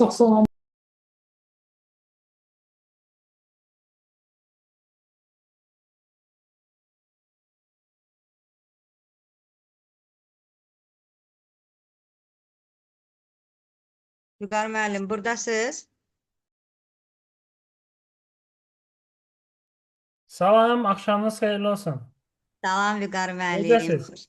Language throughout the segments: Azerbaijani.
Çox sağ olun. Vüqar müəllim, buradasınız? Salam, axşamınız xeyirli olsun. Salam Vüqar müəllim. Necəsiz?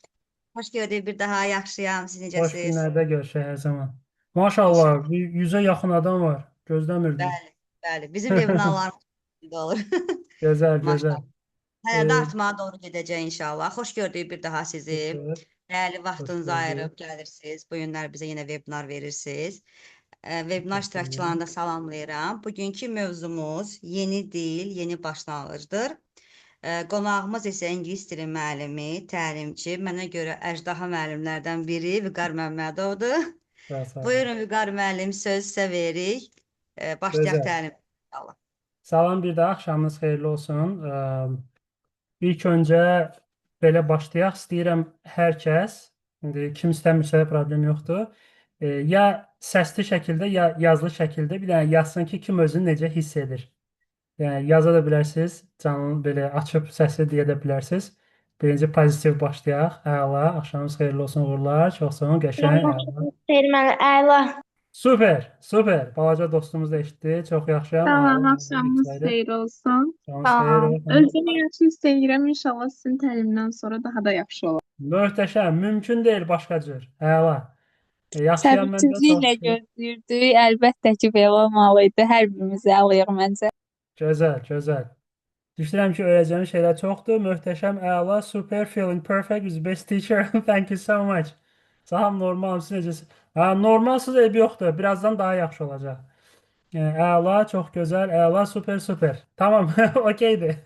Xoş gördük bir daha. Yaxşıyam. Siz Xoş necəsiz? günlərdə görüşək hər zaman. Maşallah, İnşallah. 100-ə yaxın adam var. Gözləmirdim. Bəli, bəli. Bizim webinarlarımız da olur. Gözəl, gözəl. Maşallah. Hələ də Ee, artmağa doğru gedəcək inşallah. Xoş gördük bir daha sizi. Super, Dəyərli xoş vaxtınızı gördük. ayırıb gəlirsiniz. Bu günlər bizə yenə webinar verirsiniz. Webinar Təşəkkürlər. iştirakçılarını da salamlayıram. Bugünkü mövzumuz yeni dil, yeni başlanğıcdır. Qonağımız isə ingilis dili müəllimi, təlimçi, mənə görə əjdaha müəllimlərdən biri Vüqar Məmmədovdur. Sağ olun. Buyurun Vüqar müəllim, söz sizə veririk. Başlayaq Gözəl. təlim. İnşallah. Salam bir daha, axşamınız xeyirli olsun. İlk öncə belə başlayaq. İstəyirəm hər kəs, indi kim istəmirsə problem yoxdur. Ya səsli şəkildə, ya yazılı şəkildə bir dənə yazsın ki, kim özünü necə hiss edir. Yəni yaza da bilərsiniz, canlı belə açıb səsli deyə də bilərsiniz. Birinci pozitiv başlayaq. Əla, axşamınız xeyirli olsun, uğurlar. Çox sağ olun, qəşəng, əla. Xeyirməli, əla. Super, super. Balaca dostumuz da eşitdi. Çox yaxşıyam, Salam, əla. axşamınız Excited. xeyir olsun. Axşamınız xeyir olsun. Özümü yaxşı hiss edirəm. İnşallah sizin təlimdən sonra daha da yaxşı olar. Möhtəşəm, mümkün deyil başqa cür. Əla. Yaxşıyam mən də, çox Səbirsizliklə şükür. gözləyirdik. Əlbəttə ki, belə olmalıydı. Hər birimizi alıyıq məncə. Gözəl, gözəl. Düşünürəm ki, öyrənəcəyimiz şeylər çoxdur. Möhtəşəm, əla, super, feeling perfect, with best teacher. Thank you so much. Salam, normal, siz necəsiniz? Normalsız eybi yoxdur. Birazdan daha yaxşı olacaq. Əla, çox gözəl, əla, super, super. Tamam, okeydir.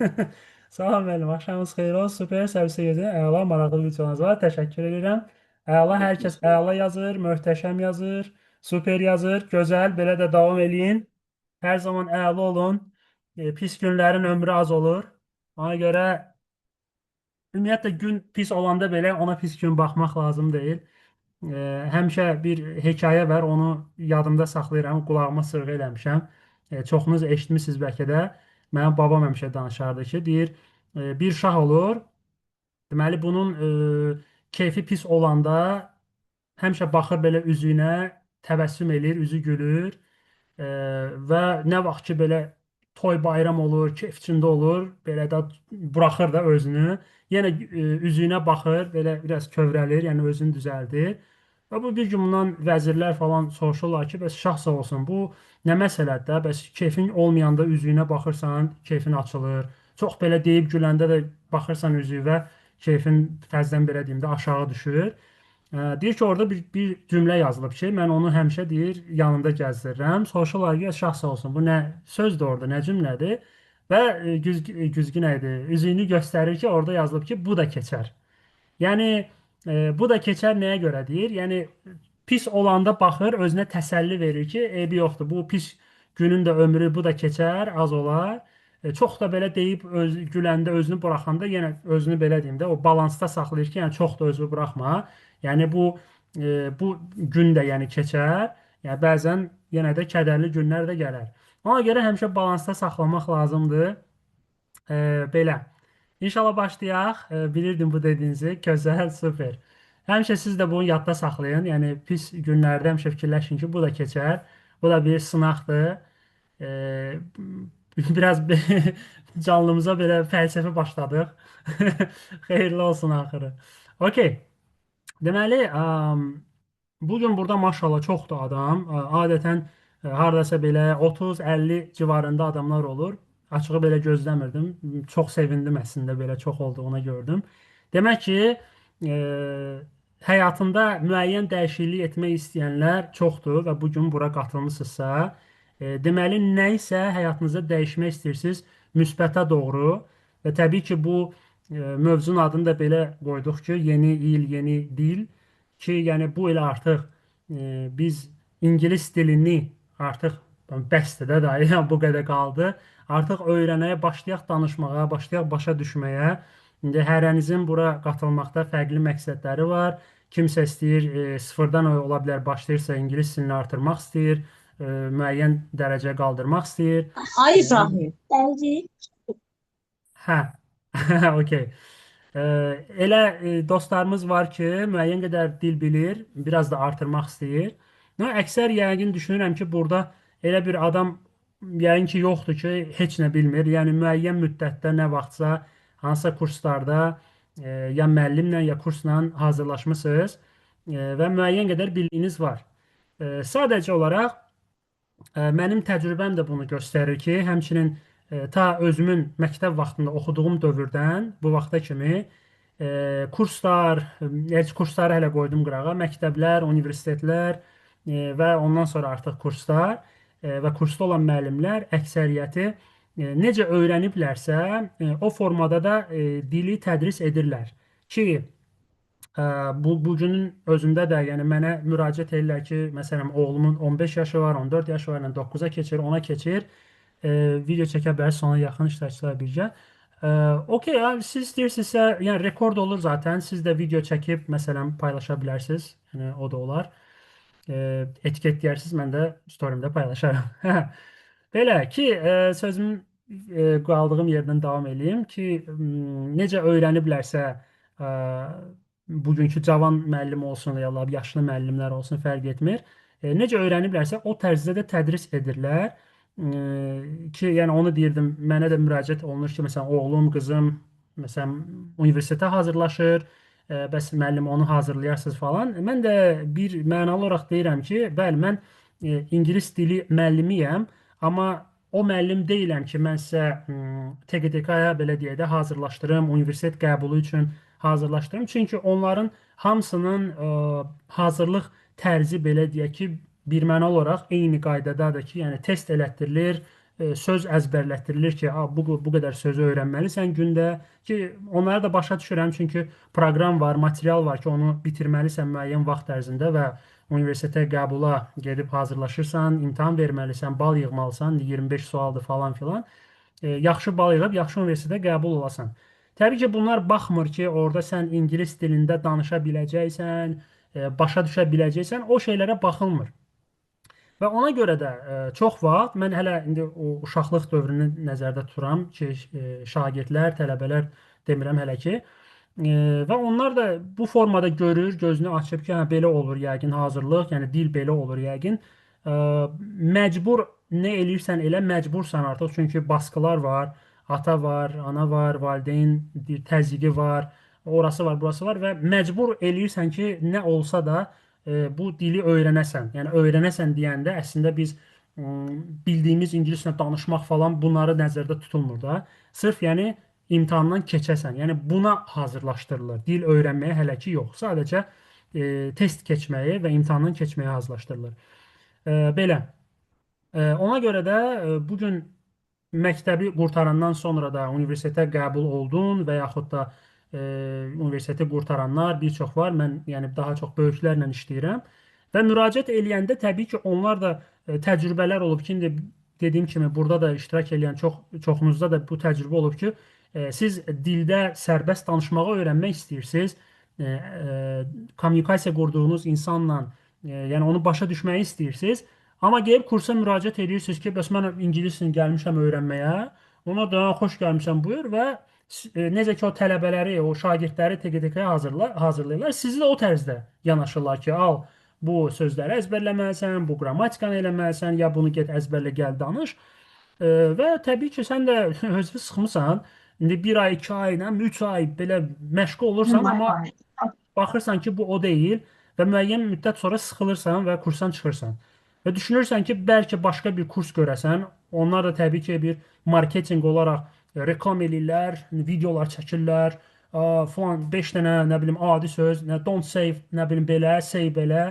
Salam müəllim, axşamınız xeyir olsun, super, sərvisə gedin. Əla, maraqlı videonuz var, təşəkkür edirəm. Əla, hər kəs əla yazır, möhtəşəm yazır, super yazır, gözəl, belə də davam eləyin. Hər zaman əla olun. Pis günlərin ömrü az olur. Ona görə ümumiyyətlə gün pis olanda belə ona pis gün baxmaq lazım deyil. Həmişə bir hekayə var, onu yadımda saxlayıram, qulağıma sırğa eləmişəm. Çoxunuz eşitmisiniz bəlkə də. Mənim babam həmişə danışardı ki, deyir, bir şah olur. Deməli bunun keyfi pis olanda həmişə baxır belə üzünə, təbəssüm eləyir, üzü gülür. Və nə vaxt ki belə toy bayram olur, keyf içində olur, belə də buraxır da özünü. Yenə üzünə baxır, belə biraz kövrəlir, yəni özünü düzəldir. Və bu bir gün bundan vəzirlər falan soruşurlar ki, bəs şah sağ olsun, bu nə məsələdir də? Bəs keyfin olmayanda üzüyünə baxırsan, keyfin açılır. Çox belə deyib güləndə də baxırsan üzüyünə, keyfin təzədən belə deyim də aşağı düşür. Deyir ki, orada bir cümlə yazılıb ki, mən onu həmişə deyir yanında gəzdirirəm. Soruşurlar ki, şah sağ olsun, bu nə sözdür orada, nə cümlədir? Və güzgün idi. Üzüyünü göstərir ki, orada yazılıb ki, bu da keçər. Yəni bu da keçər nəyə görə deyir? Yəni pis olanda baxır, özünə təsəlli verir ki, eybi yoxdur. Bu pis günün də ömrü bu da keçər, az olar. Çox da belə deyib güləndə özünü buraxanda yenə özünü belə deyim də o balansda saxlayır ki, yəni çox da özünü buraxma. Yəni bu gün də yəni keçər. Yəni bəzən yenə də kədərli günlər də gələr. Ona görə həmişə balansda saxlamaq lazımdır. Belə. İnşallah başlayaq. Bilirdim bu dediyinizi. Gözəl, super. Həmişə siz də bunu yadda saxlayın. Yəni pis günlərdə həmişə fikirləşin ki, bu da keçər. Bu da bir sınaqdır. E, Biraz canlımıza belə fəlsəfi başladıq. Xeyirli olsun axırı. Okey. Deməli, bu gün burada maşallah çoxdur adam. Adətən hardasa belə 30-50 civarında adamlar olur. Açığı belə gözləmirdim. Çox sevindim əslində belə çox olduğuna gördüm. Demək ki, e, həyatında müəyyən dəyişiklik etmək istəyənlər çoxdur və bu gün bura qatılmısınızsa, deməli nə isə həyatınızda dəyişmək istəyirsiniz müsbətə doğru və təbii ki, bu mövzunun adını da belə qoyduq ki, yeni il, yeni dil ki, yəni bu il artıq biz ingilis dilini artıq bəsdir də da, yəni bu qədər qaldı. Artıq öyrənməyə başlayaq danışmağa, başlayaq başa düşməyə. İndi hərənizin bura qatılmaqda fərqli məqsədləri var. Kimsə istəyir sıfırdan ola bilər başlayırsa ingilis dilini artırmaq istəyir. müəyyən dərəcəyə qaldırmaq istəyir. Ay E, İbrahim. Dəli. Hə. Okey. Elə dostlarımız var ki, müəyyən qədər dil bilir, biraz da artırmaq istəyir. Əksər yəqin düşünürəm ki, burada elə bir adam yəqin ki, yoxdur ki, heç nə bilmir. Yəni müəyyən müddətdə nə vaxtsa hansısa kurslarda ya müəllimlə ya kursla hazırlaşmısınız və müəyyən qədər bildiyiniz var. Sadəcə olaraq mənim təcrübəm də bunu göstərir ki, həmçinin ta özümün məktəb vaxtında oxuduğum dövrdən bu vaxta kimi kurslar, kursları hələ qoydum qırağa, məktəblər, universitetlər və ondan sonra artıq kurslar və kursda olan müəllimlər əksəriyyəti necə öyrəniblərsə, o formada da dili tədris edirlər ki, bu günün özündə də yəni mənə müraciət edirlər ki, məsələn oğlumun 15 yaşı var, 14 yaşı var, yəni 9-a keçir, 10-a keçir. Video çəkə bilərsiniz ona yaxın iştirakçılar birgə. Okey, siz istəyirsinizsə, yəni rekord olur zaten. Siz də video çəkib məsələn paylaşa bilərsiniz. Yəni o da olar. Etiketləyərsiniz, mən də storyimdə paylaşaram. Belə ki, sözümün qaldığım yerdən davam edeyim ki, necə öyrəniblərsə bugünkü cavan müəllim olsun ya da yaşlı müəllimlər olsun fərq etmir. Necə öyrəniblərsə o tərzdə də tədris edirlər. Ki, yəni onu deyirdim, mənə də müraciət olunur ki, məsələn, oğlum, qızım, məsələn, universitetə hazırlaşır, bəs müəllim onu hazırlayarsınız falan. Mən də bir mənalı olaraq deyirəm ki, bəli, mən ingilis dili müəllimiyəm, amma o müəllim deyiləm ki, mən sizə TQDK-ya belə deyək də hazırlaşdırım, universitet qəbulu üçün hazırlaşdırım. Çünki onların hamısının hazırlıq tərzi belə deyək ki, birmənalı olaraq eyni qaydadadır ki, yəni test elətdirilir, söz əzbərlətdirilir ki, bu qədər sözü öyrənməlisən gündə ki, onları da başa düşürəm çünki proqram var, material var ki, onu bitirməlisən müəyyən vaxt ərzində və universitetə qəbula gedib hazırlaşırsan, imtahan verməlisən, bal yığmalısan, 25 sualdır falan filan. Yaxşı bal yığıb, yaxşı universitetə qəbul olasan. Təbii ki, bunlar baxmır ki, orada sən ingilis dilində danışa biləcəksən, başa düşə biləcəksən, o şeylərə baxılmır. Və ona görə də çox vaxt mən hələ indi o uşaqlıq dövrünü nəzərdə tuturam ki, şagirdlər, tələbələr demirəm hələ ki, və onlar da bu formada görür, gözünü açıb ki, hə, belə olur yəqin hazırlıq, yəni dil belə olur yəqin. Məcbur nə eləyirsən elə məcbursan artıq, çünki baskılar var, ata var, ana var, valideyn təzyiqi var, orası var, burası var və məcbur eləyirsən ki, nə olsa da bu dili öyrənəsən. Yəni öyrənəsən deyəndə əslində biz bildiyimiz ingilislə danışmaq falan bunları nəzərdə tutulmur da. Sırf yəni imtahandan keçəsən. Yəni buna hazırlaşdırılır. Dil öyrənməyə hələ ki yox. Sadəcə test keçməyi və imtahandan keçməyə hazırlaşdırılır. Belə. Ona görə də bu gün məktəbi qurtarandan sonra da universitetə qəbul oldun və yaxud da universiteti qurtaranlar bir çox var. Mən yəni daha çox böyüklərlə işləyirəm və müraciət eləyəndə təbii ki, onlar da təcrübələr olub ki, indi dediyim kimi burada da iştirak edən çoxunuzda da bu təcrübə olub ki, siz dildə sərbəst danışmağı öyrənmək istəyirsiniz. Kommunikasiya qurduğunuz insanla, yəni onu başa düşməyi istəyirsiniz. Amma gəlib kursa müraciət edirsiniz ki, bəs mən ingilis dilini gəlmişəm öyrənməyə. Ona da xoş gəlmişəm buyur və necə ki o tələbələri, o şagirdləri TQDK-ya hazırlayırlar, sizi də o tərzdə yanaşırlar ki, al bu sözləri əzbərləməlisən, bu qrammatikanı eləməlisən, ya bunu get əzbərlə gəl danış. Və təbii ki, sən də özünü sıxmısan. İndi 1 ay, 2 ay, 3 ay belə məşğul olursan, amma baxırsan ki, bu o deyil və müəyyən müddət sonra sıxılırsan və kursdan çıxırsan. Və düşünürsən ki, bəlkə başqa bir kurs görəsən. Onlar da təbii ki, bir marketinq olaraq reklam eləyirlər, videolar çəkirlər, falan 5 dənə, nə bilim, adi söz, don't say, nə bilim, belə, say belə,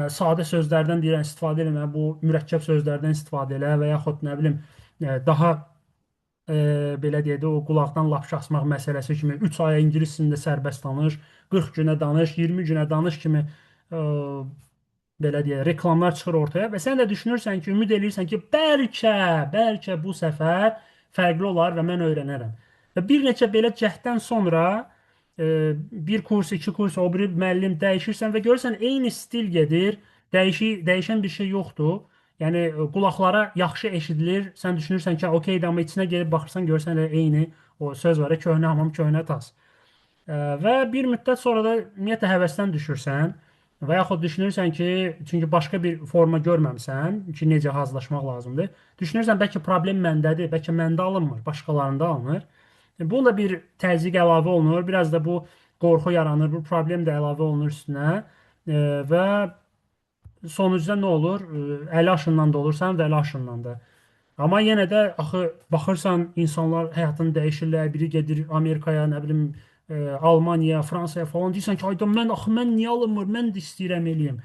sadə sözlərdən deyirəm, istifadə eləmə, bu mürəkkəb sözlərdən istifadə elə və yaxud, nə bilim, daha belə deyək də, o qulaqdan lapşı asmaq məsələsi kimi 3 aya ingilis dilində sərbəst danış, 40 günə danış, 20 günə danış kimi belə deyək, reklamlar çıxır ortaya və sən də düşünürsən ki, ümid edirsən ki, bəlkə bu səfər fərqli olar və mən öyrənərəm. Və bir neçə belə cəhddən sonra bir kurs, 2 kurs, o biri müəllim dəyişirsən və görürsən eyni stil gedir, dəyişən bir şey yoxdur. Yəni qulaqlara yaxşı eşidilir. Sən düşünürsən ki, okeydir, amma içinə gelib baxırsan, görsən elə eyni o söz var ya, köhnə hamam köhnə tas. Və bir müddət sonra da ümumiyyətlə həvəsdən düşürsən və yaxud düşünürsən ki, çünki başqa bir forma görməmisən ki, necə hazırlaşmaq lazımdır. Düşünürsən bəlkə problem məndədir, bəlkə məndə alınmır, başqalarında alınır. Bu da bir təzyiq əlavə olunur, biraz da bu qorxu yaranır, bu problem də əlavə olunur üstünə. Və sonucda nə olur? 50 yaşından da olursan və 50 yaşından da. Amma yenə də axı baxırsan insanlar həyatını dəyişirlər. Biri gedir Amerikaya, nə bilim Almaniyaya, Fransaya falan. Deyirsən ki, ayda mən axı mən niyə alınmır? Mən də istəyirəm eləyim.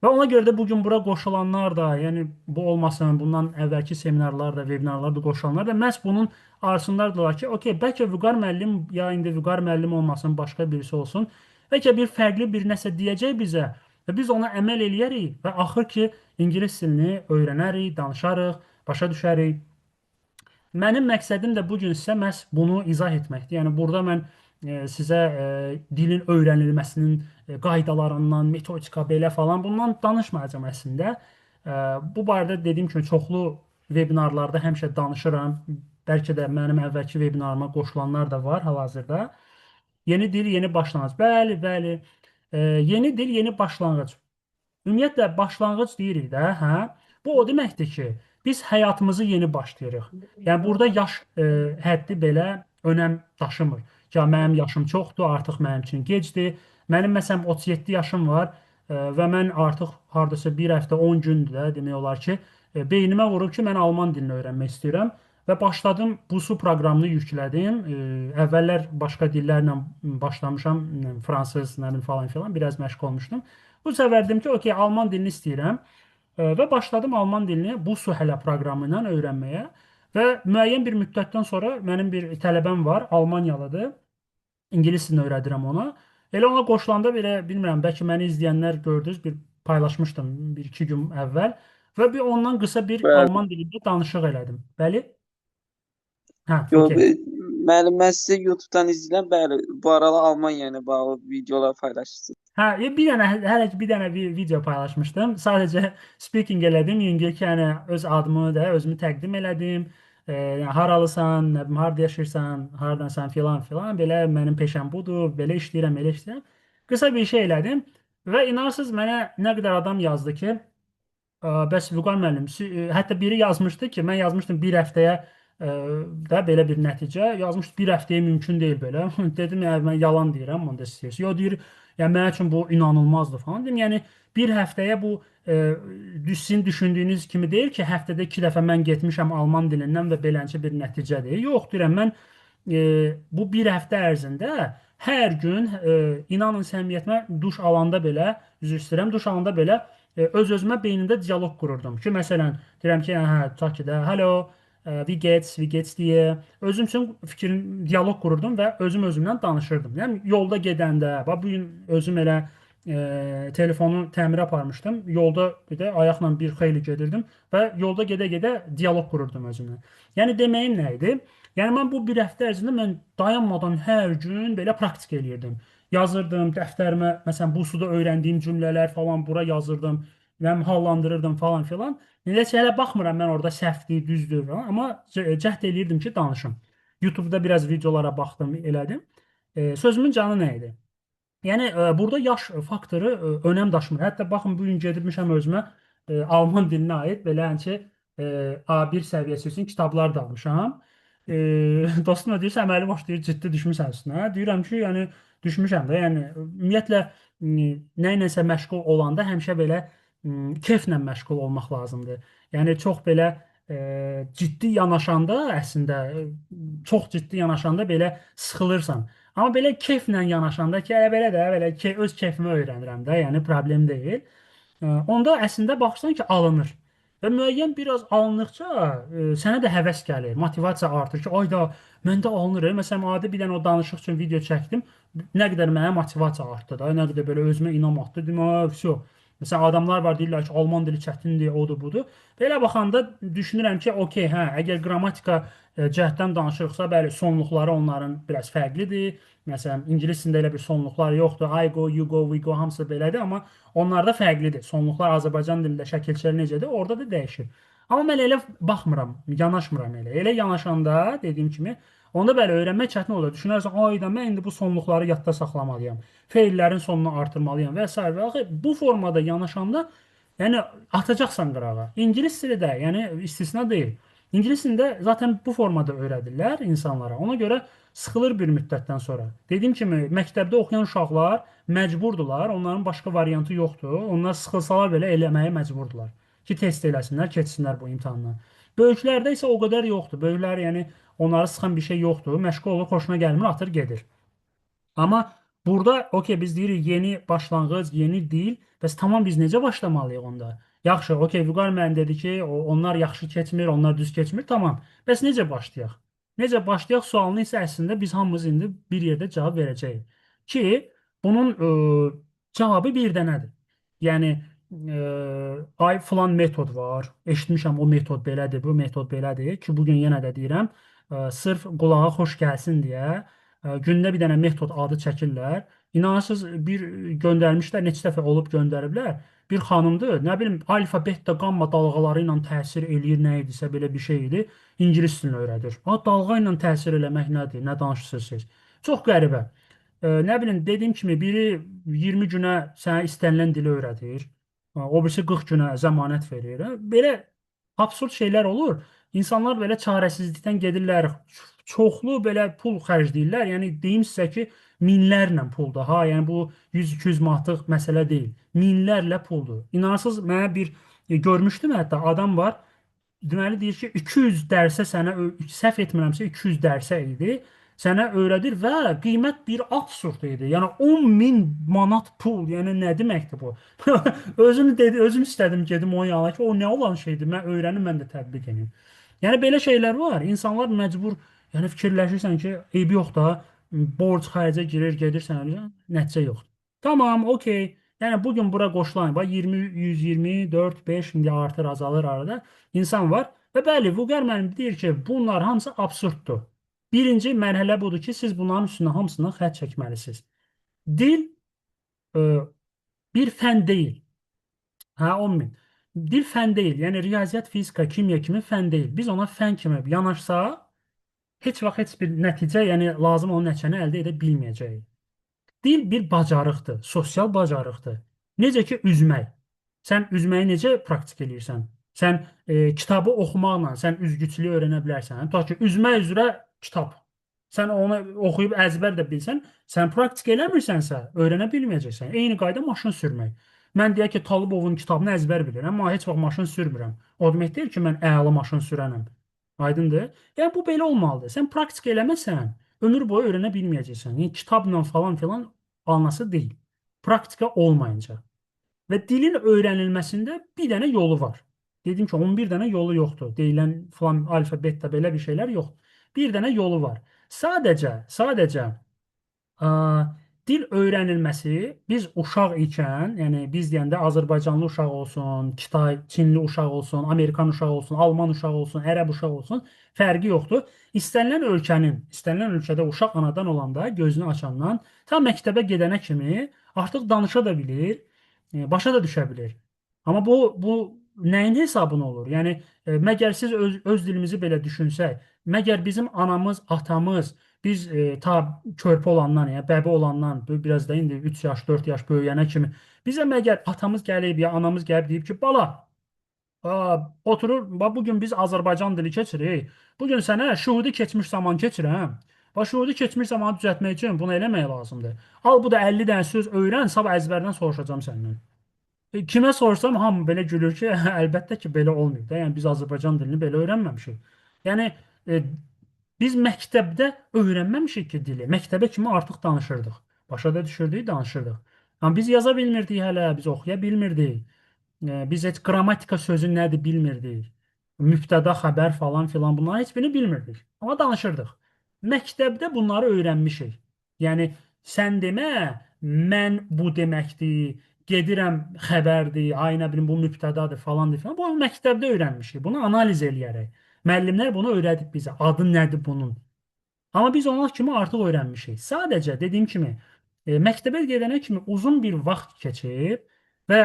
Və ona görə də bu gün bura qoşulanlar da, yəni bu olmasın, bundan əvvəlki seminarlar da, vebinarlar da qoşulanlar da məhz bunun arxasındadırlar ki, okey, bəlkə Vüqar müəllim ya indi Vüqar müəllim olmasın, başqa birisi olsun. Bəlkə bir fərqli bir nəsə deyəcək bizə və biz ona əməl eləyərik və axır ki, ingilis dilini öyrənərik, danışarıq, başa düşərik. Mənim məqsədim də bu gün sizə məhz bunu izah etməkdir. Yəni burada mən sizə dilin öyrənilməsinin qaydalarından, metodika belə falan bundan danışmayacağam əslində. Bu barədə dediyim kimi çoxlu vebinarlarda həmişə danışıram. Bəlkə də mənim əvvəlki vebinarıma qoşulanlar da var hal-hazırda. Yeni dil, yeni başlanğıc. Bəli, bəli. Yeni dil, yeni başlanğıc. Ümumiyyətlə başlanğıc deyirik də, hə? Bu o deməkdir ki, biz həyatımızı yeni başlayırıq. Yəni burada yaş həddi belə önəm daşımır. Ya mənim yaşım çoxdur, artıq mənim üçün gecdir. Mənim məsələn 37 yaşım var və mən artıq hardasa bir həftə 10 gündür də demək olar ki, beynimə vurub ki, mən alman dilini öyrənmək istəyirəm və başladım Busu proqramını yüklədim. Əvvəllər başqa dillərlə başlamışam, fransız, nə bilim falan filan, biraz məşğul olmuşdum. Bu səfər dedim ki, okey, alman dilini istəyirəm və başladım alman dilini Busu hələ proqramı ilə öyrənməyə və müəyyən bir müddətdən sonra mənim bir tələbəm var, Almaniyalıdır. İngilis dilini öyrədirəm ona. Elə ona qoşulanda belə bilmirəm, bəlkə məni izləyənlər gördünüz, bir paylaşmışdım 1-2 gün əvvəl və bir ondan qısa bir Bəli. alman dilində danışıq elədim. Bəli? Hə, Yox, okey. müəllim, mən sizi YouTube-dan izləyirəm. Bəli, bu aralar Almaniya ilə bağlı videolar paylaşırsınız. Hə, bir dənə hələ ki bir dənə bir video paylaşmışdım. Sadəcə speaking elədim. Yüngül ki, yəni öz adımı da özümü təqdim elədim. Yəni haralısan, nə bilim, harda yaşayırsan, hardansan filan filan. Belə mənim peşəm budur, belə işləyirəm, elə işləyirəm. Qısa bir şey elədim və inanırsınız mənə nə qədər adam yazdı ki, bəs Vüqar müəllim, hətta biri yazmışdı ki, mən yazmışdım bir həftəyə da belə bir nəticə, yazmışdı bir həftəyə mümkün deyil belə. Dedim, yəni mən yalan deyirəm, onda istəyirsən. Yox deyir, yəni mənim üçün bu inanılmazdır falan. Dedim, yəni bir həftəyə bu sizin düşündüyünüz kimi deyil ki, həftədə 2 dəfə mən getmişəm alman dilindən və beləncə bir nəticədir. Yox deyirəm, mən bu bir həftə ərzində hər gün inanın səmimiyyətimə duş alanda belə, üzr istəyirəm, duş alanda belə öz-özümə beynimdə dialoq qururdum ki, məsələn, deyirəm ki, hə, tutaq ki də, hello, wie geht's deyə özüm üçün dialoq qururdum və özümlə danışırdım. Yəni yolda gedəndə, bax bu gün özüm elə telefonu təmirə aparmışdım. Yolda də ayaqla bir xeyli gedirdim və yolda gedə-gedə dialoq qururdum özümlə. Yəni deməyim nə idi? Yəni mən bu bir həftə ərzində mən dayanmadan hər gün belə praktik eləyirdim. Yazırdım dəftərimə, məsələn, bu suda öyrəndiyim cümlələr falan bura yazırdım. Mən hallandırırdım falan filan. Necə hələ baxmıram mən orada səhvdir, düzdür falan, amma cəhd eləyirdim ki, danışım. YouTube-da biraz videolara baxdım, elədim. Sözümün canı nə idi? Yəni burada yaş faktoru önəm daşımır. Hətta baxın bu gün gedibmişəm özümə alman dilinə aid belə ki A1 səviyyəsi üçün kitablar da almışam. Dostum da deyirsə, əməli başlayır ciddi düşmüsən üstünə. Deyirəm ki, yəni düşmüşəm də. Yəni ümumiyyətlə nə iləsə məşğul olanda həmişə belə keyflə məşğul olmaq lazımdır. Yəni çox belə ciddi yanaşanda əslində çox ciddi yanaşanda belə sıxılırsan. Amma belə keyflə yanaşanda ki, belə də belə öz keyfimi öyrənirəm də, yəni problem deyil. Onda əslində baxırsan ki, alınır. Və müəyyən biraz alındıqca sənə də həvəs gəlir, motivasiya artır ki, ayda məndə alınır. Məsələn, adi bir dənə o danışıq üçün video çəkdim. Nə qədər mənə motivasiya artdı da, nə qədər belə özümə inam artdı. Dedim, vəsə, Məsələn, adamlar var deyirlər ki, alman dili çətindir, odur, budur. Belə baxanda düşünürəm ki, okey, hə, əgər qrammatika cəhətdən danışırıqsa, bəli, sonluqları onların biraz fərqlidir. Məsələn, ingilis dilində elə bir sonluqlar yoxdur. I go, you go, we go hamısı belədir, amma onlarda fərqlidir. Sonluqlar Azərbaycan dilində şəkilçiləri necədir, orada da dəyişir. Amma mən elə baxmıram, yanaşmıram elə. Elə yanaşanda dediyim kimi, onda bəli öyrənmək çətin olur. Düşünərsən, ayda mən indi bu sonluqları yadda saxlamalıyam. Feillərin sonunu artırmalıyam və s. və axı bu formada yanaşanda yəni atacaqsan qırağa. İngilis dili də, yəni istisna deyil. İngilis dilində zaten bu formada öyrədirlər insanlara. Ona görə sıxılır bir müddətdən sonra. Dediyim kimi məktəbdə oxuyan uşaqlar məcburdular. Onların başqa variantı yoxdur. Onlar sıxılsalar belə eləməyə məcburdular ki, test eləsinlər, keçsinlər bu imtahandan. Böyüklərdə isə o qədər yoxdur. Böyüklər yəni onları sıxan bir şey yoxdur. Məşğul olur, xoşuna gəlmir, atır gedir. Amma burada okey biz deyirik yeni başlanğıc, yeni dil. Bəs tamam biz necə başlamalıyıq onda? Yaxşı, okey Vüqar müəllim dedi ki, onlar yaxşı keçmir, onlar düz keçmir. Tamam. Bəs necə başlayaq? Necə başlayaq sualını isə əslində biz hamımız indi bir yerdə cavab verəcəyik. Ki bunun cavabı bir dənədir. Yəni ay filan metod var. Eşitmişəm o metod belədir, bu metod belədir ki, bugün yenə də deyirəm, sırf qulağa xoş gəlsin deyə gündə bir dənə metod adı çəkirlər. İnanırsınız bir göndərmişlər, neçə dəfə olub göndəriblər. Bir xanımdır, nə bilim alfa, beta, gamma dalğaları ilə təsir eləyir, nə idisə belə bir şey idi. İngilis dilini öyrədir. Ha dalğa ilə təsir eləmək nədir? Nə danışırsınız siz? Çox qəribə. Nə bilim dediyim kimi biri 20 günə sənə istənilən dili öyrədir. O birisi 40 günə zəmanət verir. Belə absurd şeylər olur. İnsanlar belə çarəsizlikdən gedirlər, çoxlu belə pul xərcləyirlər. Yəni deyim sizə ki, minlərlə puldur. Ha, yəni bu 100-200 manatlıq məsələ deyil. Minlərlə puldur. İnanırsınız mənə bir görmüşdüm hətta adam var. Deməli deyir ki, 200 dərsə sənə səhv etmirəmsə 200 dərsə idi. Sənə öyrədir və qiymət bir absurd idi. Yəni 10 min manat pul. Yəni nə deməkdir bu? Özüm istədim gedim onun yanına ki, o nə olan şeydir? Mən öyrənim, mən də tətbiq edeyim. Yəni belə şeylər var. İnsanlar məcbur, yəni fikirləşirsən ki, eybi yox da, borc xərcə girir, gedirsən, nəticə yoxdur. Tamam, okey. Yəni bugün bura qoşulan, bax 20, 120, 4, 5 indi artır, azalır arada insan var. Və bəli, Vüqar müəllim deyir ki, bunlar hamısı absurddur. Birinci mərhələ budur ki, siz bunların üstünə hamısından xətt çəkməlisiniz. Dil bir fən deyil. Hə, 10 min. Dil fən deyil. Yəni riyaziyyat, fizika, kimya kimi fən deyil. Biz ona fən kimi yanaşsaq, heç vaxt heç bir nəticə, yəni lazım olan nəticəni əldə edə bilməyəcəyik. Dil bir bacarıqdır, sosial bacarıqdır. Necə ki üzmək. Sən üzməyi necə praktik eləyirsən? Sən kitabı oxumaqla sən üzgüçülüyü öyrənə bilərsən. Ta ki üzmək üzrə kitab. Sən onu oxuyub əzbər də bilsən, sən praktik eləmirsənsə, öyrənə bilməyəcəksən. Eyni qayda maşın sürmək. Mən deyək ki, Talıbovun kitabını əzbər bilirəm, amma heç vaxt maşın sürmürəm. O demək deyil ki, mən əla maşın sürənəm. Aydındır? Yəni bu belə olmalıdır. Sən praktik eləməsən, ömür boyu öyrənə bilməyəcəksən. Yəni kitabla falan filan anası deyil. Praktika olmayınca. Və dilin öyrənilməsində bir dənə yolu var. Dedim ki, 11 dənə yolu yoxdur. Deyilən falan alfa, beta belə bir şeylər yoxdur. Bir dənə yolu var. Sadəcə dil öyrənilməsi biz uşaq ikən, yəni biz deyəndə Azərbaycanlı uşaq olsun, Kitay, Çinli uşaq olsun, Amerikan uşaq olsun, Alman uşaq olsun, ərəb uşaq olsun, fərqi yoxdur. İstənilən ölkədə uşaq anadan olanda, gözünü açandan ta məktəbə gedənə kimi artıq danışa da bilir, başa da düşə bilir. Amma bu nəyin hesabına olur? Yəni məgər siz öz dilimizi belə düşünsək, məgər bizim anamız, atamız biz ta körpə olandan, yəni bəbi olandan, biraz da indi 3 yaş, 4 yaş böyüyənə kimi bizə məgər atamız gəlib ya anamız gəlib deyib ki, bala, oturur, bugün biz Azərbaycan dili keçirik. Bugün sənə şuhudi keçmiş zaman keçirəm. Şuhudi keçmiş zamanı düzəltmək üçün bunu eləmək lazımdır. Al bu da 50 dənə söz öyrən, sabah əzbərdən soruşacağam səndən. Kimə sorsam hamı belə gülür ki, əlbəttə ki, belə olmuyor da. Yəni biz Azərbaycan dilini belə öyrənməmişik. Yəni biz məktəbdə öyrənməmişik ki, dili. Məktəbə kimi artıq danışırdıq. Başa da düşürdük, danışırdıq. Amma biz yaza bilmirdik hələ, biz oxuya bilmirdik. Biz heç qrammatika sözü nədir bilmirdik. Mübtəda, xəbər falan filan bunların heç birini bilmirdik. Amma danışırdıq. Məktəbdə bunları öyrənmişik. Yəni sən demə, mən bu deməkdir. gedirəm xəbərdir, ay nə bilim bu mübtədadır falandır falan. Bu məktəbdə öyrənmişik. Bunu analiz eləyərək. Müəllimlər bunu öyrədib bizə. Adı nədir bunun? Amma biz onlar kimi artıq öyrənmişik. Sadəcə dediyim kimi məktəbə gedənə kimi uzun bir vaxt keçib və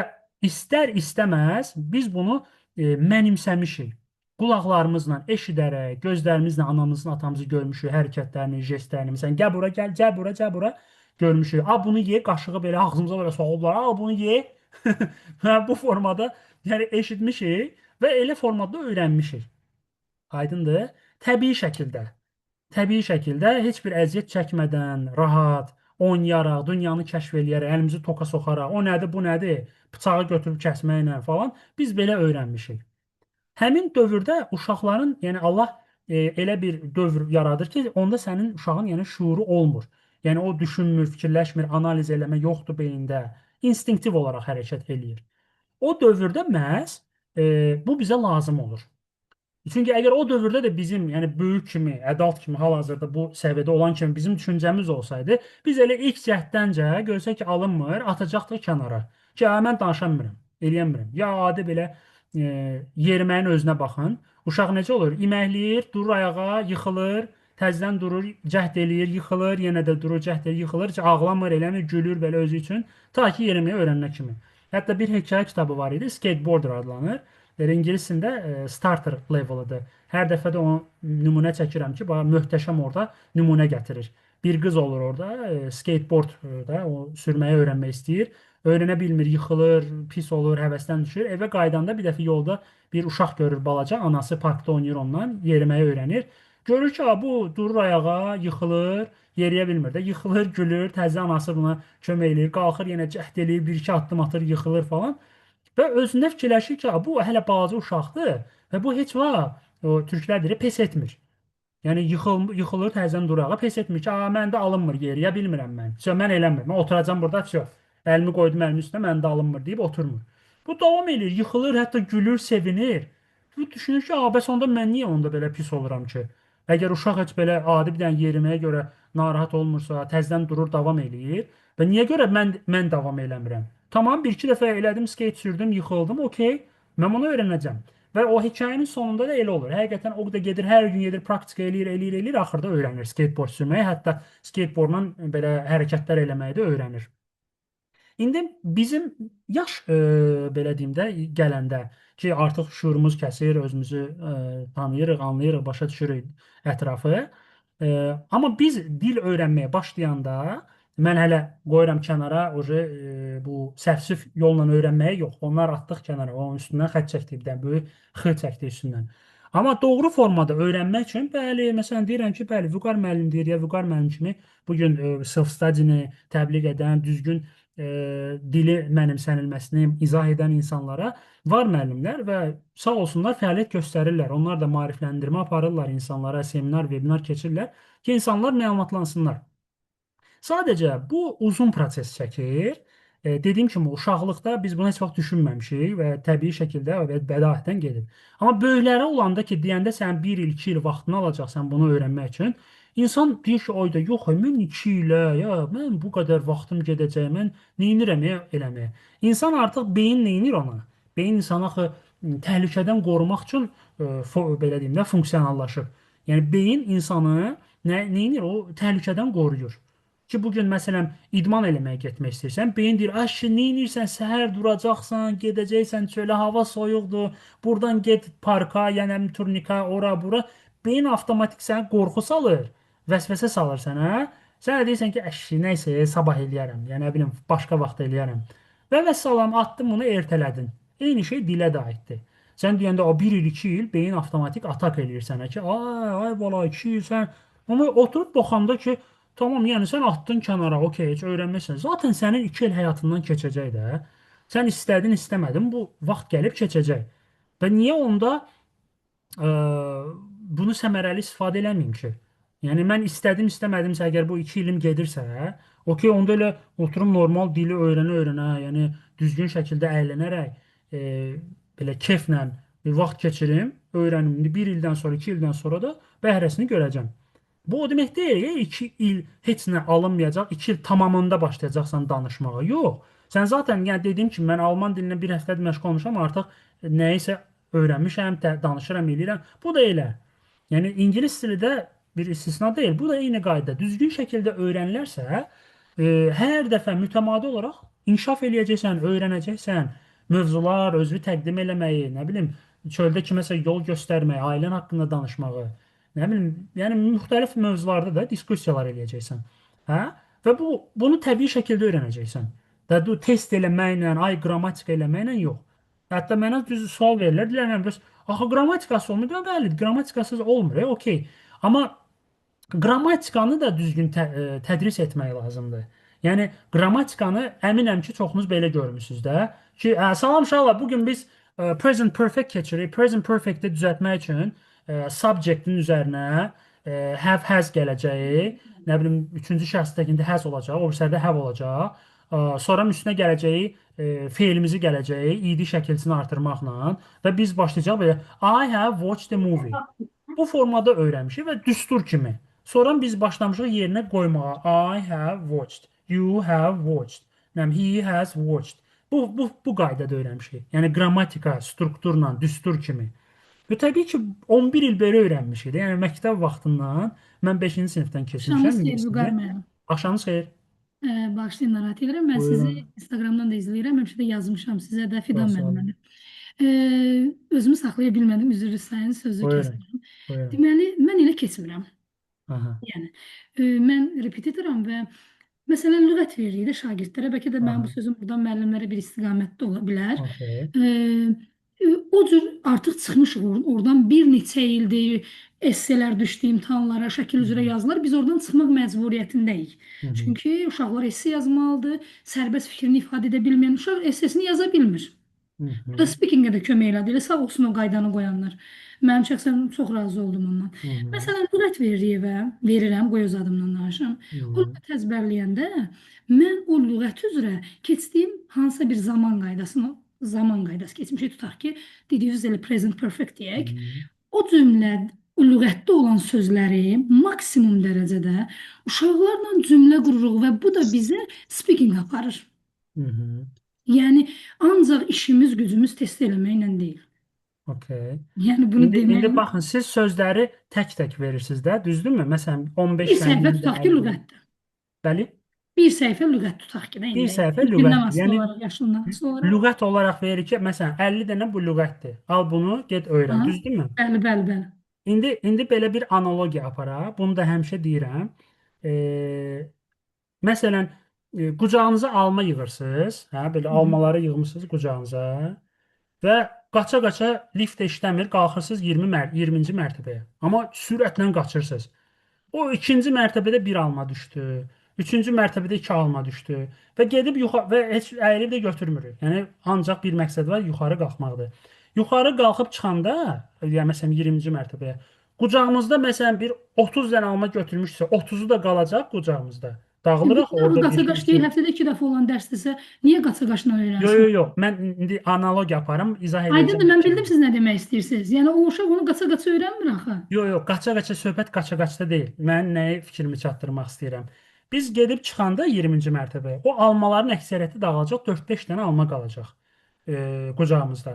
istər-istəməz biz bunu mənimsəmişik. Qulaqlarımızla eşidərək, gözlərimizlə anamızın, atamızı görmüşük, hərəkətlərini, jestlərini. Məsələn, gəl bura, gəl, gəl bura, gəl bura görmüşük. A bunu ye, qaşığı belə ağzımıza belə soğublar. A bunu ye. Və bu formada yəni eşitmişik və elə formada öyrənmişik. Aydındır? Təbii şəkildə. Təbii şəkildə heç bir əziyyət çəkmədən, rahat, oynayaraq, dünyanı kəşf eləyərək, əlimizi toka soxaraq, o nədir, bu nədir, bıçağı götürüb kəsməklə falan biz belə öyrənmişik. Həmin dövrdə uşaqların, yəni Allah elə bir dövr yaradır ki, onda sənin uşağın yəni şuuru olmur. Yəni o düşünmür, fikirləşmir, analiz eləmə yoxdur beyində. İnstinktiv olaraq hərəkət eləyir. O dövrdə məhz bu bizə lazım olur. Çünki əgər o dövrdə də bizim, yəni böyük kimi, adult kimi hal-hazırda bu səviyyədə olan kimi bizim düşüncəmiz olsaydı, biz elə ilk cəhddəncə görsək ki, alınmır, atacaqdıq kənara. Ki, mən danışa bilmirəm, eləyə bilmirəm. Ya adi belə yeriməyin özünə baxın. Uşaq necə olur? İməkləyir, durur ayağa, yıxılır, təzədən durur, cəhd eləyir, yıxılır, yenə də durur, cəhd eləyir, yıxılır, heç ağlamır, eləmir, gülür belə özü üçün, ta ki yeriməyi öyrənənə kimi. Hətta bir hekayə kitabı var idi, Skateboarder adlanır. İngiliscində starter level-ıdır. Hər dəfə də onu nümunə çəkirəm ki, möhtəşəm orada nümunə gətirir. Bir qız olur orada, skateboardda o sürməyi öyrənmək istəyir. Öyrənə bilmir, yıxılır, pis olur, həvəsdən düşür. Evə qayıdanda bir dəfə yolda bir uşaq görür balaca, anası parkda oynayır ondan, yeriməyi öyrənir. Görür ki, bu durur ayağa, yıxılır, yeriyə bilmir də, yıxılır, gülür, təzə anası buna kömək eləyir, qalxır, yenə cəhd eləyir, bir iki addım atır, yıxılır falan. Və özündə fikirləşir ki, bu hələ balaca uşaqdır və bu heç vaxt o türklər deyir, pes etmir. Yəni yıxılır, təzədən durağa, pes etmir ki, məndə alınmır yeriyə bilmirəm mən. Mən eləmirəm. Mən oturacam burada, əlimi qoydum əlimin üstünə, məndə alınmır deyib oturmur. Bu davam edir, yıxılır, hətta gülür, sevinir. Bu düşünür ki, bəs onda mən niyə onda belə pis oluram ki? Əgər uşaq heç belə adi bir dənə yeriməyə görə narahat olmursa, təzədən durur, davam eləyir. Və niyə görə mən davam eləmirəm? Tamam, bir-iki dəfə elədim, skate sürdüm, yıxıldım, okey. Mən bunu öyrənəcəm. Və o hekayənin sonunda da elə olur. Həqiqətən o da gedir, hər gün gedir, praktika eləyir, axırda öyrənir skateboard sürməyi, hətta skateboardla belə hərəkətlər eləməyi də öyrənir. İndi bizim yaş belə deyim də gələndə ki, artıq şuurumuz kəsir, özümüzü tanıyırıq, anlayırıq, başa düşürük ətrafı. Amma biz dil öyrənməyə başlayanda mən hələ qoyuram kənara bu səfsif yolla öyrənməyə yox. Onlar atdıq kənara, onun üstündən xətt çəkdik, bir dənə böyük x çəkdik üstündən. Amma doğru formada öyrənmək üçün, bəli, məsələn deyirəm ki, bəli, Vüqar müəllim deyir ya Vüqar müəllim kimi bu gün self-study-ni təbliğ edən, düzgün dili mənimsənilməsini izah edən insanlara var müəllimlər və sağ olsunlar fəaliyyət göstərirlər. Onlar da maarifləndirmə aparırlar insanlara, seminar, webinar keçirirlər ki, insanlar məlumatlansınlar. Sadəcə bu uzun proses çəkir. Dediyim kimi uşaqlıqda biz bunu heç vaxt düşünməmişik və təbii şəkildə bədahətən gedir. Amma böyüklərə olanda ki, deyəndə sən 1 il, 2 il vaxtını alacaqsan bunu öyrənmək üçün, İnsan deyir ki, ayda yox, mən 2 ilə, ya mən bu qədər vaxtım gedəcək, mən neynirəm eləməyə. İnsan artıq beyin neynir ona? Beyin insanı axı təhlükədən qorumaq üçün belə deyim də funksionallaşır. Yəni beyin insanı neynir? O təhlükədən qoruyur. Ki bugün məsələn idman eləməyə getmək istəyirsən, beyin deyir, "Aşı, neynirsən? Səhər duracaqsan, gedəcəksən çölə, hava soyuqdur. Burdan get parka, yəni turnika, ora bura." Beyin avtomatik sənə qorxu salır. Vəsvəsə salır sənə. Sən də deyirsən ki, əşi, nəysə, sabah eləyərəm. Yəni, nə bilim, başqa vaxt eləyərəm. Və vəssalam, atdın bunu, ertələdin. Eyni şey dilə də aiddir. Sən deyəndə, o 1 il, 2 il beyin avtomatik atak eləyir sənə ki, ay bala, 2 il sən... Amma oturub baxanda ki, tamam, yəni sən atdın kənara, okey, heç öyrənməsən. Zaten sənin 2 il həyatından keçəcək də. Sən istədin, istəmədin, bu vaxt gəlib keçəcək. Və niyə onda bunu səmərəli istifadə eləməyim ki? Yəni mən istədim, istəmədimsə, əgər bu 2 ilim gedirsə, okey, onda elə oturum normal dili öyrənə, yəni düzgün şəkildə əylənərək, belə keyflə bir vaxt keçirim, öyrənim. 1 ildən sonra, 2 ildən sonra da bəhrəsini görəcəm. Bu o demək deyil, 2 il heç nə alınmayacaq, 2 il tamamında başlayacaqsan danışmağa. Yox. Sən zaten yəni dediyim kimi mən alman dilinə bir həftədir məşğul olmuşam, artıq nəyisə öyrənmişəm, danışıram, eləyirəm. Bu da elə. Yəni ingilis dili də bir istisna deyil. Bu da eyni qayda. Düzgün şəkildə öyrənilərsə, hər dəfə mütəmadi olaraq inkişaf eləyəcəksən, öyrənəcəksən. Mövzular, özünü təqdim eləməyi, nə bilim, çöldə kiməsə yol göstərməyi, ailən haqqında danışmağı, nə bilim, yəni müxtəlif mövzularda da diskussiyalar eləyəcəksən. Hə? Və bunu təbii şəkildə öyrənəcəksən. Və bu test eləməklə, ay qrammatika eləməklə yox. Hətta mənə düz sual verirlər, deyirlər, mən bəs axı qrammatikası olmur. Deyirəm, bəli, qrammatikasız olmur, okey. Amma qrammatikanı da düzgün tədris etmək lazımdır. Yəni qrammatikanı əminəm ki, çoxunuz belə görmüsünüz də ki, salam uşaqlar, bu gün biz present perfect keçirik. Present perfect-i düzəltmək üçün subject-in üzərinə have has gələcəyi, nə bilim, üçüncü şəxsdəkində has olacaq, o birisində have olacaq. Sonra üstünə gələcəyi feilimizi gələcəyi id şəkilçisini artırmaqla və biz başlayacaq belə I have watched the movie. Bu formada öyrənmişik və düstur kimi. Sonra biz başlamışıq yerinə qoymağa. I have watched. You have watched. He has watched. Bu qaydada öyrənmişik. Yəni qrammatika, strukturla, düstur kimi. Və təbii ki, 11 il belə öyrənmişik. Yəni məktəb vaxtından mən 5-ci sinifdən keçmişəm. Şanınız xeyir Vüqar müəllim. Axşamınız xeyir. Bağışlayın, narahat edirəm. Mən Buyurun. sizi Instagramdan da izləyirəm. Həmişə də yazmışam sizə də Fidan Sağ olun. müəllimə. Özümü saxlaya bilmədim. Üzr istəyin, sözü Buyurun. kəsmirəm. Buyurun. Deməli, mən elə keçmirəm. Aha. Yəni mən repetitoram və məsələn lüğət veririk də şagirdlərə. Bəlkə də mənim bu sözüm buradan müəllimlərə bir istiqamətdə ola bilər. Okay. O cür artıq çıxmışıq oradan bir neçə ildir esselər düşdü imtahanlara, şəkil üzrə yazılar. Biz oradan çıxmaq məcburiyyətindəyik. Çünki uşaqlar esse yazmalıdır. Sərbəst fikrini ifadə edə bilməyən uşaq essesini yaza bilmir. Bu da speakingə də kömək elədi. Elə sağ olsun o qaydanı qoyanlar. Mənim şəxsən çox razı oldum ondan. Məsələn, lüğət veririk və verirəm, qoy öz adımdan danışım. O lüğət əzbərləyəndə mən o lüğət üzrə keçdiyim hansısa bir zaman qaydası keçmişik, tutaq ki, dediyiniz elə present perfect deyək. O cümlə, o lüğətdə olan sözləri maksimum dərəcədə uşaqlarla cümlə qururuq və bu da bizə speaking aparır. Yəni ancaq işimiz, gücümüz test eləməklə deyil. Okay. Yəni bunu demək. İndi baxın, siz sözləri tək-tək verirsiniz də, düzdürmü? Məsələn, 15 bir səhifə tutaq ki, lüğətdə. Bəli? Bir səhifə lüğət tutaq ki, də indi. Bir səhifə lüğət. Yəni yaşından asılı olaraq. Lüğət olaraq verir ki, məsələn, 50 dənə bu lüğətdir. Al bunu, get öyrən, düzdürmü? Bəli, bəli, bəli. İndi belə bir analogiya aparaq. Bunu da həmişə deyirəm. Məsələn, qucağınıza alma yığırsınız, hə, belə almaları yığmısınız qucağınıza və qaça-qaça lift işləmir, qalxırsınız 20-ci mərtəbəyə. Amma sürətlə qaçırsınız. O ikinci mərtəbədə bir alma düşdü. Üçüncü mərtəbədə 2 alma düşdü. Və gedib və heç əyilib də götürmürük. Yəni ancaq bir məqsəd var, yuxarı qalxmaqdır. Yuxarı qalxıb çıxanda, yəni məsələn 20-ci mərtəbəyə, qucağımızda məsələn bir 30 dənə alma götürmüşsə, 30-u da qalacaq qucağımızda. Dağılırıq orada. Qaça-qaç deyil, həftədə 2 dəfə olan dərsdirsə, niyə qaça-qaçla öyrənsin? Yox. Mən indi analogiya aparım, izah edəcəm. Aydındır, mən bildim siz nə demək istəyirsiniz. Yəni o uşaq onu qaça-qaça öyrənmir axı. Yox, qaça-qaça söhbət qaça-qaçda deyil. Mən nəyi fikrimi çatdırmaq istəyirəm. Biz gedib çıxanda 20-ci mərtəbəyə, o almaların əksəriyyəti dağılacaq, 4-5 dənə alma qalacaq qucağımızda.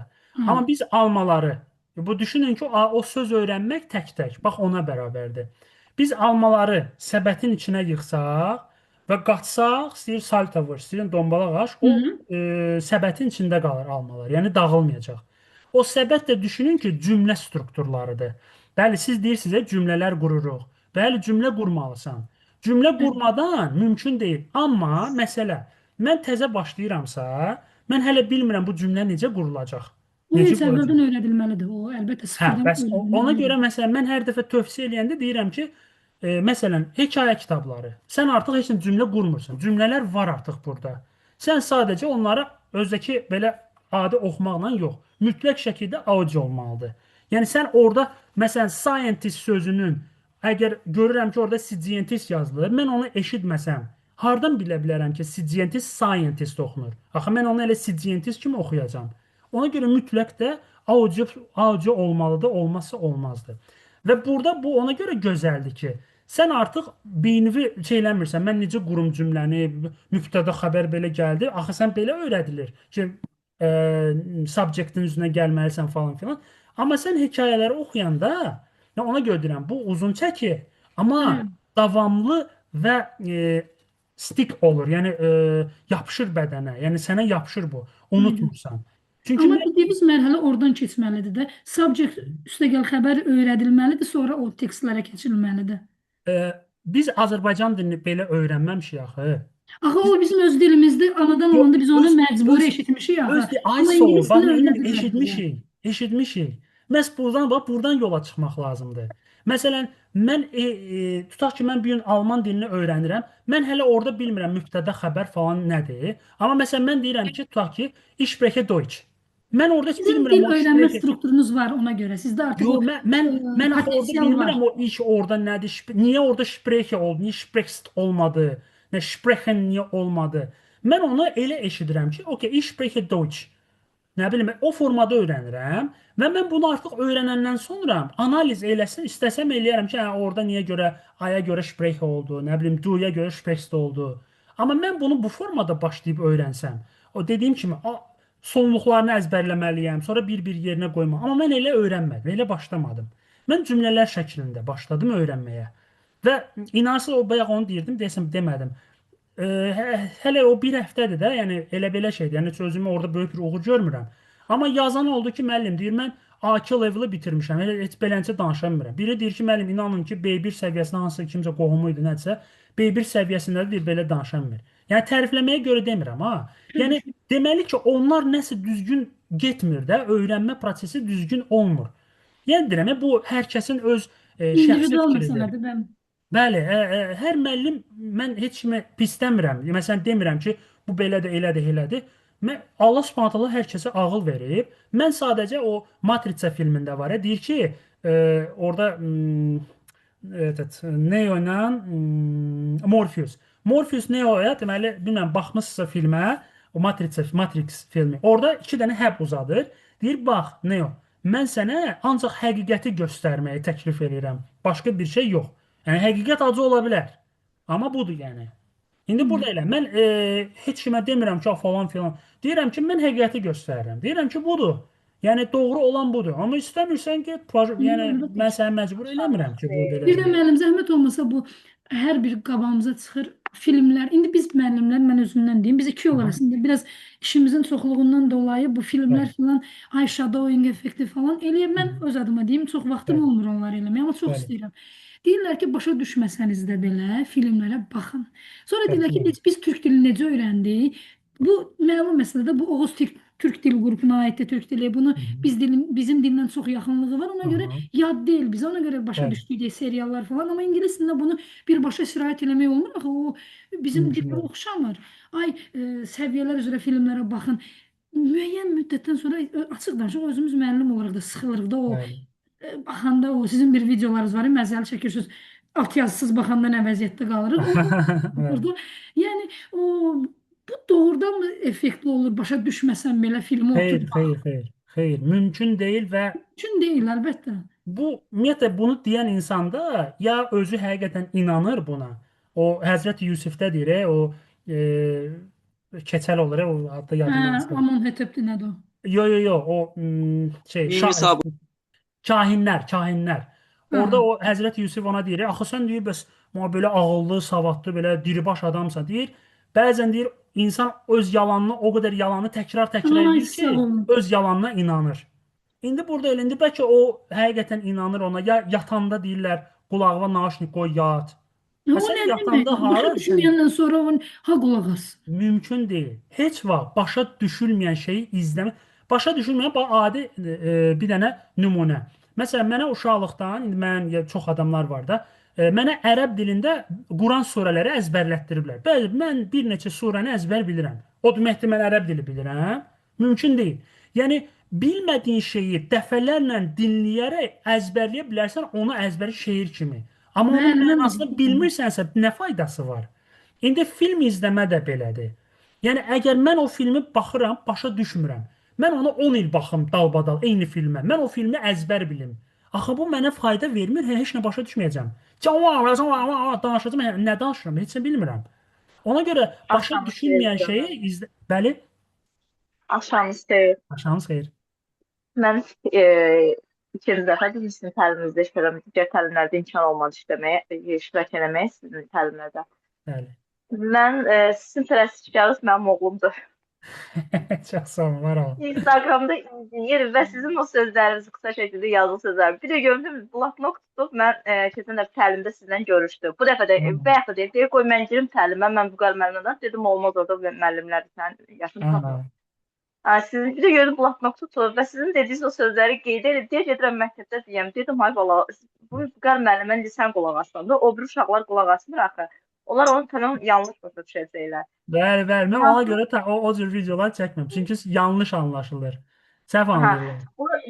Amma biz almaları, bu düşünün ki, o söz öyrənmək tək-tək, bax ona bərabərdir. Biz almaları səbətin içinə yığsaq və qaçsaq, istəyir salto vur, istəyir dombalaq aç, o səbətin içində qalır almalar, yəni dağılmayacaq. O səbət də düşünün ki, cümlə strukturlarıdır. Bəli, siz deyirsiniz, cümlələr qururuq. Bəli, cümlə qurmalısan. Cümlə qurmadan mümkün deyil. Amma məsələ, mən təzə başlayıramsa, mən hələ bilmirəm bu cümlə necə qurulacaq. O heç əvvəldən öyrədilməlidir. O əlbəttə sıfırdan öyrədilməlidir. Ona görə məsələn mən hər dəfə tövsiyə eləyəndə deyirəm ki, məsələn, hekayə kitabları. Sən artıq heç cümlə qurmursan. Cümlələr var artıq burada. Sən sadəcə onları özdəki belə adi oxumaqla yox, mütləq şəkildə audio olmalıdır. Yəni sən orada məsələn scientist sözünün əgər görürəm ki, orada scientist yazılır, mən onu eşitməsəm, hardan bilə bilərəm ki, scientist oxunur? Axı mən onu elə scientist kimi oxuyacağam. Ona görə mütləq də audio olmalıdır, olmazsa olmazdır. Və burada bu ona görə gözəldir ki, sən artıq beynini şeyləmirsən. Mən necə qurum cümləni, mübtəda xəbər belə gəldi. Axı sən belə öyrədilir ki, subjectin üzünə gəlməlisən falan filan. Amma sən hekayələri oxuyanda, ya ona görə deyirəm, bu uzun çəkir, amma Hə. davamlı və stick olur. Yəni yapışır bədənə. Yəni sənə yapışır bu. Unutmursan. Çünki Amma mən dediyimiz mərhələ oradan keçməlidir də. Subject üstəgəl xəbər öyrədilməlidir, sonra o tekstlərə keçirilməlidir. biz Azərbaycan dilini belə öyrənməmişik axı. Axı o bizim öz dilimizdə anadan olanda biz onu məcburi eşitmişik axı. Ay Amma sağ ol, ingilis bax dilini nə öyrənə bilim, bilmədik. eşitmişik, eşitmişik. Məhz buradan yola çıxmaq lazımdır. Məsələn, mən tutaq ki, mən bir gün alman dilini öyrənirəm. Mən hələ orada bilmirəm mübtəda xəbər falan nədir. Amma məsələn mən deyirəm ki, tutaq ki, ich spreche Deutsch. Mən orada heç Bizim bilmirəm dil o öyrənmə spreche. strukturunuz var ona görə. Sizdə artıq Yo, o mən axı orada potensial var. bilmirəm o iş orada nədir. Niyə orada spreche oldu, niyə sprecht olmadı, nə sprechen niyə olmadı. Mən onu elə eşidirəm ki, okay, ich spreche Deutsch. Nə bilim, o formada öyrənirəm və mən bunu artıq öyrənəndən sonra analiz eləsin, istəsəm eləyərəm ki, hə, orada niyə görə, aya görə spreche oldu, nə bilim, duya görə sprecht oldu. Amma mən bunu bu formada başlayıb öyrənsəm, o dediyim kimi, sonluqlarını əzbərləməliyəm, sonra bir-bir yerinə qoymaq. Amma mən elə öyrənmədim, elə başlamadım. Mən cümlələr şəklində başladım öyrənməyə. Və inansız o bayaq onu deyirdim, desəm demədim. Hələ o bir həftədir də, yəni elə belə şeydir. Yəni özümü orada böyük bir uğur görmürəm. Amma yazan oldu ki, müəllim deyir, mən A2 level-ı bitirmişəm. Heç beləncə danışa bilmirəm. Biri deyir ki, müəllim inanın ki, B1 səviyyəsində hansısa kimsə qohumu idi, nədirsə, B1 səviyyəsində deyir belə danışa bilmir. Yəni tərifləməyə görə demirəm ha. Yəni deməli ki, onlar nəsə düzgün getmir də, öyrənmə prosesi düzgün olmur. Yəni deyirəm, bu hər kəsin öz şəxsi İndividual fikridir. məsələdir. Mən Bəli, hər müəllim mən heç kimi pis demirəm. Məsələn demirəm ki, bu belədir, elədir, elədir. Mən Allah Subhanahu taala hər kəsə ağıl verib. Mən sadəcə o Matriça filmində var ya, deyir ki, orada evet, Neo ilə Morpheus. Morpheus Neo'ya deməli, bilmirəm baxmısınızsa filmə, o Matrix filmi. Orada iki dənə həb uzadır. Deyir, bax Neo, mən sənə ancaq həqiqəti göstərməyi təklif edirəm. Başqa bir şey yox. Yəni həqiqət acı ola bilər. Amma budur yəni. İndi burada elə mən heç kimə demirəm ki, falan filan. Deyirəm ki, mən həqiqəti göstərirəm. Deyirəm ki, budur. Yəni doğru olan budur. Amma istəmirsən ki, yəni mən səni məcbur eləmirəm ki, bu belə. bir də müəllim zəhmət olmasa bu hər bir qabağımıza çıxır filmlər. İndi biz müəllimlər, mən özümdən deyim, biz iki yol arasında biraz işimizin çoxluğundan dolayı bu filmlər Bəli. filan, ay shadowing effekti falan eləyir. Mən öz adıma deyim, çox vaxtım Bəli. olmur onları eləməyə, amma çox Bəli. istəyirəm. Deyirlər ki, başa düşməsəniz də belə filmlərə baxın. Sonra deyirlər ki, Bəli. biz türk dilini necə öyrəndik? Bu məlum məsələdir. Bu Oğuz Türk dil qrupuna aiddir Türk dili. Bunu bizim dillə çox yaxınlığı var. Ona görə Aha. yad deyil bizə. Ona görə başa Bəli. düşdük seriallar falan. Amma ingilis dilində bunu birbaşa sirayət eləmək olmur. Axı o bizim Mümkün dilə deyil. oxşamır. Ay səviyyələr üzrə filmlərə baxın. Müəyyən müddətdən sonra açıq danışıq özümüz müəllim olaraq da sıxılırıq da o Bəli. baxanda o sizin bir videolarınız var, məzəli çəkirsiniz. Alt yazısız baxanda nə vəziyyətdə qalırıq. Orada yəni o bu doğrudan mı effektli olur? Başa düşməsən belə filmi Xeyr, otur. xeyr, xeyr. Xeyr, mümkün deyil və Mümkün deyil əlbəttə. bu ümumiyyətlə bunu deyən insanda ya özü həqiqətən inanır buna. O Həzrəti Yusifdə deyir, o keçəl olur, o adda yadımdan çıxır. Amon Hetepdir nədir o? Yo, o şey İlmi sabır. kahinlər. Orada o Həzrəti Yusif ona deyir, axı sən deyir, bəs belə ağıllı, savadlı, belə diribaş adamsan deyir. Bəzən deyir, insan öz yalanını, o qədər yalanı təkrar Ay, edir ki, sağ olun. öz yalanına inanır. İndi burada elə indi bəlkə o həqiqətən inanır ona. Ya yatanda deyirlər, qulağına naşnik qoy yat. O Sən nə demək? yatanda Başa hara düşməyəndən sonra o ha qulaq as. mümkün deyil. Heç vaxt başa düşülməyən şeyi izləmək. Başa düşülməyən bax adi bir dənə nümunə. Məsələn, mənə uşaqlıqdan, indi mən çox adamlar var da, mənə ərəb dilində Quran surələri əzbərlətdiriblər. Bəli, mən bir neçə surəni əzbər bilirəm. O deməkdir mən ərəb dili bilirəm. Mümkün deyil. Yəni bilmədiyin şeyi dəfələrlə dinləyərək əzbərləyə bilərsən, onu əzbəri şeir kimi. Amma onun Müəllimə mənasını bilmirsənsə nə faydası var? İndi film izləmə də belədir. Yəni əgər mən o filmi baxıram, başa düşmürəm. Mən onu 10 il baxım dalbadal eyni filmə. Mən o filmi əzbər bilim. Axı bu mənə fayda vermir, heç nə başa düşməyəcəm. Danışacağam, nə danışıram, heç nə bilmirəm. Ona görə başa Aşağınız xeyir düşülməyən şeyi canım. Bəli, Aşağınız xeyir. aşağınız xeyir. Mən ikinci dəfə sizin təliminizdə işlədim. Digər təlimlərdə imkan olmadı iştirak eləməyə sizin təlimlərdə. Bəli. Mən sizin tələsişkarınız mənim oğlumdur. Çox sağ olun, var olun. Instagramda izləyir və sizin o sözlərinizi qısa şəkildə yazılı sözlər. Bir də gördüm, bloknot tutub mən keçən dəfə təlimdə sizdən görüşdüm. Bu dəfə də bayaq da deyir, qoy mən girim təlimə, mən bu qədər müəllimlərdən dedim olmaz orada müəllimlərdir, sənin yaşın çatmır. Sizin bir də gördüm bloknot tutub və sizin dediyiniz o sözləri qeyd edib, deyə gedirəm məktəbdə deyəm. Dedim, ay bala, bu qədər müəllimə indi sən qulaq assan da, o biri uşaqlar qulaq asmır axı. Onlar onu tamam yanlış başa düşəcəklər. Bəli, bəli. Mən ona görə o cür videolar çəkmirəm. Çünki yanlış anlaşılır. Səhv anlayırlar.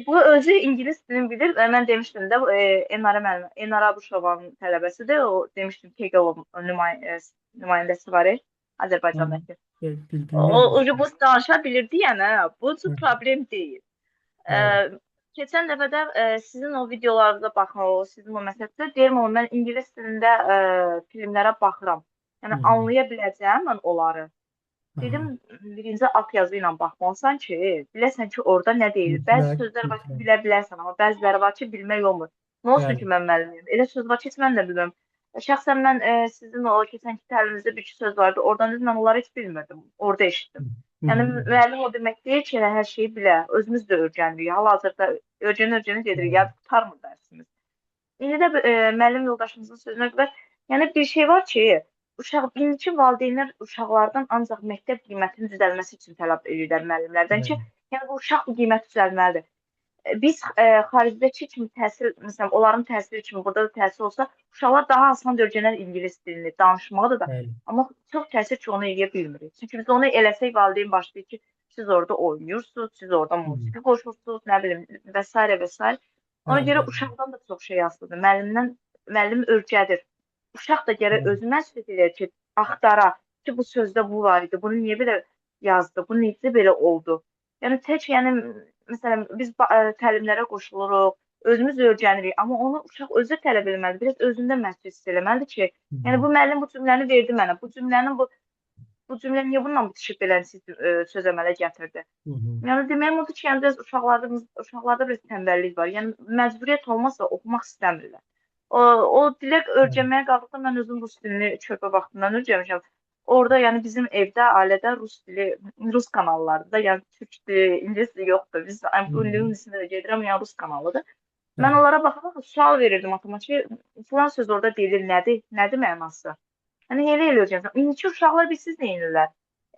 Bu özü ingilis dilini bilir. Mən demişdim də, Enara müəllimə, Enara Abuşovanın tələbəsidir. O demişdim, Kegelov nümayəndəsi var, Azərbaycandakı. O bu danışa bilirdi, yəni bu problem deyil. Keçən dəfə də sizin o videolarınıza baxın, sizin o məsələdə deyirəm, mən ingilis dilində filmlərə baxıram. Yəni anlaya biləcəm mən onları. Dedim, birinci alt yazı ilə baxmalısan ki, biləsən ki, orada nə deyilir. Bəzi sözlər var ki, bilə bilərsən, amma bəziləri var ki, bilmək olmur. Nə olsun ki, mən müəllimiyim. Elə söz var ki, heç mən də bilmirəm. Şəxsən mən sizin o keçənki təliminizdə bir-iki söz vardı. Oradan mən onları heç bilmirdim. Orada eşitdim. Yəni müəllim o demək deyil ki, hər şeyi bilə. Özümüz də öyrənirik. Hal-hazırda öyrənə gedirik. Yəni tutarmır dərsimiz. İndi də müəllim yoldaşımızın sözünə görə, yəni bir şey var ki, indiki valideynlər uşaqlardan ancaq məktəb qiymətinin düzəlməsi üçün tələb edirlər müəllimlərdən ki, yəni bu uşaq qiyməti düzəlməlidir. Biz xaricdəki kimi təhsil, məsələn, onların təhsili kimi burada da təhsil olsa, uşaqlar daha asan öyrənər ingilis dilini, danışmağı da. Amma çox təsir ki, onu eləyə bilmirik. Çünki biz onu eləsək, valideyn başlayır ki, siz orada oynayırsınız, siz orada musiqi qoşursunuz, nə bilim, və s. və s. Ona görə uşaqdan da çox şey asılıdır. Müəllim öyrədir. Uşaq da gərək özü məsuliyyət edir ki, axtara ki, bu sözdə bu var idi, bunu niyə belə yazdı, bu necə belə oldu. Yəni, məsələn, biz təlimlərə qoşuluruq, özümüz öyrənirik, amma onu uşaq özü tələb eləməlidir, biraz özündə məsuliyyət hiss eləməlidir ki, yəni bu müəllim bu cümləni verdi mənə, bu cümlə niyə bununla bitişib belə söz əmələ gətirdi. Yəni, deməyim odur ki, yəni biraz uşaqlarda biraz tənbəllik var, yəni məcburiyyət olmazsa oxumaq istəmirlər. O dilə öyrənməyə qaldıqda mən özüm rus dilini körpə vaxtından öyrənmişəm. Orada yəni bizim evdə, ailədə rus kanallardır da, yəni türk dili, ingilis dili yoxdur. Biz bu üniversitetə gedirəm, yəni rus kanalıdır. Mən onlara baxaraq sual verirdim matematik, filan söz orada deyilir, nədir mənası? Yəni elə öyrənəcəm. İndiki uşaqlar bilsiz nə edirlər?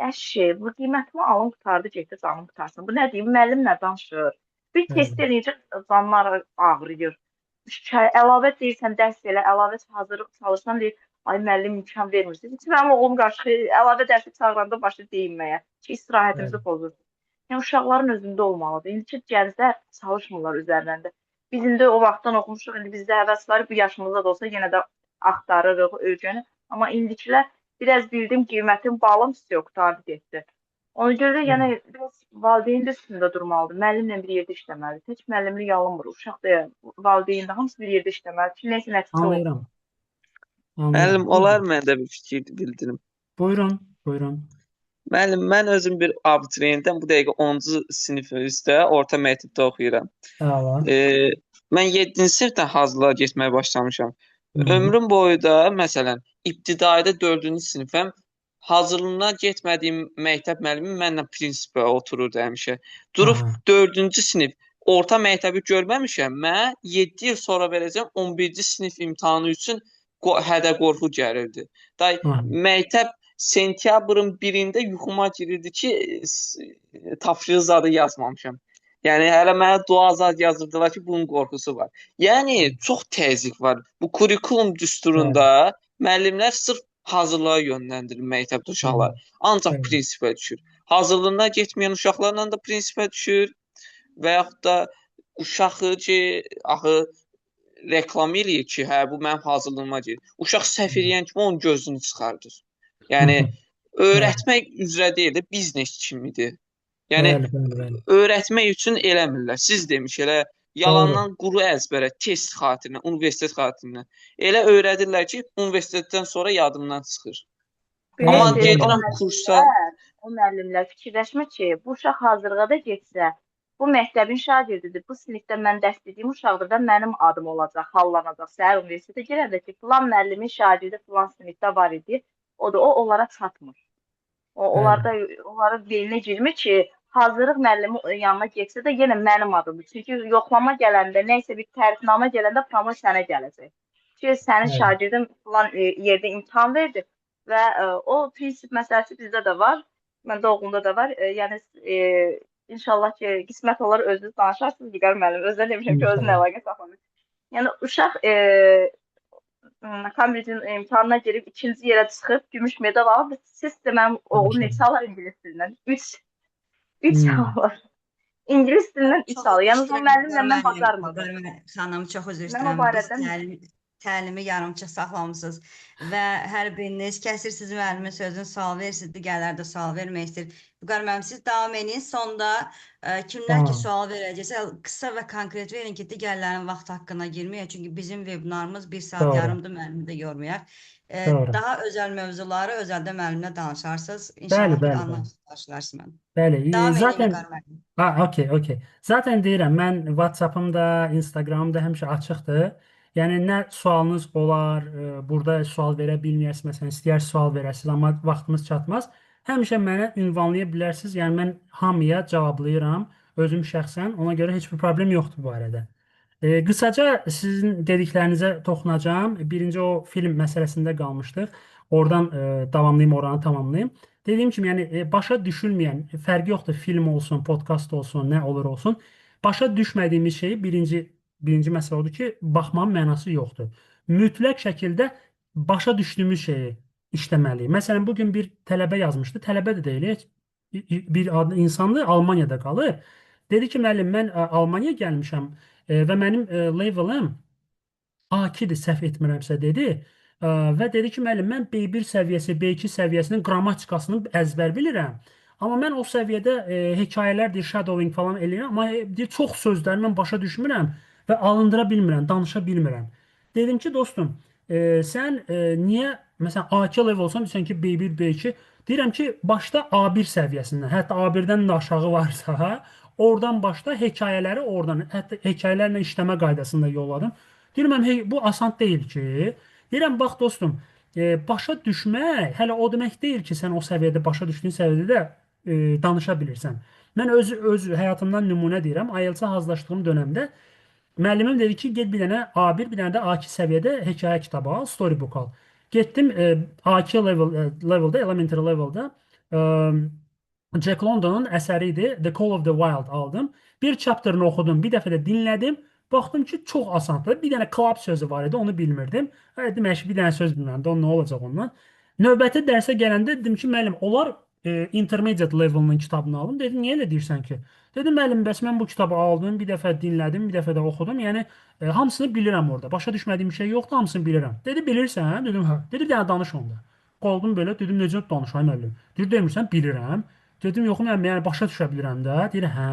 Əşi, bu qiymətimi alım qutardı, getdi canım qutarsın. Bu nə deyim, müəllim nə danışır? Bir test eləyəcək, canlar ağrıyır. Əlavə deyirsən, dərs elə, əlavə hazırlıq çalışsan deyir, ay müəllim imkan vermirsiniz. Heç mənim oğlum qarşı əlavə dərsi çağıranda başlayır deyinməyə ki, istirahətimizi pozur. Yəni uşaqların özündə olmalıdır. İndiki gənclər çalışmırlar üzərlərində. Biz indi o vaxtdan oxumuşuq, indi bizdə həvəs var, bu yaşımızda da olsa yenə də axtarırıq, öyrənir. Amma indikilər biraz bildim qiymətin balım yox, qurtardı getdi. Ona görə də yəni biraz valideyn də üstündə durmalıdır. Müəllimlə bir yerdə işləməlidir. Tək müəllimlik alınmır. Uşaq da valideyn də hamısı bir yerdə işləməlidir ki, nəsə nəticə olur. Anlayıram. Müəllim, olar mən də bir fikir bildirim. Buyurun. Müəllim, mən özüm bir abituriyentəm. Bu dəqiqə 10-cu sinif üzrə orta məktəbdə oxuyuram. Mən 7-ci sinifdən hazırlığa getməyə başlamışam. Ömrüm boyu da, məsələn, ibtidaidə 4-cü sinifəm. Hazırlığına getmədiyim məktəb müəllimi mənlə prinsipə otururdu həmişə. Durub 4-cü sinif orta məktəbi görməmişəm. Mən 7 il sonra verəcəm 11-ci sinif imtahanı üçün hədə-qorxu gəlirdi. Məktəb sentyabrın 1-də yuxuma girirdi ki, tapşırıq zadı yazmamışam. Yəni, hələ mənə dua zad yazırdılar ki, bunun qorxusu var. Yəni, çox təzyiq var. Bu kurikulum düsturunda müəllimlər sırf hazırlığa yönləndirir məktəbdə uşaqlar. Ancaq prinsipə düşür. Hazırlığına getməyən uşaqlarla da prinsipə düşür və yaxud da uşağı ki, axı reklam eləyir ki, hə, bu mənim hazırlığıma gedir. Uşaq səhv eləyən kimi onun gözünü çıxardır. Yəni, öyrətmək üzrə deyil də, biznes kimidir. Yəni, öyrətmək üçün eləmirlər. Siz demiş, elə Doğru. Yalandan quru əzbərə, test xatirinə, universitet xatirinə. Elə öyrədirlər ki, universitetdən sonra yadımdan çıxır. Amma Bəli, bəli. gedirəm kursa, O müəllimlər fikirləşmir ki, bu uşaq hazırlığa da getsə, bu məktəbin şagirdidir. Bu sinifdə mən dərs dediyim uşaqdır da mənim adım olacaq, hallanacaq. Səhər universitetə girəndə ki, filan müəllimin şagirdi filan sinifdə var idi. O onlara çatmır. Onların beyninə girmir ki, hazırlıq müəllimi yanına getsə də yenə mənim adımdır. Çünki yoxlama gələndə, nəysə bir tərifnamə gələndə promoy sənə gələcək. Çünki sənin Bəli. şagirdin filan yerdə imtahan verdi və o prinsip məsələsi bizdə də var. Məndə oğlumda da var. Yəni inşallah ki, qismət olar özünüz danışarsınız Vüqar müəllim. Özünə demişəm ki, özünə əlaqə saxlamayın. Yəni uşaq Cambridge-in imtahanına girib ikinci yerə çıxıb gümüş medal alıb. Siz də mənim oğlum neçə alır ingilis dilindən? 3 alır. İngilis dilindən 3 alır. Yəni o müəllimlə mən bacarmadım. Xanım, çox üzr Mən o istəyirəm. barədən Təlimi yarımçıq saxlamısınız və hər biriniz kəsirsiniz müəllimin sözünü, sual verirsiniz, digərləri də sual vermək istəyir. Vüqar müəllim, siz davam edin. Sonda kimlər ki sual verəcəksə, qısa və konkret verin ki, digərlərin vaxt haqqına girməyək. Çünki bizim webinarımız 1 saat yarımdır, müəllimi də yormayaq. Daha özəl mövzuları özəldə müəllimlə danışarsınız. İnşallah bir anlaşılarsınız mən. Bəli. Davam edin Zaten Vüqar müəllim. okey. Zaten deyirəm, mən WhatsApp-ımda, Instagram-da həmişə açıqdır. Yəni nə sualınız olar, burada sual verə bilməyəsiniz, məsələn, istəyər sual verəsiniz, amma vaxtımız çatmaz. Həmişə mənə ünvanlaya bilərsiniz. Yəni mən hamıya cavablayıram, özüm şəxsən. Ona görə heç bir problem yoxdur bu barədə. Qısaca sizin dediklərinizə toxunacağam. Birinci o film məsələsində qalmışdıq. Oradan davamlayım, oranı tamamlayım. Dediyim kimi, yəni başa düşülməyən, fərqi yoxdur, film olsun, podkast olsun, nə olur olsun. Başa düşmədiyimiz şeyi birinci məsələ odur ki, baxmanın mənası yoxdur. Mütləq şəkildə başa düşdüyümüz şeyi işləməliyik. Məsələn, bugün bir tələbə yazmışdı. Tələbə də deyil, bir insandır, Almaniyada qalır. Dedi ki, müəllim, mən Almaniyaya gəlmişəm və mənim levelım A2-dir, səhv etmirəmsə dedi. Və dedi ki, müəllim, mən B1 səviyyəsi, B2 səviyyəsinin qrammatikasını əzbər bilirəm. Amma mən o səviyyədə hekayələrdir, shadowing falan eləyirəm. Amma çox sözləri mən başa düşmürəm və alındıra bilmirəm, danışa bilmirəm. Dedim ki, dostum, sən niyə, məsələn, A2 level olsan, deyirsən ki, B1, B2, deyirəm ki, başda A1 səviyyəsindən, hətta A1-dən də aşağı varsa, oradan başda hekayələri oradan, hətta hekayələrlə işləmə qaydasında yolladım. Deyirəm, bu asan deyil ki, deyirəm, bax dostum, başa düşmək hələ o demək deyil ki, sən o səviyyədə, başa düşdüyün səviyyədə danışa bilirsən. Mən öz həyatımdan nümunə deyirəm. IELTS-a hazırlaşdığım dönəmdə müəllimim dedi ki, get bir dənə A1, bir dənə də A2 səviyyədə hekayə kitabı al, storybook al. Getdim A2 leveldə, elementary leveldə Jack London'un əsəri idi, The Call of the Wild aldım. Bir chapter'ını oxudum, bir dəfə də dinlədim. Baxdım ki, çox asandır. Bir dənə club sözü var idi, onu bilmirdim. Demək ki, bir dənə söz bilmirəm də, nə olacaq ondan. Növbəti dərsə gələndə dedim ki, müəllim, onlar intermediate level'ının kitabını aldım. Dedim, niyə elə deyirsən ki? Dedim, müəllim, bəs mən bu kitabı aldım, bir dəfə dinlədim, bir dəfə də oxudum. Yəni hamısını bilirəm orada. Başa düşmədiyim şey yoxdur, hamısını bilirəm. Dedi, bilirsən? Dedim, hə. Dedi, bir dənə danış onda. Qoldum belə, dedim, necə danışayım müəllim? Deyir, demirsən, bilirəm. Dedim, yox, müəllim, yəni başa düşə bilirəm də. Deyir, hə.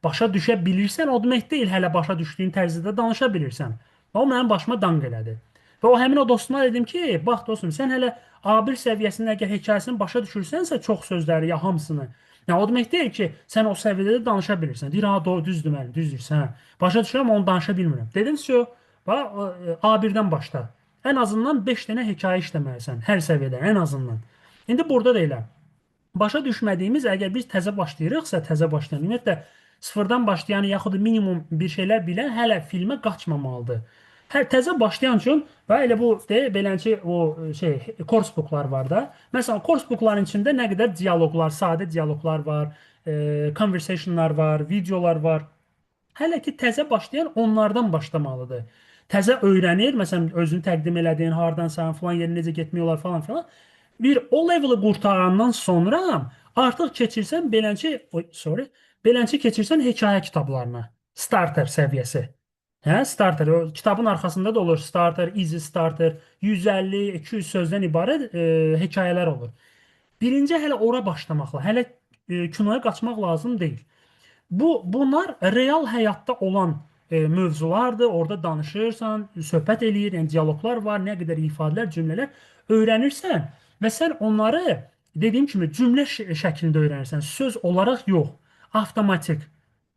Başa düşə bilirsən, o demək deyil, hələ başa düşdüyün tərzdə danışa bilirsən. O mənim başıma danq elədi. Və o həmin o dostuma dedim ki, bax dostum, sən hələ A1 səviyyəsində əgər hekayəsini başa düşürsənsə, çox sözləri ya hamısını. Yəni o demək deyil ki, sən o səviyyədə də danışa bilirsən. Deyir, ha, düzdür müəllim, düzdürsən. Başa düşürəm, onu danışa bilmirəm. Dedim, bax A1-dən başla. Ən azından 5 dənə hekayə işləməlisən hər səviyyədə, ən azından. İndi burada da elə. Başa düşmədiyimiz, əgər biz təzə başlayırıqsa, təzə başlayan, ümumiyyətlə sıfırdan başlayan, yaxud da minimum bir şeylər bilən hələ filmə qaçmamalıdır. Hər təzə başlayan üçün və elə bu beləncə o course booklar var da. Məsələn, course bookların içində nə qədər dialoqlar, sadə dialoqlar var, conversationlar var, videolar var. Hələ ki təzə başlayan onlardan başlamalıdır. Təzə öyrənir, məsələn, özünü təqdim elədin, hardansan, falan yerinə necə getmək olar falan filan. Bir o leveli qurtarandan sonra artıq keçirsən beləncə keçirsən hekayə kitablarına. Starter səviyyəsi. Hə, starter. O kitabın arxasında da olur starter, easy starter, 150-200 sözdən ibarət hekayələr olur. Birinci hələ ora başlamaqla, hələ kinoya qaçmaq lazım deyil. Bunlar real həyatda olan mövzulardır. Orada danışırsan, söhbət eləyir, yəni dialoqlar var, nə qədər ifadələr, cümlələr öyrənirsən və sən onları dediyim kimi cümlə şəklində öyrənirsən. Söz olaraq yox, avtomatik.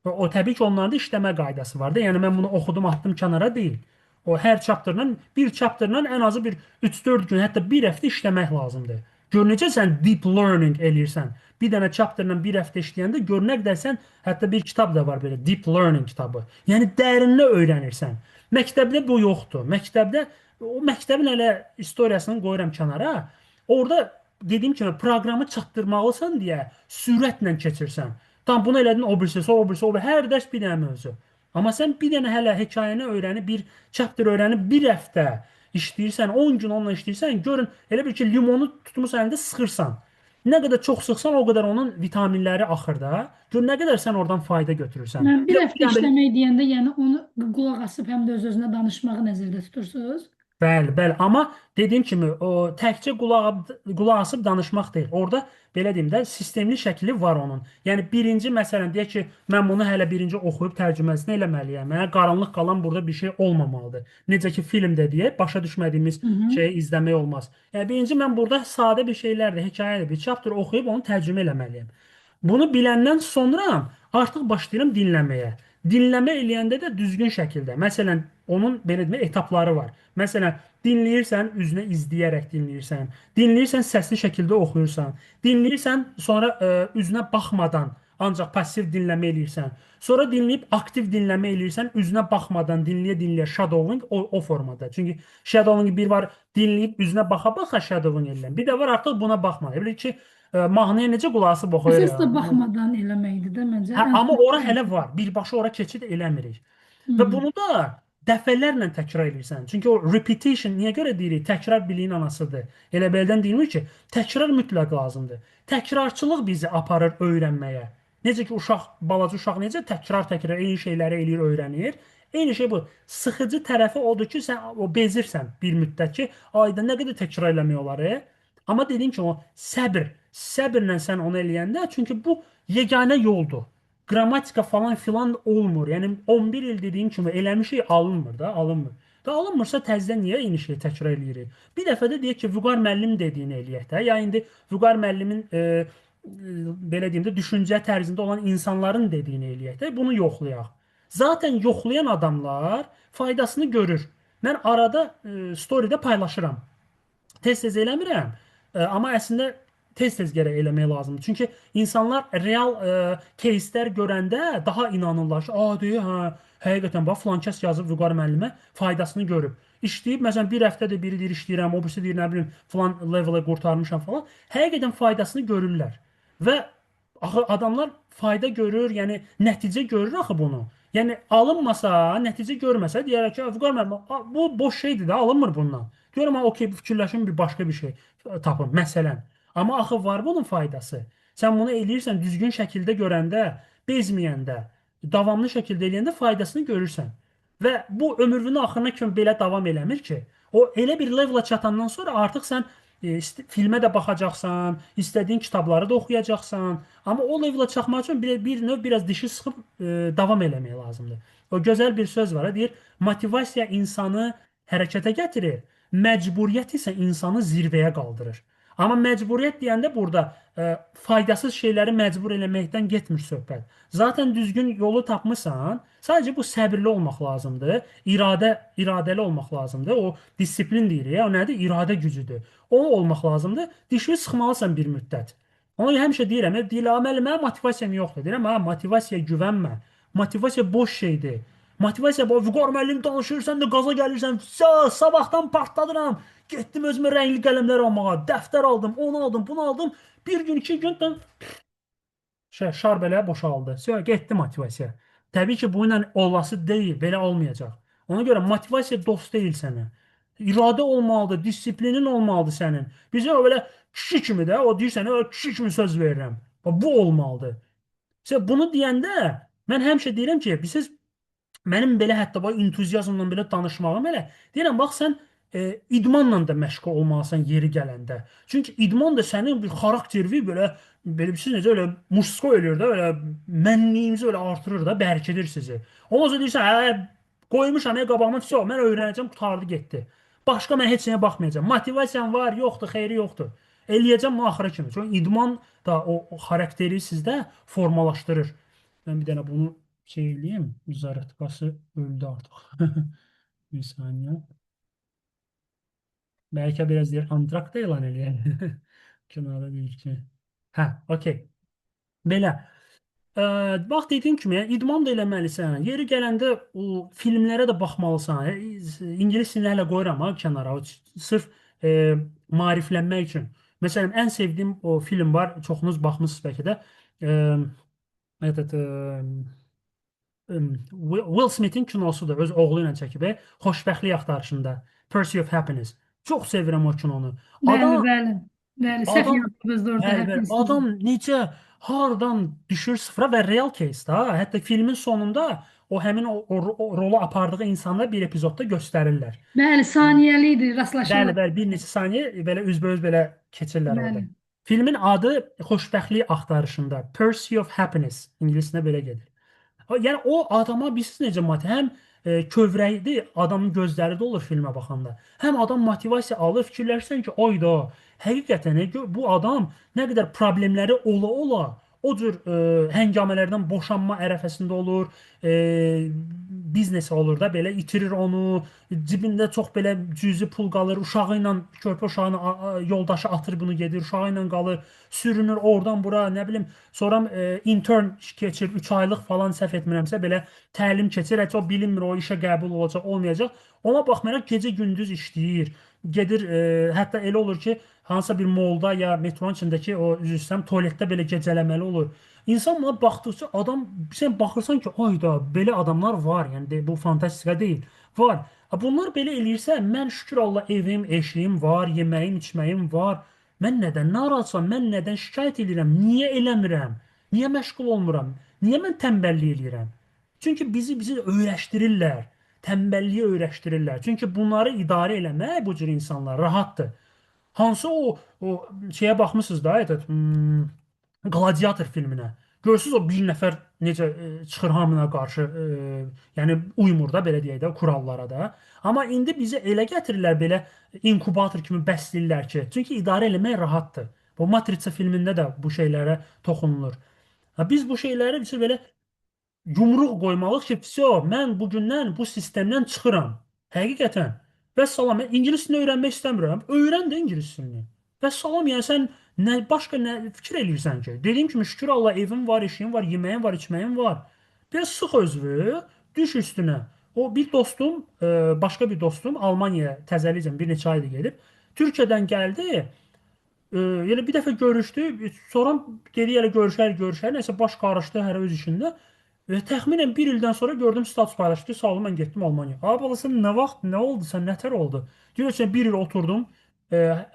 O təbii ki, onlarda işləmə qaydası var da. Yəni mən bunu oxudum, atdım kənara deyil. O hər chapterla ən azı bir 3-4 gün, hətta bir həftə işləmək lazımdır. Gör necə sən deep learning eləyirsən. Bir dənə chapterla bir həftə işləyəndə gör nə qədər sən, hətta bir kitab da var belə, deep learning kitabı. Yəni dərinlə öyrənirsən. Məktəbdə bu yoxdur. O məktəbin hələ istoriyasını qoyuram kənara. Orada dediyim kimi proqramı çatdırmalısan deyə sürətlə keçirsən. Tam bunu elədin, o birisi, sonra o birisi, o birisi. Hər dərs bir dənə mövzu. Amma sən bir dənə hələ hekayəni öyrənib, bir chapter öyrənib, bir həftə işləyirsən, 10 gün onunla işləyirsən, görün, elə bir ki, limonu tutmusan əlində sıxırsan. Nə qədər çox sıxsan, o qədər onun vitaminləri axır da. Gör nə qədər sən oradan fayda götürürsən. Yəni, bir həftə işləmək deyəndə, yəni onu qulaq asıb həm də öz-özünə danışmağı nəzərdə tutursunuz? Bəli, bəli. Amma dediyim kimi o təkcə qulaq asıb danışmaq deyil. Orada belə deyim də sistemli şəkli var onun. Yəni birinci məsələn deyək ki, mən bunu hələ birinci oxuyub tərcüməsini eləməliyəm. Mənə qaranlıq qalan burada bir şey olmamalıdır. Necə ki filmdə deyək, başa düşmədiyimiz şeyi izləmək olmaz. Yəni birinci mən burada sadə bir şeylərdir, hekayədir, bir chapter oxuyub onu tərcümə eləməliyəm. Bunu biləndən sonra artıq başlayıram dinləməyə. Dinləmə eləyəndə də düzgün şəkildə. Məsələn, onun belə demək etapları var. Məsələn, dinləyirsən, üzünə izləyərək dinləyirsən. Dinləyirsən, səsli şəkildə oxuyursan. Dinləyirsən, sonra üzünə baxmadan ancaq passiv dinləmə eləyirsən. Sonra dinləyib aktiv dinləmə eləyirsən, üzünə baxmadan dinləyə-dinləyə shadowing o formada. Çünki shadowing bir var, dinləyib üzünə baxa-baxa shadowing eləyən. Bir də var artıq buna baxma. Elə ki, mahnıya necə qulaq asıb oxuyur. Əsas da baxmadan eləməkdir də məncə. Amma ora hələ var. Birbaşa ora keçid eləmirik. Və bunu da dəfələrlə təkrar edirsən. Çünki o repetition niyə görə deyirik? Təkrar biliyin anasıdır. Elə beldən deyilmir ki, təkrar mütləq lazımdır. Təkrarçılıq bizi aparır öyrənməyə. Necə ki, balaca uşaq necə təkrar eyni şeyləri eləyir, öyrənir. Eyni şey bu. Sıxıcı tərəfi odur ki, sən bezirsən bir müddət ki, ayda nə qədər təkrar eləmək olar. Amma dediyim ki, o səbirlə sən onu eləyəndə, çünki bu yeganə yoldur. Qrammatika falan filan olmur. Yəni 11 il dediyim kimi eləmişik alınmır da, alınmır. Da alınmırsa təzədən niyə eyni şeyi təkrar eləyirik? Bir dəfə də deyək ki, Vüqar müəllim dediyini eləyək də. Ya indi Vüqar müəllimin belə deyim də düşüncə tərzində olan insanların dediyini eləyək də. Bunu yoxlayaq. Zaten yoxlayan adamlar faydasını görür. Mən arada storydə paylaşıram. Tez-tez eləmirəm. Amma əslində tez-tez gərək eləmək lazımdır. Çünki insanlar real кейslər görəndə daha inanırlar ki, deyir, həqiqətən bax, filan kəs yazıb Vüqar müəllimə faydasını görüb. İşləyib, məsələn, bir həftədə biri deyir işləyirəm, o birisi deyir, nə bilim, filan level'ı qurtarmışam falan. Həqiqətən faydasını görürlər. Və axı adamlar fayda görür, yəni nəticə görür axı bunu. Yəni alınmasa, nəticə görməsə, deyərək ki, Vüqar müəllim, bu boş şeydir də, alınmır bundan. Görürəm, okey, fikirləşim bir başqa bir şey tapın, məsələn. Amma axı var bunun faydası. Sən bunu eləyirsən, düzgün şəkildə görəndə, bezməyəndə, davamlı şəkildə eləyəndə faydasını görürsən. Və bu ömrünün axırına kimi belə davam eləmir ki, o elə bir level'a çatandan sonra artıq sən filmə də baxacaqsan, istədiyin kitabları da oxuyacaqsan. Amma o level'a çatmaq üçün bir növ biraz dişi sıxıb davam eləmək lazımdır. O gözəl bir söz var, deyir, motivasiya insanı hərəkətə gətirir, məcburiyyət isə insanı zirvəyə qaldırır. Amma məcburiyyət deyəndə burada faydasız şeyləri məcbur eləməkdən getmir söhbət. Zaten düzgün yolu tapmısan, sadəcə bu səbirli olmaq lazımdır, iradəli olmaq lazımdır. O disiplin deyirik, o nədir? İradə gücüdür. O olmaq lazımdır. Dişini sıxmalısan bir müddət. Ona həmişə deyirəm, mənə motivasiyam yoxdur. Deyirəm, motivasiyaya güvənmə. Motivasiya boş şeydir. Motivasiya bu, Vüqar müəllim danışır, sən də qaza gəlirsən, sabahdan partladıram. Getdim özümə rəngli qələmlər almağa, dəftər aldım, onu aldım, bunu aldım. Bir gün, 2 gün şar belə boşaldı. Getdi motivasiya. Təbii ki, bu ilə olası deyil, belə olmayacaq. Ona görə motivasiya dost deyil sənə. İradə olmalıdır, disiplinin olmalıdır sənin. Bizə o belə kişi kimi də, o deyir sənə, kişi kimi söz verirəm. Bu olmalıdır. Bunu deyəndə mən həmişə deyirəm ki, siz mənim belə hətta entuziazmla belə danışmağım elə. Deyirəm, bax, sən idmanla da məşğul olmalısan yeri gələndə. Çünki idman da sənin bir xarakterini belə böyle siz necə öyle muşsko ölür da öyle mənliyinizi öyle artırır da bərkidir sizi. Ondan sonra deyirsən, qoymuşam qabağıma все, mən öyrənəcəm, qurtardı getdi. Başqa mən heç nəyə baxmayacağam. Motivasiyan var, yoxdur, xeyri yoxdur. Eləyəcəm bu axıra kimi. Çünki idman da o xarakteri sizdə formalaşdırır. Mən bir dənə bunu şey eləyim. Zaratqası öldü artıq. Bir saniyə. Belki biraz deyir antrakt da elan eləyək. Kənarda deyir ki. Hə, okey. Belə. Bax dediyim kimi, idman da eləməlisən. Yeri gələndə o filmlərə də baxmalısan. İngilis dilini hələ qoyuram ha kənara. Sırf maariflənmək üçün. Məsələn, ən sevdiyim o film var. Çoxunuz baxmısınız bəlkə də. Evet, Will Smith'in kinosudur. Öz oğlu ilə çəkib. Xoşbəxtlik axtarışında. Pursuit of Happiness. Çox sevirəm o kinonu. Bəli, Adam bəli. Bəli, səhv Adam, yapdınız da orada bəli, bəli. həqiqətən. Adam necə hardan düşür sıfıra və real case da. Hətta filmin sonunda o həmin o rolu apardığı insanlar bir epizodda göstərirlər. Bəli, saniyəli idi, Bəli, rastlaşırlar. bəli, bir neçə saniyə belə üzbəüz belə keçirlər orada. Bəli. Filmin adı Xoşbəxtlik axtarışında. Pursuit of Happiness. İngilisində belə gedir. Yəni o adama bilirsiniz necə həm kövrəkdir, adamın gözləri də olur filmə baxanda. Həm adam motivasiya alır, fikirləşsən ki, oyda, həqiqətən bu adam nə qədər problemləri ola-ola o cür həngamələrdən boşanma ərəfəsində olur, biznes olur da belə itirir onu, cibində çox belə cüzi pul qalır, uşağı ilə körpə uşağına yoldaşı atır bunu gedir, uşağı ilə qalır, sürünür oradan bura, nə bilim, sonra intern keçir, 3 aylıq falan səhv etmirəmsə belə təlim keçir, heç o bilinmir, o işə qəbul olacaq, olmayacaq. Ona baxmayaraq gecə-gündüz işləyir. Gedir, hətta elə olur ki, hansısa bir molda ya metronun içindəki o üzr istəyirəm, tualetdə belə gecələməli olur. İnsan buna baxdıqca adam sən baxırsan ki, ayda belə adamlar var. Yəni bu fantastika deyil. Var. Bunlar belə eləyirsə, mən şükür Allah evim, eşiyim var, yeməyim, içməyim var. Mən nədən narazıyam? Mən nədən şikayət edirəm? Niyə eləmirəm? Niyə məşğul olmuram? Niyə mən tənbəllik eləyirəm? Çünki bizi öyrəşdirirlər. Tənbəlliyə öyrəşdirirlər. Çünki bunları idarə eləmək bu cür insanlar rahatdır. Hansı o şeyə baxmısınız da, Gladiator filminə. Görürsüz o bir nəfər necə çıxır hamına qarşı, yəni uymur da belə deyək də kurallara da. Amma indi bizə elə gətirirlər belə inkubator kimi bəsləyirlər ki, çünki idarə eləmək rahatdır. Bu Matriça filmində də bu şeylərə toxunulur. Biz bu şeyləri belə yumruq qoymalıyıq ki, все, mən bugündən bu sistemdən çıxıram. Həqiqətən. Və salam, mən ingilis dilini öyrənmək istəmirəm. Öyrən də ingilis dilini. Və salam, yəni sən başqa nə fikir eləyirsən ki? Dediyim kimi şükür Allah evim var, eşiyim var, yeməyim var, içməyim var. Biraz sıx özünü, düş üstünə. O bir dostum, başqa bir dostum Almaniyaya təzəlicən bir neçə aydır gedib. Türkiyədən gəldi. Yəni bir dəfə görüşdü. Sonra dedi elə görüşər, nəsə baş qarışdı hər öz işində. Təxminən bir ildən sonra gördüm status paylaşdı. Sağ olun, mən getdim Almaniya. Balası nə vaxt, nə oldu, sən nətər oldu? Görürsən bir il oturdum,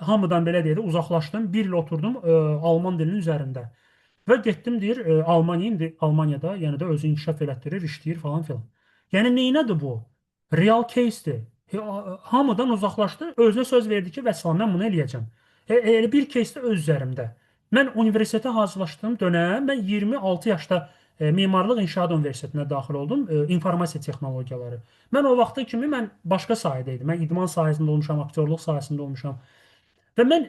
hamıdan belə deyək də uzaqlaşdım. Bir il oturdum Alman dilinin üzərində. Və getdim deyir Almaniyaya, indi Almaniyada, yəni də özü inkişaf elətdirir, işləyir falan filan. Yəni neynədir bu? Real case-dir. Hamıdan uzaqlaşdı, özünə söz verdi ki, vəssalam, mən bunu eləyəcəm. Elə bir case-də öz üzərimdə. Mən universitetə hazırlaşdığım dönəm, mən 26 yaşda Mimarlıq İnşaat Universitetinə daxil oldum, informasiya texnologiyaları. Mən o vaxta kimi mən başqa sahədə idim. Mən idman sahəsində olmuşam, aktyorluq sahəsində olmuşam. Və mən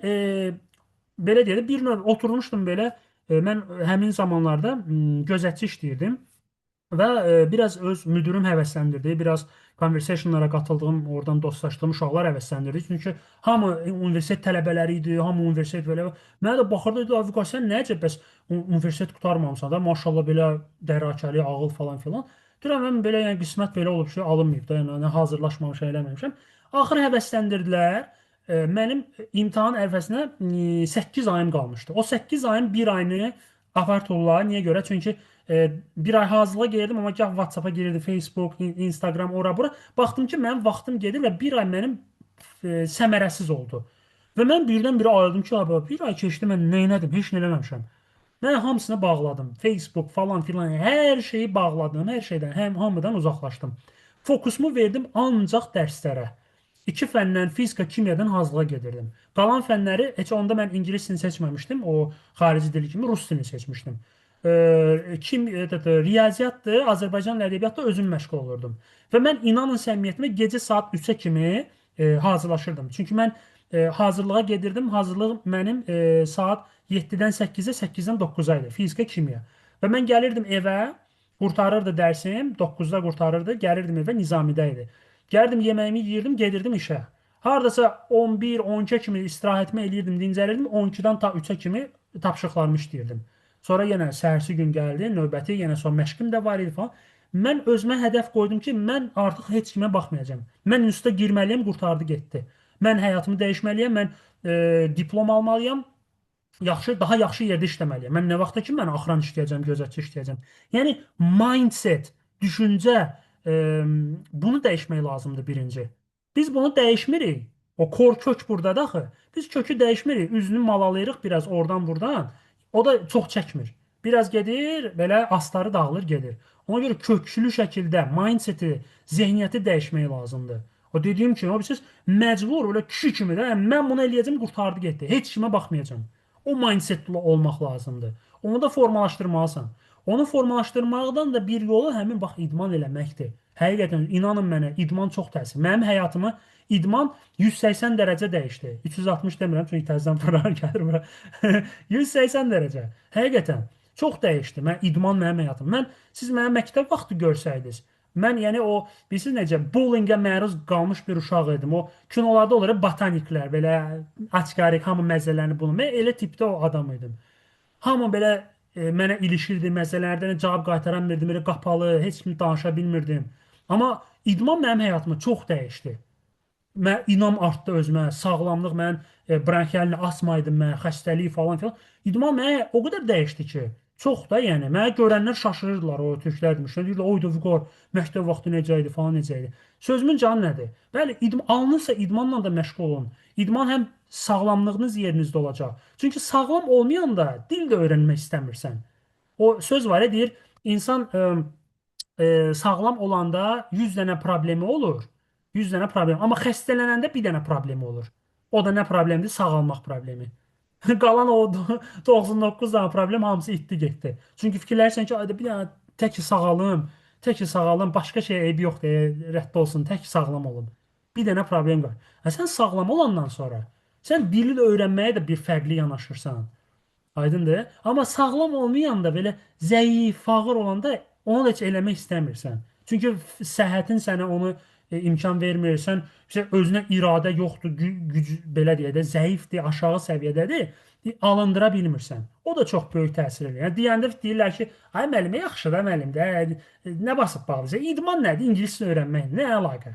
belə deyək, bir növ oturmuşdum belə, mən həmin zamanlarda gözətçi işləyirdim. Və biraz öz müdürüm həvəsləndirdi, biraz conversationlara qatıldığım, oradan dostlaşdığım uşaqlar həvəsləndirdi. Çünki hamı universitet tələbələri idi, hamı universitet belə. Mənə də baxırdı, dedi, Avika, sən nə əcəb bəs universitet qurtarmamısan da, maşallah belə dərrakəli, ağıl falan filan. Deyirəm, mən belə, yəni qismət belə olub ki, alınmayıb da, yəni hazırlaşmamışam, eləməmişəm. Axır həvəsləndirdilər. Mənim imtahan ərəfəsinə 8 ayım qalmışdı. O 8 ayın bir ayını apartırlar. Niyə görə? Çünki bir ay hazırlığa geldim amma gah WhatsApp-a girirdi, Facebook, Instagram, ora bura. Baxdım ki, mənim vaxtım gedir və bir ay mənim səmərəsiz oldu. Və mən birdən-birə ayıldım ki, bir ay keçdi, mən neynədim, heç nə eləməmişəm. Mən hamısını bağladım. Facebook falan filan, hər şeyi bağladım, hər şeydən, hamıdan uzaqlaşdım. Fokusumu verdim ancaq dərslərə. iki fəndən, fizika, kimyadan hazırlığa gedirdim. Qalan fənləri, heç onda mən ingilis dilini seçməmişdim. O xarici dili kimi rus dilini seçmişdim. Riyaziyyatdır, Azərbaycan ədəbiyyatda özüm məşğul olurdum. Və mən inanın səmimiyyətimə gecə saat 3-ə kimi hazırlaşırdım. Çünki mən hazırlığa gedirdim. Hazırlıq mənim saat 7-dən 8-ə, 8-dən 9-a idi. Fizika, kimya. Və mən gəlirdim evə, qurtarırdı dərsim, 9-da qurtarırdı, gəlirdim evə, Nizamidə idi. Gəlirdim yeməyimi yeyirdim, gedirdim işə. Hardasa 11, 12 kimi istirahətimi eləyirdim, dincəlirdim. 12-dan ta 3-ə kimi tapşırıqlarımı işləyirdim. Sonra yenə səhərsi gün gəldi, növbəti, yenə son məşqim də var idi falan. Mən özümə hədəf qoydum ki, mən artıq heç kimə baxmayacağam. Mən instituta girməliyəm, qurtardı getdi. Mən həyatımı dəyişməliyəm, mən diplom almalıyam, daha yaxşı yerdə işləməliyəm. Mən nə vaxta ki, mən axıran işləyəcəm, gözətçi işləyəcəm. Yəni mindset, düşüncə, bunu dəyişmək lazımdır birinci. Biz bunu dəyişmirik. O kök burdadır axı. Biz kökü dəyişmirik. Üzünü malalayırıq biraz oradan buradan. O da çox çəkmir. Biraz gedir, belə astarı dağılır gedir. Ona görə köklü şəkildə mindseti, zehniyyəti dəyişmək lazımdır. O dediyim kimi, siz məcbur elə kişi kimi də mən bunu eləyəcəm, qurtardı getdi. Heç kimə baxmayacağam. O mindsetli olmaq lazımdır. Onu da formalaşdırmalısan. Onu formalaşdırmaqdan da bir yolu həmin bax idman eləməkdir. Həqiqətən inanın mənə, idman çox təsir. Mənim həyatımı idman 180 dərəcə dəyişdi. 360 demirəm, çünki təzədən bura gəlir bura. 180 dərəcə. Həqiqətən çox dəyişdi. İdman mənim həyatım. Siz mənim məktəb vaxtı görsəydiniz, mən yəni o, bilirsiniz necə, bullyingə məruz qalmış bir uşaq idim. O kinolarda olur, botaniklər, belə açqarıq, hamı məzələrini bulur. Mən elə tipdə o adam idim. Hamı belə mənə ilişirdi, məsələlərdən cavab qaytaran bilmirdim, elə qapalı, heç kim danışa bilmirdim. Amma idman mənim həyatımı çox dəyişdi. Mən inam artdı özümə, sağlamlıq, mən bronxialni asma idim, mən xəstəlik falan filan. İdman mənə o qədər dəyişdi ki, çox da yəni. Mənə görənlər şaşırırdılar, o türklər demişlər. Deyirlər, oy da Vüqar, məktəb vaxtı necə idi falan necə idi. Sözümün canı nədir? Bəli, alınırsa idmanla da məşğul olun. İdman həm sağlamlığınız yerinizdə olacaq. Çünki sağlam olmayanda dil də öyrənmək istəmirsən. O söz var ya, deyir, insan sağlam olanda 100 dənə problemi olur. 100 dənə problem. Amma xəstələnəndə bir dənə problemi olur. O da nə problemdir? Sağalmaq problemi. Qalan o 99 dənə problem hamısı itdi getdi. Çünki fikirlərsən ki, ayda bir dənə tək sağalım, başqa şey eybi yoxdur, rədd olsun, tək sağlam olun. Bir dənə problem var. Sən sağlam olandan sonra sən dili də öyrənməyə də bir fərqli yanaşırsan. Aydındır? Amma sağlam olmayanda, belə zəif, fağır olanda onu da heç eləmək istəmirsən. Çünki səhhətin sənə onu imkan vermir. Sən özünə iradə yoxdur, güc belə deyək də, zəifdir, aşağı səviyyədədir, alındıra bilmirsən. O da çox böyük təsir edir. Yəni deyəndə deyirlər ki, ay müəllimə yaxşı da müəllim də, nə basıb bağlayacaq? İdman nədir? İngilis dilini öyrənmək nə əlaqə?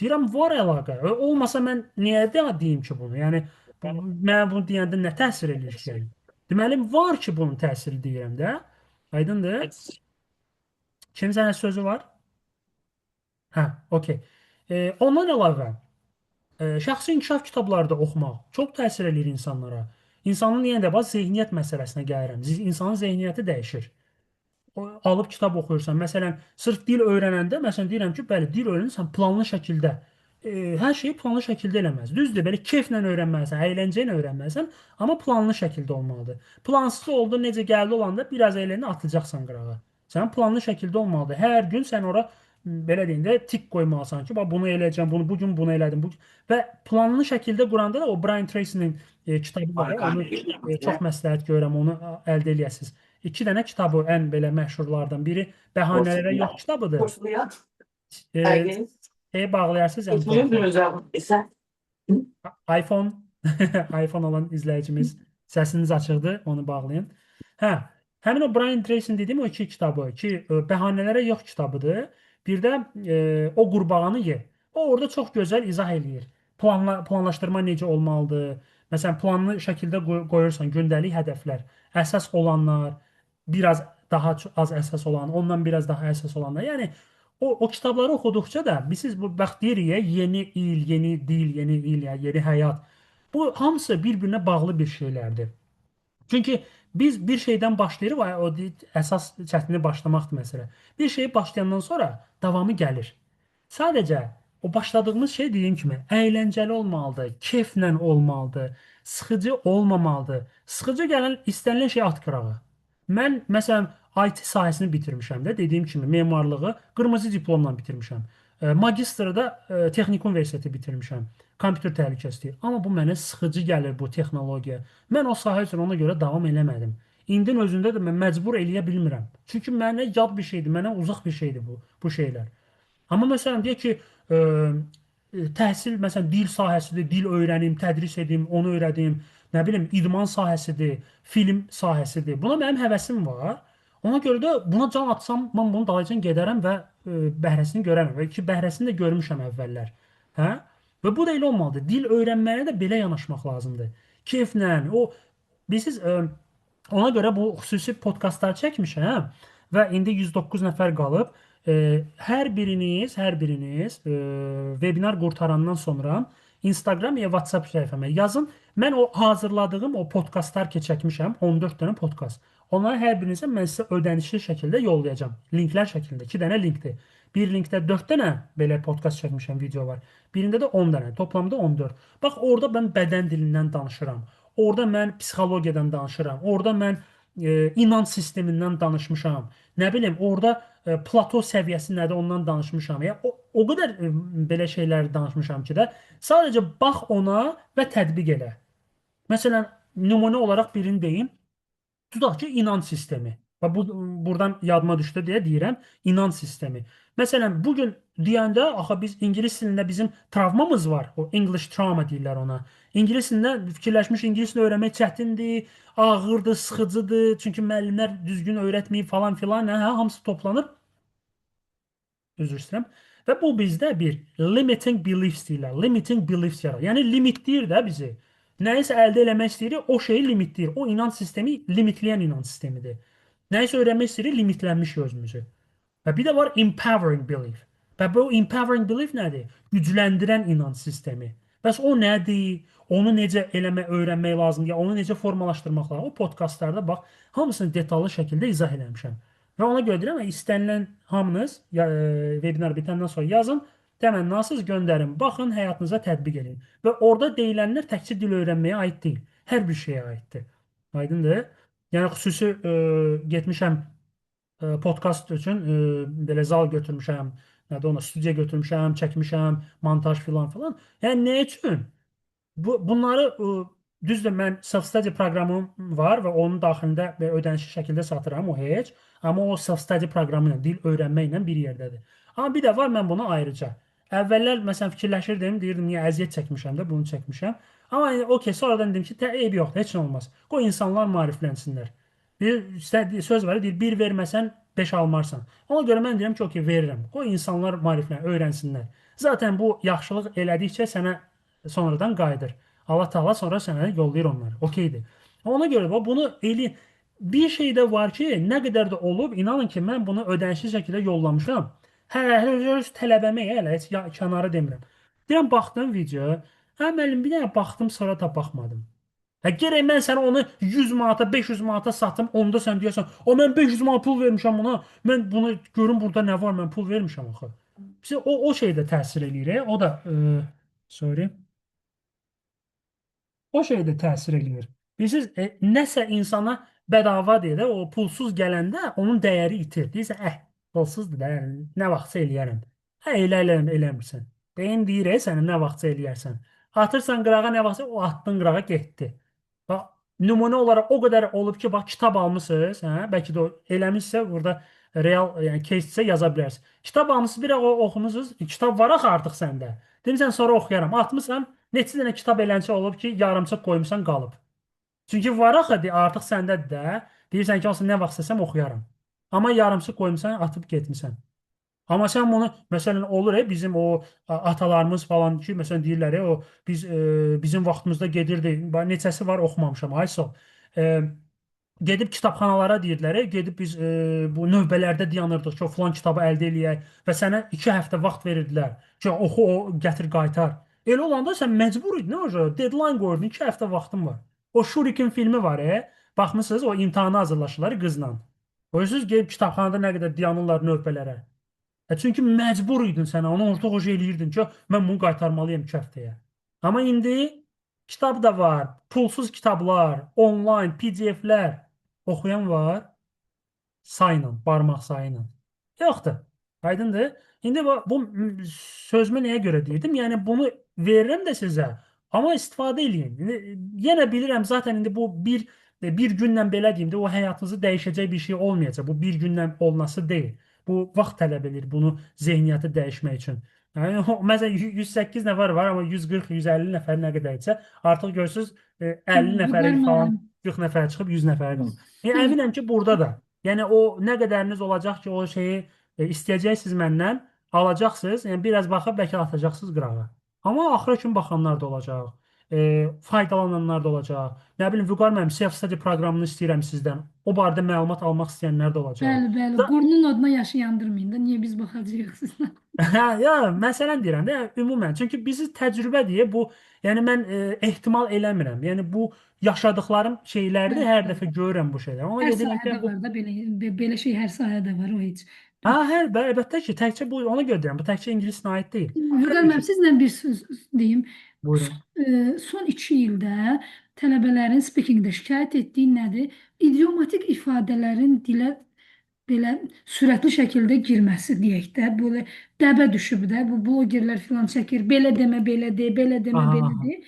Deyirəm, var əlaqə. Olmasa mən niyə deyim ki bunu? Yəni mən bunu deyəndə nə təsir edir ki? Deməli, var ki, bunun təsiri deyirəm də. Aydındır? Kimin sənə sözü var? Hə, okey. Ondan əlavə, şəxsi inkişaf kitabları da oxumaq çox təsir edir insanlara. İnsanın yenə də bax, zehniyyət məsələsinə gəlirəm. İnsanın zehniyyəti dəyişir. Alıb kitab oxuyursan, məsələn, sırf dil öyrənəndə, məsələn, deyirəm ki, bəli, dil öyrənirsən planlı şəkildə. Hər şeyi planlı şəkildə eləməz. Düzdür, belə keyflə öyrənməlisən, əyləncə ilə öyrənməlisən, amma planlı şəkildə olmalıdır. Plansız oldu, necə gəldi olanda biraz əyləni atacaqsan qırağa. Sən planlı şəkildə olmalıdır. Hər gün sən ora belə deyim də tik qoymalısan ki, bax bunu eləyəcəm, bu gün bunu elədim. Və planlı şəkildə quranda da o Brian Tracy'nin kitabı var, onu çox məsləhət görürəm, onu əldə eləyəsiniz. 2 dənə kitabı ən belə məşhurlardan biri Bəhanələrə yox kitabıdır. Bağlayarsınız. iPhone iPhone olan izləyicimiz, səsiniz açıqdır, onu bağlayın. Hə, həmin o Brian Tracy'nin dediyim o 2 kitabı ki, Bəhanələrə yox kitabıdır. Bir də o qurbağanı ye. O orada çox gözəl izah eləyir. Planlaşdırma necə olmalıdır? Məsələn, planlı şəkildə qoyursan gündəlik hədəflər. Əsas olanlar, biraz daha az əsas olan, ondan biraz daha əsas olanlar. Yəni o kitabları oxuduqca da biz bax deyirik ya, yeni il, yeni dil, yeni il, yeni həyat. Bu hamısı bir-birinə bağlı bir şeylərdir. Çünki biz bir şeydən başlayırıq, o əsas çətini başlamaqdır məsələ. Bir şeyi başlayandan sonra davamı gəlir. Sadəcə o başladığımız şey dediyim kimi əyləncəli olmalıdır, keyflə olmalıdır, sıxıcı olmamalıdır. Sıxıcı gələn istənilən şey at qırağı. Mən məsələn IT sahəsini bitirmişəm də dediyim kimi memarlığı qırmızı diplomla bitirmişəm. Magistrda da Texnik Universiteti bitirmişəm. Kompüter təhlükəsizliyi. Amma bu mənə sıxıcı gəlir bu texnologiya. Mən o sahə üçün ona görə davam eləmədim. İndinin özündə də mən məcbur eləyə bilmirəm. Çünki mənə yad bir şeydir, mənə uzaq bir şeydir bu şeylər. Amma məsələn deyək ki, təhsil məsələn dil sahəsidir, dil öyrənim, tədris edim, onu öyrədim. Nə bilim, idman sahəsidir, film sahəsidir. Buna mənim həvəsim var. Ona görə də buna can atsam, mən bunun dalıyca gedərəm və bəhrəsini görərəm. Və ki, bəhrəsini də görmüşəm əvvəllər. Hə? Və bu da elə olmalıdır. Dil öyrənməyə də belə yanaşmaq lazımdır. Keyflə, bilirsiniz, ona görə bu xüsusi podkastlar çəkmişəm və indi 109 nəfər qalıb. Hər biriniz webinar qurtarandan sonra Instagram ya WhatsApp səhifəmə yazın. Mən o hazırladığım o podkastlar ki çəkmişəm, 14 dənə podkast. Onları hər birinizə mən sizə ödənişli şəkildə yollayacağam. Linklər şəklində. 2 dənə linkdir. Bir linkdə 4 dənə belə podkast çəkmişəm, video var. Birində də 10 dənə. Toplamda 14. Bax, orada mən bədən dilindən danışıram. Orada mən psixologiyadan danışıram. Orada mən inanc sistemindən danışmışam. Nə bilim, orada plato səviyyəsi nədir ondan danışmışam. Ya o qədər belə şeylər danışmışam ki də sadəcə bax ona və tətbiq elə. Məsələn, nümunə olaraq birini deyim. Tutaq ki, inanc sistemi. Və buradan yadıma düşdü deyə deyirəm, inanc sistemi. Məsələn, bugün deyəndə axı biz ingilis dilində bizim travmamız var. O English trauma deyirlər ona. İngilis dilində fikirləşmiş ingilis dilini öyrənmək çətindir, ağırdır, sıxıcıdır. Çünki müəllimlər düzgün öyrətməyib falan filan, hamısı toplanıb. Üzr istəyirəm. Və bu bizdə bir limiting beliefs deyirlər. Limiting beliefs yaradır. Yəni limitləyir də bizi. Nəyisə əldə eləmək istəyirik, o şeyi limitləyir. O inanc sistemi limitləyən inanc sistemidir. Nəyisə öyrənmək istəyirik, limitlənmiş özümüzü. Və bir də var empowering belief. Və bu empowering belief nədir? Gücləndirən inanc sistemi. Bəs o nədir? Onu necə öyrənmək lazımdır? Ya onu necə formalaşdırmaq lazım? O podkastlarda bax, hamısını detallı şəkildə izah eləmişəm. Və ona görə deyirəm, istənilən hamınız webinar bitəndən sonra yazın, təmənnasız göndərin, baxın, həyatınıza tətbiq edin. Və orada deyilənlər təkcə dil öyrənməyə aid deyil, hər bir şeyə aiddir. Aydındır? Yəni xüsusi getmişəm podkast üçün belə zal götürmüşəm, nədir ona, studiya götürmüşəm, çəkmişəm, montaj filan filan. Yəni nə üçün? Bunları düzdür, mən self-study proqramım var və onun daxilində ödənişli şəkildə satıram, o heç. Amma o self-study proqramı ilə, dil öyrənməklə bir yerdədir. Amma bir də var, mən bunu ayrıca. Əvvəllər, məsələn, fikirləşirdim, deyirdim, niyə əziyyət çəkmişəm də, bunu çəkmişəm. Amma okey, sonradan dedim ki, eybi yoxdur, heç nə olmaz. Qoy insanlar maariflənsinlər. Söz var, deyir, 1 verməsən, 5 almarsan. Ona görə mən deyirəm ki, okey, verirəm. Qoy insanlar maariflənsinlər, öyrənsinlər. Zaten bu yaxşılıq elədikcə sənə sonradan qayıdır. Allah Taala sonra sənə yollayır onları. Okeydir. Ona görə bunu eləyin. Bir şey də var ki, nə qədər də olub, inanın ki, mən bunu ödənişli şəkildə yollamışam. Öz tələbəmə elə heç kənarı demirəm. Deyirəm, baxdım video. Müəllim, bir dənə baxdım, sonra da baxmadım. Gərək mən sənə onu 100 manata, 500 manata satım, onda sən deyəsən, mən 500 manat pul vermişəm buna, mən bunu görüm burada nə var, mən pul vermişəm axı. Bizə o şey də təsir eləyir. O da, sorry. O şey də təsir eləyir. Bilirsiniz, nəsə insana bedava deyə də o pulsuz gələndə onun dəyəri itir. Deyirsən, pulsuzdur da, nə vaxtsa eləyərəm. Eləmirsən. Beyin deyir, sənə nə vaxtsa eləyərsən. Atırsan qırağa, nə vaxtsa o atdın qırağa getdi. Bax, nümunə olaraq o qədər olub ki, bax, kitab almışsınız, bəlkə də eləmişsə, burada real, yəni case-isə yaza bilərsiniz. Kitab almışsınız, bir oxumusunuz, kitab var axı artıq səndə. Demirsən, sonra oxuyaram. Atmışsan, neçə dənə kitab eləncə olub ki, yarımçıq qoymuşsan, qalıb. Çünki var axı, artıq səndədir də. Deyirsən ki, olsa nə vaxt istəsəm oxuyaram. Amma yarımçıq qoymuşsan, atıb getmişsən. Amma sən bunu, məsələn, olur, bizim o atalarımız falan ki, məsələn, deyirlər, bizim vaxtımızda gedirdi, neçəsi var oxumamışam, ayso. Gedib kitabxanalara deyirlər, gedib biz bu növbələrdə dayanırdıq ki, o filan kitabı əldə eləyək və sənə 2 həftə vaxt verirdilər ki, oxu, gətir, qaytar. Elə olanda sən məcbur idin, deadline qoyurdun, 2 həftə vaxtın var. O Shuriken filmi var, baxmışsınız, o imtahana hazırlaşırlar qızla. Görürsünüz, gedib kitabxanada nə qədər dayanırlar növbələrə. Çünki məcbur idin sən, onu orta hoca eləyirdin ki, mən bunu qaytarmalıyam 2 həftəyə. Amma indi kitab da var, pulsuz kitablar, online, PDF-lər oxuyan var, sayla, barmaq sayıyla. Yoxdur. Aydındır? İndi bu sözümü nəyə görə deyirdim? Yəni bunu verirəm də sizə, amma istifadə eləyin. Yenə bilirəm zaten indi bu bir günlə belə deyim də o həyatınızı dəyişəcək bir şey olmayacaq. Bu bir günlə olması deyil. Bu vaxt tələb edir bunu zehniyyəti dəyişmək üçün. Yəni məsələn 108 nəfər var, amma 140, 150 nəfər nə qədərsə, artıq görürsüz 50 nəfərə falan 40 nəfərə çıxıb 100 nəfərə qalır. Əminəm ki, burada da. Yəni o nə qədəriniz olacaq ki, o şeyi istəyəcəksiniz məndən, alacaqsınız. Yəni biraz baxıb bəlkə atacaqsınız qırağa. Amma axıra kimi baxanlar da olacaq. Faydalananlar da olacaq. Nə bilim, Vüqar müəllim, self-study proqramını istəyirəm sizdən. O barədə məlumat almaq istəyənlər də olacaq. Bəli. Qurunun adına yaşı yandırmayın da. Niyə biz baxacağıq sizdən? Ya, məsələn deyirəm də, ümumən. Çünki bizi təcrübə deyə bu, yəni mən ehtimal eləmirəm. Yəni bu yaşadıklarım şeylərdir, hər dəfə görürəm bu şeyləri. Ona Hər görə deyirəm ki, sahədə var da belə şey hər sahədə var o heç. Əlbəttə ki, təkcə bu, ona görə deyirəm, bu təkcə ingilisinə aid deyil. Vüqar müəllim, sizlə bir söz deyim. Buyurun. Son 2 ildə tələbələrin speakingdə şikayət etdiyi nədir? İdiomatik ifadələrin dilə belə sürətli şəkildə girməsi deyək də, belə dəbə düşüb də, bu blogerlər filan çəkir, belə demə, belə de, belə demə, belə de.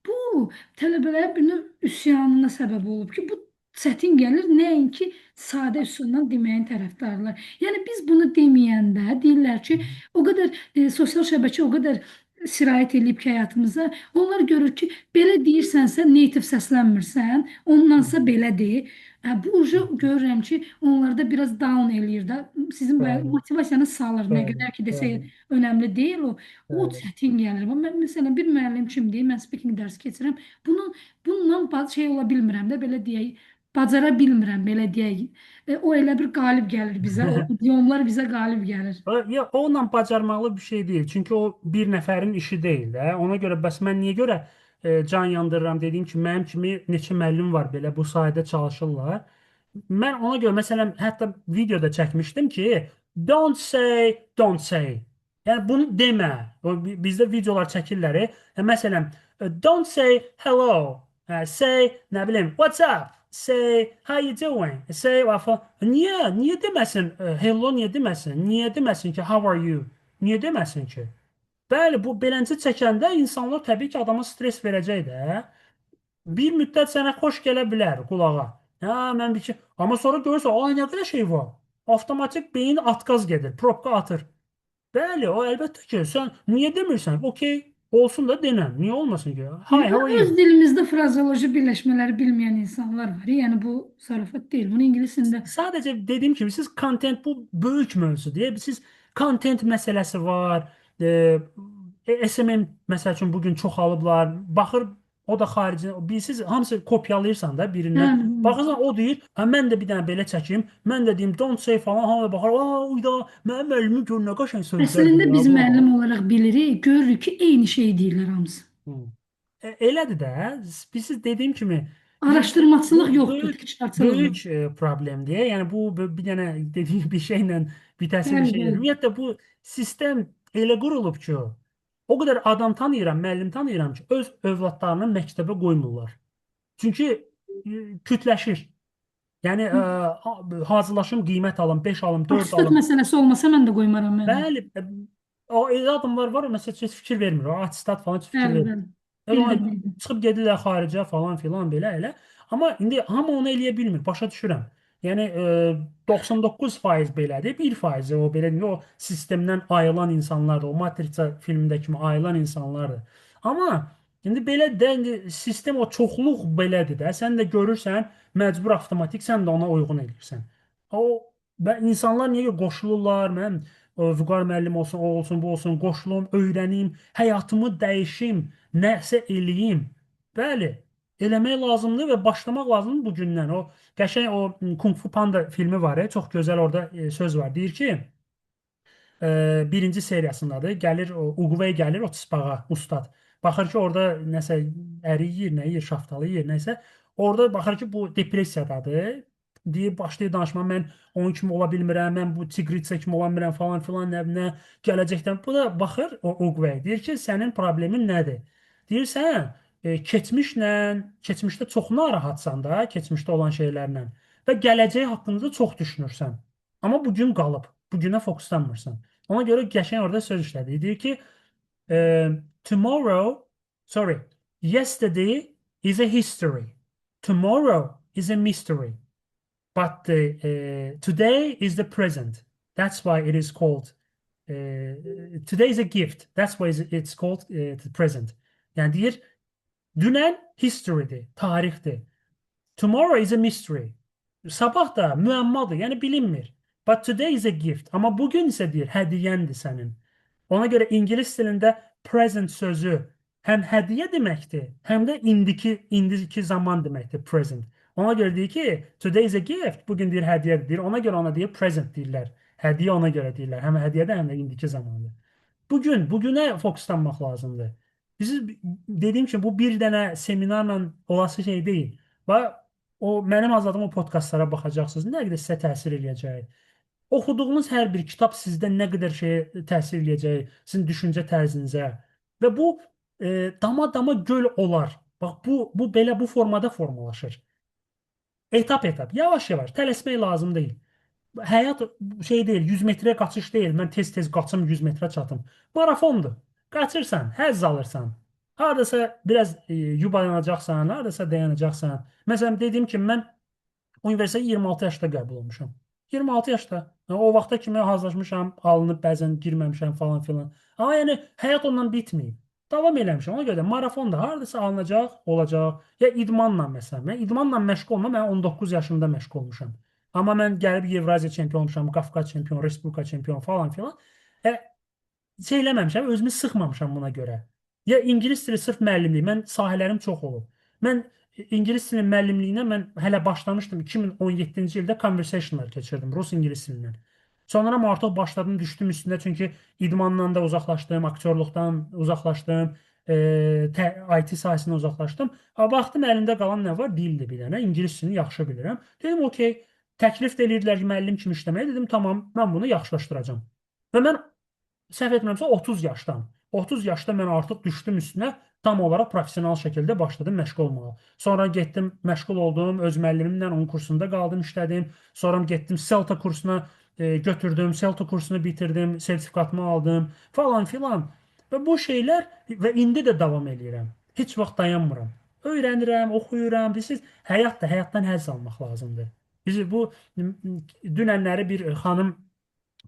Bu tələbələrin birinin üsyanına səbəb olub ki, bu çətin gəlir, nəinki sadə üsuldan deməyin tərəfdarlar. Yəni biz bunu deməyəndə deyirlər ki, o qədər sosial şəbəkə o qədər sirayət edib ki, həyatımıza, onlar görür ki, belə deyirsənsə, native səslənmirsən, ondansa belə de. Bu görürəm ki, onlarda biraz down eləyir də. Sizin motivasiyanı salır. Nə qədər ki, desək, önəmli deyil o. O çətin gəlir. Mən, məsələn, bir müəllim kimdir, mən speaking dərsi keçirəm. Bununla şey ola bilmirəm də, belə deyək, bacara bilmirəm, belə deyək. O elə bir qalib gəlir bizə, o idiomlar bizə qalib gəlir. Onunla bacarmaqlı bir şey deyil. Çünki o bir nəfərin işi deyil də. Ona görə bəs mən niyə görə can yandırıram, dediyim ki, mənim kimi neçə müəllim var belə bu sahədə çalışırlar. Mən ona görə məsələn hətta videoda çəkmişdim ki, don't say. Yəni bunu demə. Bizdə videolar çəkirlər. Məsələn, don't say hello. Say, nə bilim, what's up? Say, how you doing? Say, niyə deməsin hello, niyə deməsin? Niyə deməsin ki, how are you? Niyə deməsin ki? Bəli, bu beləncə çəkəndə insanlar təbii ki, adama stres verəcək də. Bir müddət sənə xoş gələ bilər qulağa. Mən bir ki, amma sonra görürsən, ay nə qədər şey var. Avtomatik beyin atqaz gedir, probka atır. Bəli, o əlbəttə ki, sən niyə demirsən? Okey, olsun da denən. Niyə olmasın ki? Hi, how are you? Öz dilimizdə frazeoloji birləşmələri bilməyən insanlar var. Yəni bu zarafat deyil. Bunu ingilisində sadəcə dediyim kimi siz content, bu böyük mövzudur. Siz content məsələsi var. SMM məsəl üçün bugün çoxalıblar. Baxır o da xarici, bilsiz hamısı kopyalayırsan da birindən. Baxırsan o deyir, mən də bir dənə belə çəkim, mən də deyim don't say falan, hamı baxar, uyda mənim müəllimi gör nə qəşəng sözlər. Əslində biz müəllim olaraq bilirik, görürük ki, eyni şey deyirlər hamısı. Elədir də, biz dediyim kimi araşdırmaçılıq yoxdur, böyük problemdir. Yəni bu bir dənə dediyim bir şeylə bitəsi bir şey deyil. Ümumiyyətlə bu sistem elə qurulub ki, o qədər adam tanıyıram, müəllim tanıyıram ki, öz övladlarını məktəbə qoymurlar. Çünki kütləşir. Yəni hazırlaşım, qiymət alım, 5 alım, 4 alım. Atistat məsələsi olmasa mən də qoymaram. Bəli, o adamlar var, məsələn, heç fikir vermir. O atistat falan heç fikir vermir. Çıxıb gedirlər xaricə falan filan belə elə. Amma indi hamı onu eləyə bilmir, başa düşürəm. Yəni 99% belədir, 1% o belə deyil, o sistemdən ayrılan insanlardır, o Matrixa filmində kimi ayrılan insanlardır. Amma indi belə də, sistem o çoxluq belədir də, sən də görürsən, məcbur avtomatik sən də ona uyğun edirsən. İnsanlar niyə qoşulurlar, mən Vüqar müəllim olsun, o olsun, bu olsun, qoşulum, öyrənim, həyatımı dəyişim, nəsə eləyim. Bəli, eləmək lazımdır və başlamaq lazımdır bu gündən. O qəşəng o Kung Fu Panda filmi var, çox gözəl orada söz var. Deyir ki, birinci seriyasındadır. Gəlir, Uqvey gəlir o çıspağa, ustad. Baxır ki, orada nəsə əri yeyir, nə yeyir, şaftalı yeyir, nəsə. Orada baxır ki, bu depressiyadadır. deyib başlayır danışmağa, mən onun kimi ola bilmirəm, mən bu Tigritsə kimi ola bilmirəm falan filan, nə gələcəkdən. Bu da baxır o Uqvəyə, deyir ki, sənin problemin nədir? Deyir, sən keçmişdə çox narahatsan da, keçmişdə olan şeylərlə və gələcəyi haqqında çox düşünürsən. Amma bugün qalıb, bugünə fokuslanmırsan. Ona görə qəşəng orada söz işlədi. Deyir ki, yesterday is a history. Tomorrow is a mystery. But today is the present. That's why it is called today is a gift. That's why it's called the present. Yani deyir, dünən history'dir, tarixdir. Tomorrow is a mystery. Sabah da müəmmadır, yəni bilinmir. But today is a gift. Amma bugün isə deyir, hədiyyəndir sənin. Ona görə ingilis dilində present sözü həm hədiyyə deməkdir, həm də indiki zaman deməkdir, present. Ona görə deyir ki, today is a gift. Bugün deyir hədiyyədir, deyir. Ona görə ona deyir present deyirlər. Hədiyyə ona görə deyirlər. Həm hədiyyədə, həm də indiki zamandır. Bugünə fokuslanmaq lazımdır. Dediyim ki, bu bir dənə seminarla olası şey deyil. Və mənim hazırladığım o podkastlara baxacaqsınız. Nə qədər sizə təsir eləyəcək. Oxuduğunuz hər bir kitab sizdə nə qədər şeyə təsir eləyəcək, sizin düşüncə tərzinizə. Və bu dama-dama göl olar. Bax, bu belə bu formada formalaşır. Etap-etap, yavaş-yavaş, tələsmək lazım deyil. Həyat şey deyil, 100 metrə qaçış deyil, mən tez-tez qaçım 100 metrə çatım. Marafondur. Qaçırsan, həzz alırsan. Haradasa biraz yubanacaqsan, haradasa dayanacaqsan. Məsələn, dediyim kimi, mən universitetə 26 yaşda qəbul olmuşam. 26 yaşda. O vaxta kimi hazırlaşmışam, alınıb bəzən girməmişəm falan filan. Amma yəni, həyat ondan bitməyib. Davam eləmişəm. Ona görə də marafonda haradasa alınacaq, olacaq. Ya idmanla məsələn. Mən idmanla məşğul olmam, mən 19 yaşımda məşğul olmuşam. Amma mən gəlib Evraziya çempion olmuşam, Qafqaz çempion, Respublika çempion falan filan. Şey eləməmişəm, özümü sıxmamışam buna görə. Ya ingilis dili sırf müəllimlik, mən sahələrim çox olub. Mən ingilis dilinin müəllimliyinə mən hələ başlamışdım 2017-ci ildə conversational keçirdim rus ingilis dilindən. Sonra artıq başladım, düşdüm üstünə, çünki idmandan da uzaqlaşdım, aktyorluqdan uzaqlaşdım, IT sahəsindən uzaqlaşdım. Baxdım, əlimdə qalan nə var? Dildir bir dənə, ingilis dilini yaxşı bilirəm. Dedim, okey, təklif də edirdilər ki, müəllim kimi işləməyə. Dedim, tamam, mən bunu yaxşılaşdıracağam. Və mən səhv etmirəmsə 30 yaşdan. 30 yaşda mən artıq düşdüm üstünə, tam olaraq professional şəkildə başladım məşğul olmağa. Sonra getdim, məşğul oldum, öz müəllimimlə onun kursunda qaldım, işlədim. Sonra getdim Celta kursuna götürdüm, Celta kursunu bitirdim, sertifikatımı aldım falan filan. Və bu şeylər və indi də davam edirəm. Heç vaxt dayanmıram. Öyrənirəm, oxuyuram. Bilirsiniz, həyatdan həzz almaq lazımdır. Biz bu dünənləri bir xanım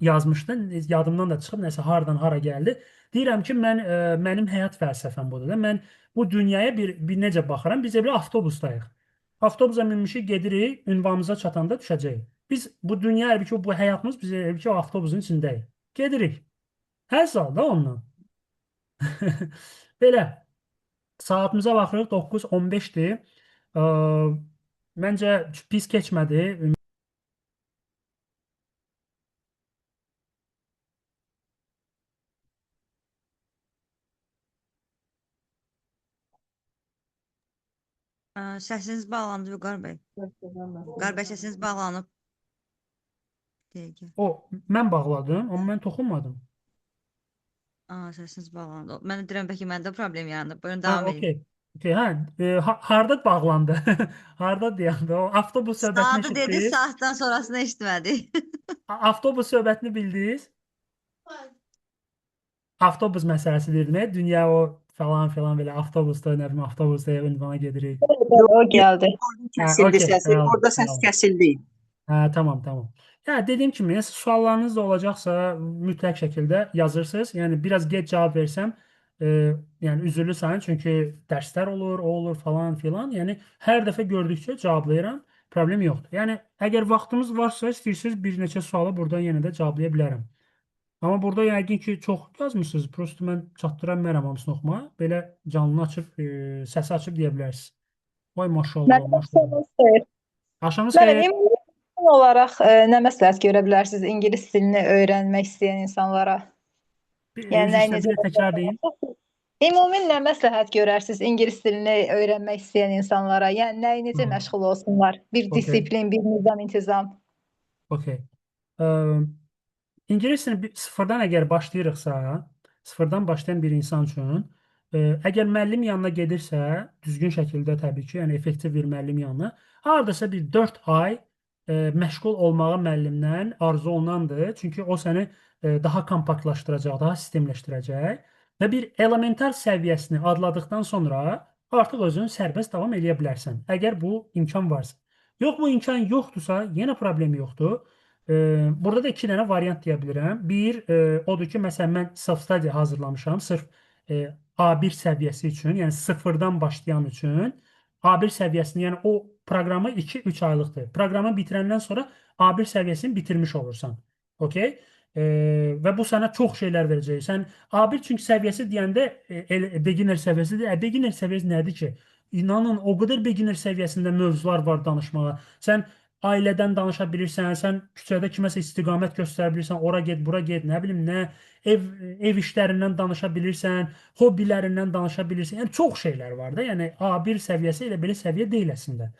yazmışdı, yadımdan da çıxıb, nəsə hardan hara gəldi. Deyirəm ki, mənim həyat fəlsəfəm budur da. Mən bu dünyaya bir necə baxıram? Biz elə avtobusdayıq. Avtobusa minmişik, gedirik, ünvanımıza çatanda düşəcəyik. Biz bu dünya, elə ki, bu həyatımız biz elə ki, o avtobusun içindəyik. Gedirik. Həzz al da ondan. Belə. Saatımıza baxırıq, 9:15-dir. Məncə pis keçmədi. Səsiniz bağlandı Vüqar bəy. Vüqar bəy, səsiniz bağlanıb. Mən bağladım, amma mən toxunmadım. Səsiniz bağlandı. Mən də deyirəm, bəlkə məndə problem yarandı. Buyurun, davam edin. Harda bağlandı? Harda deyəndə? O avtobus söhbətini Saatı dedi, saatdan sonrasını eşitmədik. Avtobus söhbətini bildiniz? Avtobus məsələsi dedin, dünya o falan filan belə avtobusda, nə bilim, avtobusda ünvana gedirik. O gəldi. Kəsildi səsi. Orada səs kəsildi. Tamam. Yəni dediyim kimi, suallarınız da olacaqsa mütləq şəkildə yazırsınız. Yəni biraz gec cavab versəm, yəni üzrlü sayın, çünki dərslər olur, o olur falan filan. Yəni hər dəfə gördükcə cavablayıram. Problem yoxdur. Yəni əgər vaxtımız varsa, istəyirsiniz bir neçə sualı buradan yenə də cevablaya bilərəm. Amma burada yəqin ki, çox yazmısınız. Prosto mən çatdıra bilmərəm hamısını oxumağa. Belə canlını açıb, səsi açıb deyə bilərsiniz. Vay maşallah, maşallah. Axşamınız xeyir. Olaraq nə məsləhət görə bilərsiniz ingilis dilini öyrənmək istəyən insanlara? Yəni necə təkrar deyin? Ümumi nə məsləhət görərsiniz ingilis dilini öyrənmək istəyən insanlara? Yəni nəyi necə Hmm. məşğul olsunlar? Bir Okay. disiplin, bir nizam, intizam. Okay. İngilis dilini sıfırdan əgər başlayırıqsa, sıfırdan başlayan bir insan üçün, əgər müəllim yanına gedirsə, düzgün şəkildə təbii ki, yəni effektiv bir müəllim yanına, hardasa bir 4 ay məşğul olmağa müəllimdən arzu olunandır. Çünki o səni daha kompaktlaşdıracaq, daha sistemləşdirəcək və bir elementar səviyyəsini adladıqdan sonra artıq özünü sərbəst davam edə bilərsən. Əgər bu imkan varsa. Yox, bu imkan yoxdursa, yenə problem yoxdur. Burada da iki dənə variant deyə bilirəm. Bir, odur ki, məsələn, mən self-study hazırlamışam, sırf A1 səviyyəsi üçün, yəni sıfırdan başlayan üçün. A1 səviyyəsini, yəni o proqramı 2-3 aylıqdır. Proqramı bitirəndən sonra A1 səviyyəsini bitirmiş olursan. Okay? Və bu sənə çox şeylər verəcək. Sən A1 çünki səviyyəsi deyəndə beginner səviyyəsidir. Beginner səviyyəsi nədir ki? İnanın, o qədər beginner səviyyəsində mövzular var danışmağa. Sən ailədən danışa bilirsən, sən küçədə kiməsə istiqamət göstərə bilirsən, ora get, bura get, nə bilim nə, ev işlərindən danışa bilirsən, hobbilərindən danışa bilirsən. Yəni çox şeylər var da. Yəni A1 səviyyəsi elə belə səviyyə deyil əslində.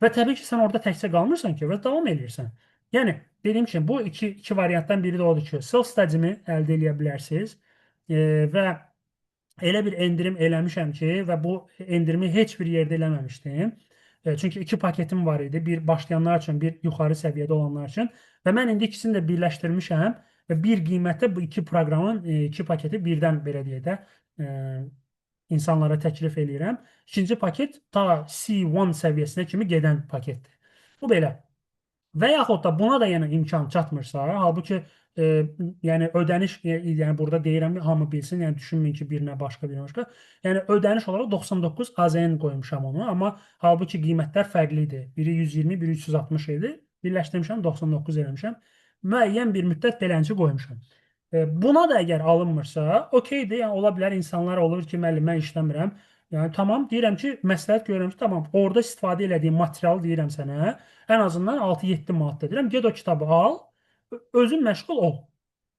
Və təbii ki, sən orada təkcə qalmırsan ki, və davam edirsən. Yəni dediyim kimi bu iki variantdan biri də odur ki, self-study-mi əldə edə bilərsiniz və elə bir endirim eləmişəm ki, və bu endirimi heç bir yerdə eləməmişdim. Çünki iki paketim var idi. Bir başlayanlar üçün, bir yuxarı səviyyədə olanlar üçün. Və mən indi ikisini də birləşdirmişəm və bir qiymətdə bu iki proqramın iki paketi birdən belə deyə də insanlara təklif eləyirəm. İkinci paket ta C1 səviyyəsinə kimi gedən paketdir. Bu belə. Və yaxud da buna da yəni imkan çatmırsa, halbuki yəni ödəniş, yəni burada deyirəm, hamı bilsin, yəni düşünməyin ki, birinə başqa, birinə başqa. Yəni ödəniş olaraq 99 AZN qoymuşam onu, amma halbuki qiymətlər fərqli idi. Biri 120, biri 360 idi. Birləşdirmişəm, 99 eləmişəm. Müəyyən bir müddət beləncə qoymuşam. Buna da əgər alınmırsa, okeydir, yəni ola bilər insanlar olur ki, müəllim, mən işləmirəm. Yəni tamam, deyirəm ki, məsləhət görürəm ki, tamam, orada istifadə etdiyim material deyirəm sənə, ən azından 6-7 manatda deyirəm, get o kitabı al, özün məşğul ol.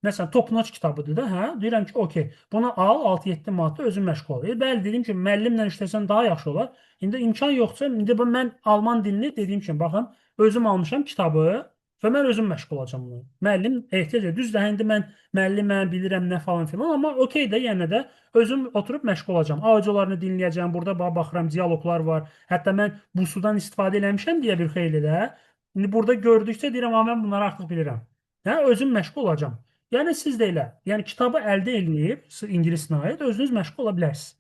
Məsələn, top-notch kitabıdır da, hə? Deyirəm ki, okey, bunu al, 6-7 manatda özün məşğul ol. Bəli, dediyim ki, müəllimlə işləsən daha yaxşı olar. İndi imkan yoxsa, indi mən alman dilini dediyim kimi, baxın, özüm almışam kitabı və mən özüm məşğul olacam bunu. Müəllim ehtiyac edir. Düzdür, indi mən müəlliməm, bilirəm nə falan filan, amma okey də, yenə də özüm oturub məşğul olacam. Audiolarını dinləyəcəm, burada baxıram, dialoqlar var. Hətta mən bu sudan istifadə eləmişəm deyə bir xeyli də. İndi burada gördükcə deyirəm, amma mən bunları artıq bilirəm. Hə, özüm məşğul olacam. Yəni siz də elə. Yəni kitabı əldə edib, ingilis dilinə aid özünüz məşğul ola bilərsiniz.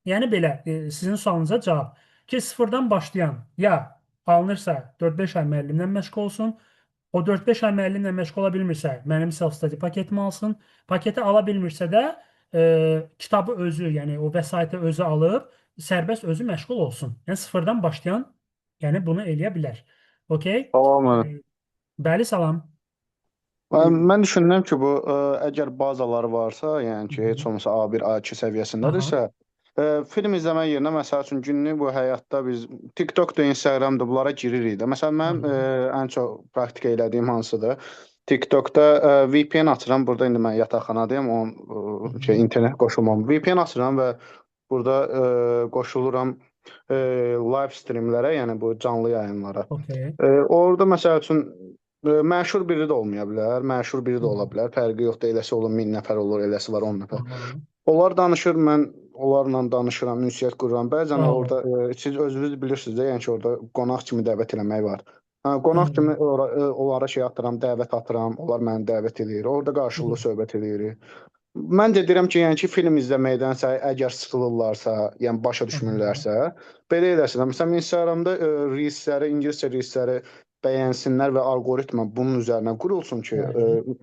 Yəni belə, sizin sualınıza cavab. Ki sıfırdan başlayan ya alınırsa 4-5 ay müəllimlə məşğul olsun. O 4-5 ay müəllimlə məşğul ola bilmirsə, mənim self-study paketimi alsın. Paketi ala bilmirsə də kitabı özü, yəni o vəsaiti özü alıb, sərbəst özü məşğul olsun. Yəni sıfırdan başlayan, yəni bunu eləyə bilər. Okey? Tamam. Bəli, salam. Mən düşünürəm ki, bu əgər bazaları varsa, yəni ki, heç olmasa A1, A2 səviyyəsindədirsə, film izləmək yerinə məsəl üçün günlük bu həyatda biz TikTok-da, Instagram-da bunlara giririk də. Məsələn, mənim ən çox praktik elədiyim hansıdır? TikTok-da VPN açıram. Burada indi mən yataqxanadayım, internet qoşulmam. VPN açıram və burada qoşuluram live streamlərə, yəni bu canlı yayınlara. Orada məsəl üçün məşhur biri də olmaya bilər, məşhur biri də ola bilər. Fərqi yoxdur, eləsi olur 1000 nəfər olur, eləsi var 10 nəfər. Onlar danışır, mən onlarla danışıram, ünsiyyət qururam. Bəzən orada siz özünüz bilirsiniz də, yəni ki, orada qonaq kimi dəvət eləmək var. Qonaq kimi onlara şey atıram, dəvət atıram, onlar məni dəvət edir. Orada qarşılıqlı söhbət edirik. Məncə deyirəm ki, yəni ki, film izləməkdənsə, əgər sıxılırlarsa, yəni başa düşmürlərsə, belə eləsinlər. Məsələn, Instagramda reelsləri, ingiliscə reelsləri bəyənsinlər və algoritma bunun üzərinə qurulsun ki,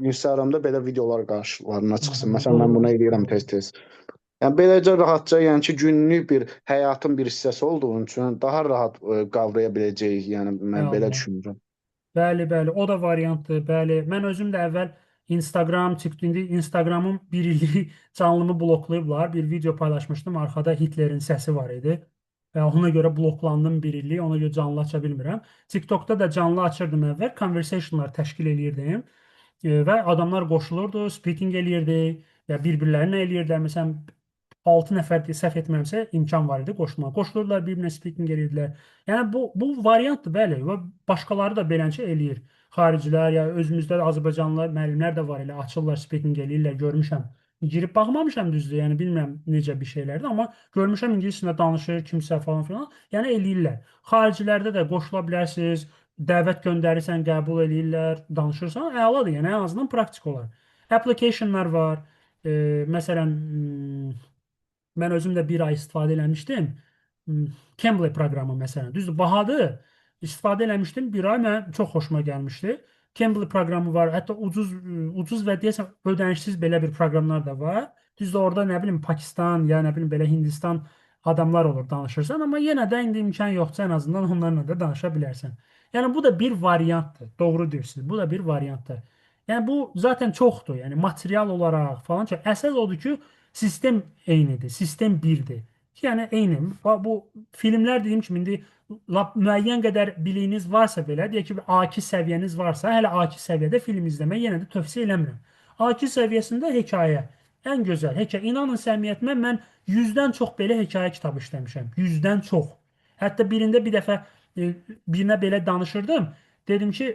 Instagramda belə videolar qarşılarına çıxsın. Məsələn, mən bunu edirəm tez-tez. Yəni beləcə rahatca, yəni ki, günlük bir həyatın bir hissəsi olduğu üçün daha rahat qavraya biləcəyik. Yəni mən belə düşünürəm. Bəli, bəli, o da variantdır. Bəli. Mən özüm də əvvəl Instagramın bir illik canlımı bloklayıblar. Bir video paylaşmışdım. Arkada Hitlerin səsi var idi. Ona görə bloklandım bir illik. Ona görə canlı aça bilmirəm. TikTokda da canlı açırdım əvvəl. Conversationlar təşkil eləyirdim. Və adamlar qoşulurdu, speaking eləyirdi. Və bir-birlərinə eləyirdilər. Məsələn, 6 nəfər deyə səhv etmirəmsə imkan var idi qoşulmağa. Qoşulurlar, bir-birinə speaking edirdilər. Yəni bu variantdır, bəli. Və başqaları da beləncə eləyir. Xaricilər ya özümüzdə də Azərbaycanlılar, müəllimlər də var elə açırlar, speaking eləyirlər, görmüşəm. Girib baxmamışam düzdür, yəni bilmirəm necə bir şeylərdir, amma görmüşəm ingilis dilində danışır kimsə falan filan. Yəni eləyirlər. Xaricilərdə də qoşula bilərsiniz, dəvət göndərirsən, qəbul eləyirlər, danışırsan, əladır. Yəni ən azından praktik olar. Applicationlar var. Məsələn, mən özüm də bir ay istifadə eləmişdim. Cambly proqramı məsələn. Düzdür, bahadır. İstifadə eləmişdim. Bir ay mən çox xoşuma gəlmişdi. Cambly proqramı var. Hətta ucuz və deyəsən ödənişsiz belə bir proqramlar da var. Düzdür, orada nə bilim Pakistan ya nə bilim belə Hindistan adamlar olur danışırsan, amma yenə də indi imkan yoxdur, ən azından onlarla da danışa bilərsən. Yəni bu da bir variantdır. Doğru deyirsiniz. Bu da bir variantdır. Yəni bu zaten çoxdur. Yəni material olaraq falan çox. Əsas odur ki, sistem eynidir. Sistem birdir. Yəni eyni. Bu filmlər dediyim kimi indi müəyyən qədər biliyiniz varsa belə, deyək ki, A2 səviyyəniz varsa, hələ A2 səviyyədə film izləmək yenə də tövsiyə eləmirəm. A2 səviyyəsində hekayə, ən gözəl hekayə. İnanın səmiyyətimə mən 100-dən çox belə hekayə kitabı işləmişəm. 100-dən çox. Hətta birində bir dəfə birinə belə danışırdım. Dedim ki,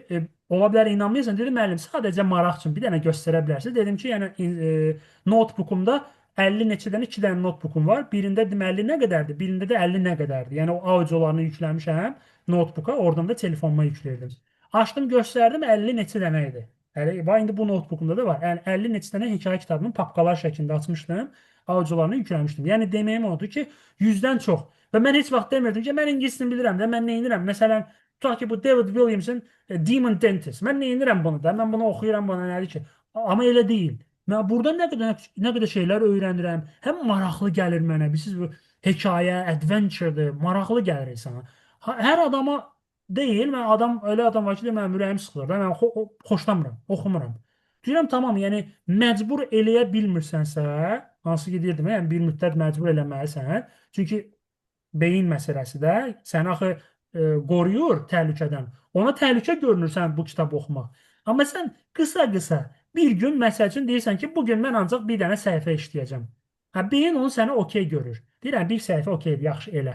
ola bilər inanmıyorsan. Dedim, müəllim, sadəcə maraq üçün bir dənə göstərə bilərsiniz. Dedim ki, yəni notebookumda 50 neçə dənə 2 dənə notebookum var. Birində deməli nə qədərdir? Birində də 50 nə qədərdir? Yəni o audiolarını yükləmişəm notebooka, oradan da telefonuma yükləyirdim. Açdım, göstərdim, 50 neçə dənə idi. Yəni indi bu notebookumda da var. Yəni 50 neçə dənə hekayə kitabını papkalar şəklində açmışdım, audiolarını yükləmişdim. Yəni deməyim odur ki, 100-dən çox. Və mən heç vaxt demirdim ki, mən ingilisini bilirəm də, mən nə edirəm? Məsələn, tutaq ki, bu David Williams'ın Demon Dentist. Mən nə edirəm bunu da? Mən bunu oxuyuram, bana nədir ki? Amma elə deyil. Mən burada nə qədər şeylər öyrənirəm. Həm maraqlı gəlir mənə. Bilirsiniz, bu hekayə, adventure'dır, maraqlı gəlir insana. Hər adama deyil, mən elə adam var ki, mənim ürəyim sıxılır da, mən xoşlamıram, oxumuram. Deyirəm, tamam, yəni məcbur eləyə bilmirsənsə, hansı ki deyirdim, yəni bir müddət məcbur eləməlisən. Çünki beyin məsələsi də səni axı qoruyur təhlükədən. Ona təhlükə görünür sən bu kitabı oxumaq. Amma sən qısa-qısa bir gün məsəl üçün deyirsən ki, bugün mən ancaq bir dənə səhifə işləyəcəm. Beyin onu sənə okey görür. Deyirəm, bir səhifə okeydir, yaxşı elə.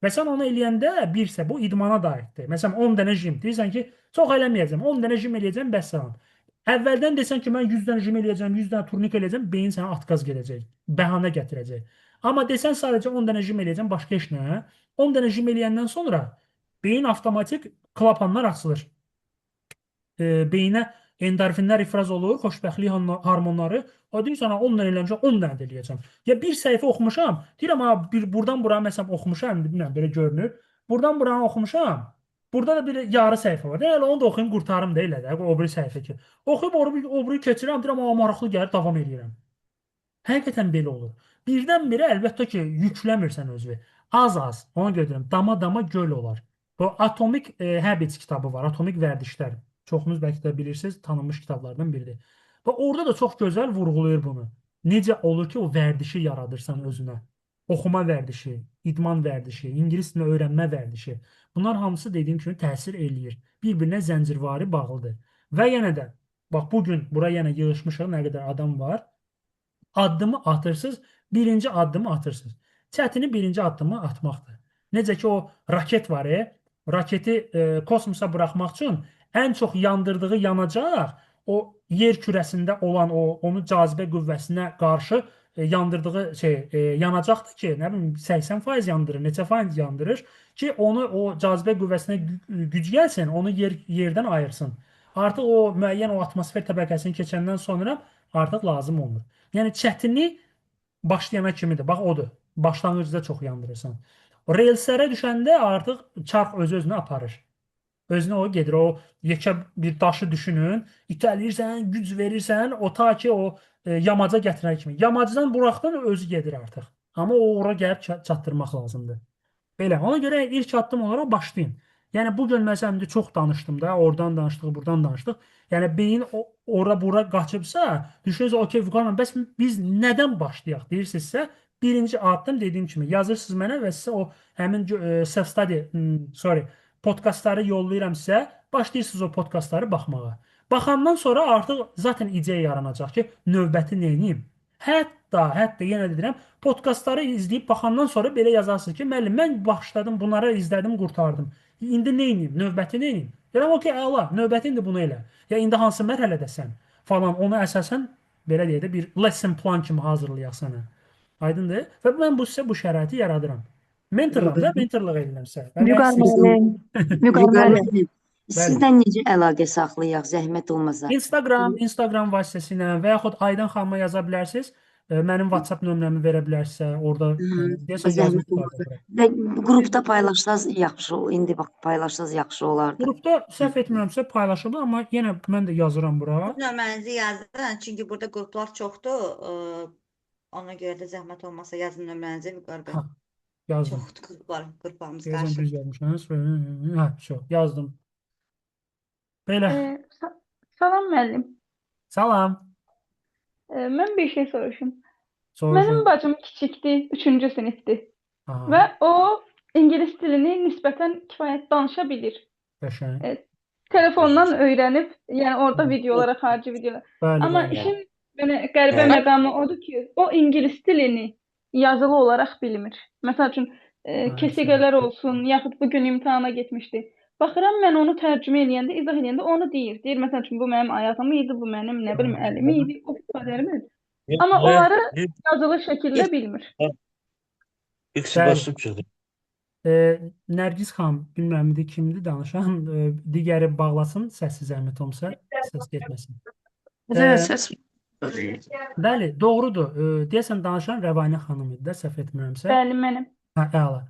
Və sən onu eləyəndə birsə bu idmana da aiddir. Məsələn, 10 dənə jim. Deyirsən ki, çox eləməyəcəm, 10 dənə jim eləyəcəm, bəs salam. Əvvəldən desən ki, mən 100 dənə jim eləyəcəm, 100 dənə turnik eləyəcəm, beyin sənə atqaz gedəcək, bəhanə gətirəcək. Amma desən sadəcə 10 dənə jim eləyəcəm, başqa heç nə. 10 dənə jim eləyəndən sonra beyin avtomatik klapanlar açılır. Beyinə endorfinlər ifraz olur, xoşbəxtlik hormonları. O deyir sana 10 dənə eləmişəm, 10 dənə də eləyəcəm. Ya bir səhifə oxumuşam, deyirəm, buradan bura məsələn oxumuşam, bilmirəm, belə görünür. Buradan buranı oxumuşam. Burada da bir yarı səhifə var. Elə onu da oxuyum, qurtarım da elə də, o biri səhifə ki. Oxuyub o biri keçirəm, deyirəm, maraqlı gəlir, davam edirəm. Həqiqətən belə olur. Birdən-birə əlbəttə ki, yükləmirsən özünü. Az-az, ona görə deyirəm, dama-dama göl olar. Bu Atomic Habits kitabı var, Atomik vərdişlər. Çoxunuz bəlkə də bilirsiniz, tanınmış kitablardan biridir. Və orada da çox gözəl vurğulayır bunu. Necə olur ki, o vərdişi yaradırsan özünə. Oxuma vərdişi, idman vərdişi, ingilis dilini öyrənmə vərdişi. Bunlar hamısı dediyim kimi təsir eləyir. Bir-birinə zəncirvari bağlıdır. Və yenə də, bax bugün bura yenə yığışmışıq, nə qədər adam var. Addımı atırsınız, birinci addımı atırsınız. Çətini birinci addımı atmaqdır. Necə ki, o raket var, raketi kosmosa buraxmaq üçün ən çox yandırdığı yanacaq o yer kürəsində olan onu cazibə qüvvəsinə qarşı yandırdığı yanacaqdır ki, nə bilim 80% yandırır, neçə faiz yandırır ki, onu o cazibə qüvvəsinə güc gəlsin, onu yerdən ayırsın. Artıq o müəyyən o atmosfer təbəqəsini keçəndən sonra artıq lazım olmur. Yəni çətinlik başlayana kimidir. Bax odur. Başlanğıcda çox yandırırsan. Relslərə düşəndə artıq çarx öz-özünə aparır. Özünə o gedir. O yekə bir daşı düşünün. İtələyirsən, güc verirsən, o ta ki o yamaca gətirən kimi. Yamacdan buraxdan özü gedir artıq. Amma o ora gəlib çatdırmaq lazımdır. Belə. Ona görə ilk addım olaraq başlayın. Yəni bugün məsələn çox danışdım da, oradan danışdıq, buradan danışdıq. Yəni beyin ora-bura qaçıbsa, düşünürsünüz, okey, Vüqarman, bəs biz nədən başlayaq deyirsinizsə, birinci addım dediyim kimi yazırsınız mənə və sizə o həmin self-study, podkastları yollayıram sizə, başlayırsınız o podkastları baxmağa. Baxandan sonra artıq zaten ideya yaranacaq ki, növbəti nə edeyim? hətta yenə deyirəm, podkastları izləyib baxandan sonra belə yazarsınız ki, müəllim, mən başladım, bunları izlədim, qurtardım. İndi nə edeyim? Növbəti nə edeyim? Deyirəm, okey, əla, növbəti indi bunu elə. Ya indi hansı mərhələdəsən falan, onu əsasən belə deyək də bir lesson plan kimi hazırlayaq sənə. Aydındır? Və mən bu şəraiti yaradıram. Mentorlam da, mentorluq edirəm sizə. Vüqar müəllim, Vüqar müəllim, Bəli. sizdən necə əlaqə saxlayaq, zəhmət olmasa? Instagram vasitəsilə və yaxud Aydan xanıma yaza bilərsiniz. Mənim WhatsApp nömrəmi verə bilərsiniz orada. Deyəsən yazıb Zəhmət olmasa. Və qrupda paylaşsaz yaxşı, indi bax paylaşsaz yaxşı olardı. Qrupda səhv etmirəmsə paylaşılır, amma yenə mən də yazıram bura. Nömrənizi yazın, çünki burada qruplar çoxdur. Ona görə də zəhmət olmasa yazın nömrənizi Vüqar bəy. Yazdım. Çoxdur qruplarımız Yazın qarşı. düz yazmışsınız. Hə, çox, yazdım. Belə. Salam müəllim. Salam. Mən bir şey soruşum. Soruşun. Mənim bacım kiçikdir, 3-cü sinifdir. Aha. Və o ingilis dilini nisbətən kifayət danışa bilir. Qəşəng. Telefondan öyrənib, yəni orada videolara, xarici videolar. Bəli, Amma bəli. işin belə qəribə məqamı odur ki, o ingilis dilini yazılı olaraq bilmir. Məsəl üçün kesigələr olsun, yaxud bu gün imtahana getmişdi. Baxıram mən onu tərcümə edəndə, izah edəndə onu deyir. Deyir məsəl üçün bu mənim ayağım idi, bu mənim nə bilim əlim idi, o ifadələrimi. Amma onları yazılı şəkildə bilmir. Nərgiz xanım, bilmirəm kimdir danışan, digəri bağlasın, səssiz zəhmət olmasa, səs getməsin. Səs. Bəli, doğrudur. Deyəsən danışan Rəvanə xanım idi də, səhv etmirəmsə. Bəli, mənim. Hə, əla.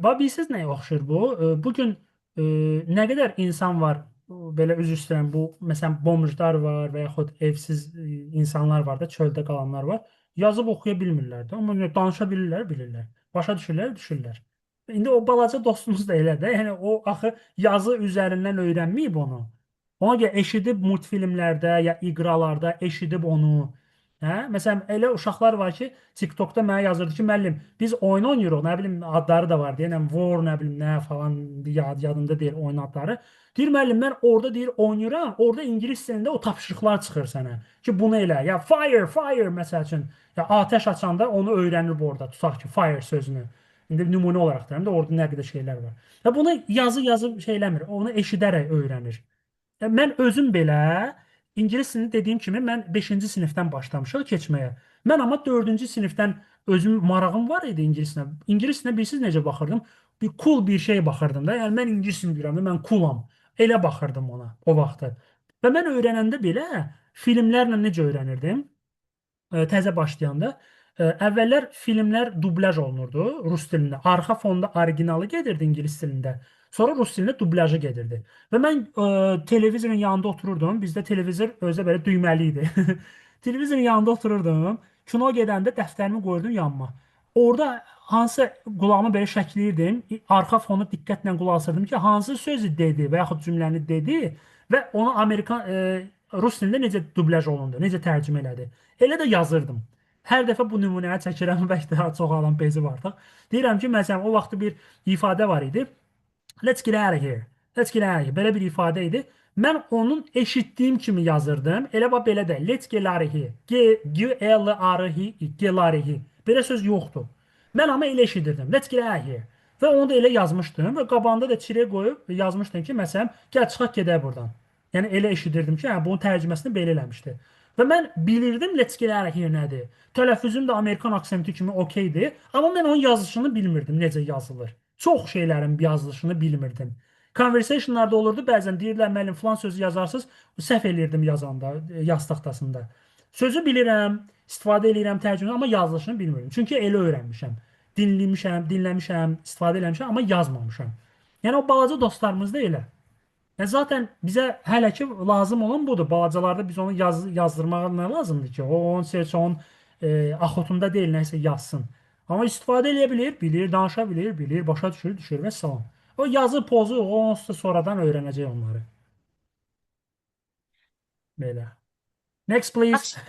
Bilirsiniz nəyə oxşur bu? Bugün nə qədər insan var, belə üzr istəyirəm, bu məsələn bomjlar var və yaxud evsiz insanlar var da, çöldə qalanlar var. Yazıb oxuya bilmirlər də, amma danışa bilirlər. Başa düşürlər. İndi o balaca dostumuz da elə də, yəni o axı yazı üzərindən öyrənməyib onu. Ona görə eşidib multfilmlərdə ya iqralarda eşidib onu. Hə? Məsələn, elə uşaqlar var ki, TikTokda mənə yazırdı ki, müəllim, biz oyun oynayırıq, nə bilim adları da var, deyirəm, War, nə bilim nə falan yadında deyil oyun adları. Deyir müəllim, mən orada deyir oynayıram, orada ingilis dilində o tapşırıqlar çıxır sənə ki, bunu elə. Ya fire məsəl üçün, ya atəş açanda onu öyrənir orada, tutaq ki, fire sözünü. İndi nümunə olaraq deyirəm də orada nə qədər şeylər var. Və bunu yazıb şey eləmir, onu eşidərək öyrənir. Mən özüm belə ingilis dilini dediyim kimi mən 5-ci sinifdən başlamışam keçməyə. Mən amma 4-cü sinifdən özüm marağım var idi ingilis dilinə. İngilis dilinə bilirsiniz necə baxırdım? Bir cool bir şey baxırdım da. Yəni mən ingilis dilini bilirəm, mən coolam. Elə baxırdım ona o vaxtı. Və mən öyrənəndə belə filmlərlə necə öyrənirdim? Təzə başlayanda əvvəllər filmlər dublaj olunurdu rus dilində. Arxa fonda originalı gedirdi ingilis dilində. Sonra rus dilində dublajı gedirdi. Və mən televizorun yanında otururdum. Bizdə televizor özü belə düyməli idi. Televizorun yanında otururdum. Kino gedəndə dəftərimi qoyurdum yanıma. Orada hansı qulağımı belə şəkləyirdim. Arxa fonu diqqətlə qulaq asırdım ki, hansı sözü dedi və yaxud cümləni dedi və onu rus dilində necə dublaj olundu, necə tərcümə elədi. Elə də yazırdım. Hər dəfə bu nümunəyə çəkirəm, bəlkə daha çox adam bezi var da. Deyirəm ki, məsələn, o vaxt bir ifadə var idi. Let's get out of here. Let's get out of here. Belə bir ifadə idi. Mən onun eşitdiyim kimi yazırdım. Elə bax belə də. Let's get out of here. G-L-R-H-I. Belə söz yoxdur. Mən amma elə eşidirdim. Let's get out of here. Və onu da elə yazmışdım və qabağında da çirə qoyub yazmışdım ki, məsələn, gəl çıxaq gedək buradan. Yəni elə eşidirdim ki, bunun tərcüməsini belə eləmişdi. Və mən bilirdim let's get out of here nədir. Tələffüzüm də Amerikan aksenti kimi okeydir. Amma mən onun yazılışını bilmirdim, necə yazılır. Çox şeylərin yazılışını bilmirdim. Conversationlarda olurdu, bəzən deyirlər, müəllim filan sözü yazarsınız, səhv eləyirdim yazanda, yaz taxtasında. Sözü bilirəm, istifadə eləyirəm tərcümə, amma yazılışını bilmirdim. Çünki elə öyrənmişəm. Dinləmişəm, istifadə eləmişəm, amma yazmamışam. Yəni o balaca dostlarımız da elə. Zaten bizə hələ ki lazım olan budur. Balacalarda biz onu yazdırmağa nə lazımdır ki? O onun seçə, onun axotunda deyil, nəsə yazsın. Amma istifadə eləyə bilir, danışa bilir, başa düşür və salam. O yazı pozu, o onsuz da sonradan öyrənəcək onları. Belə. Next please.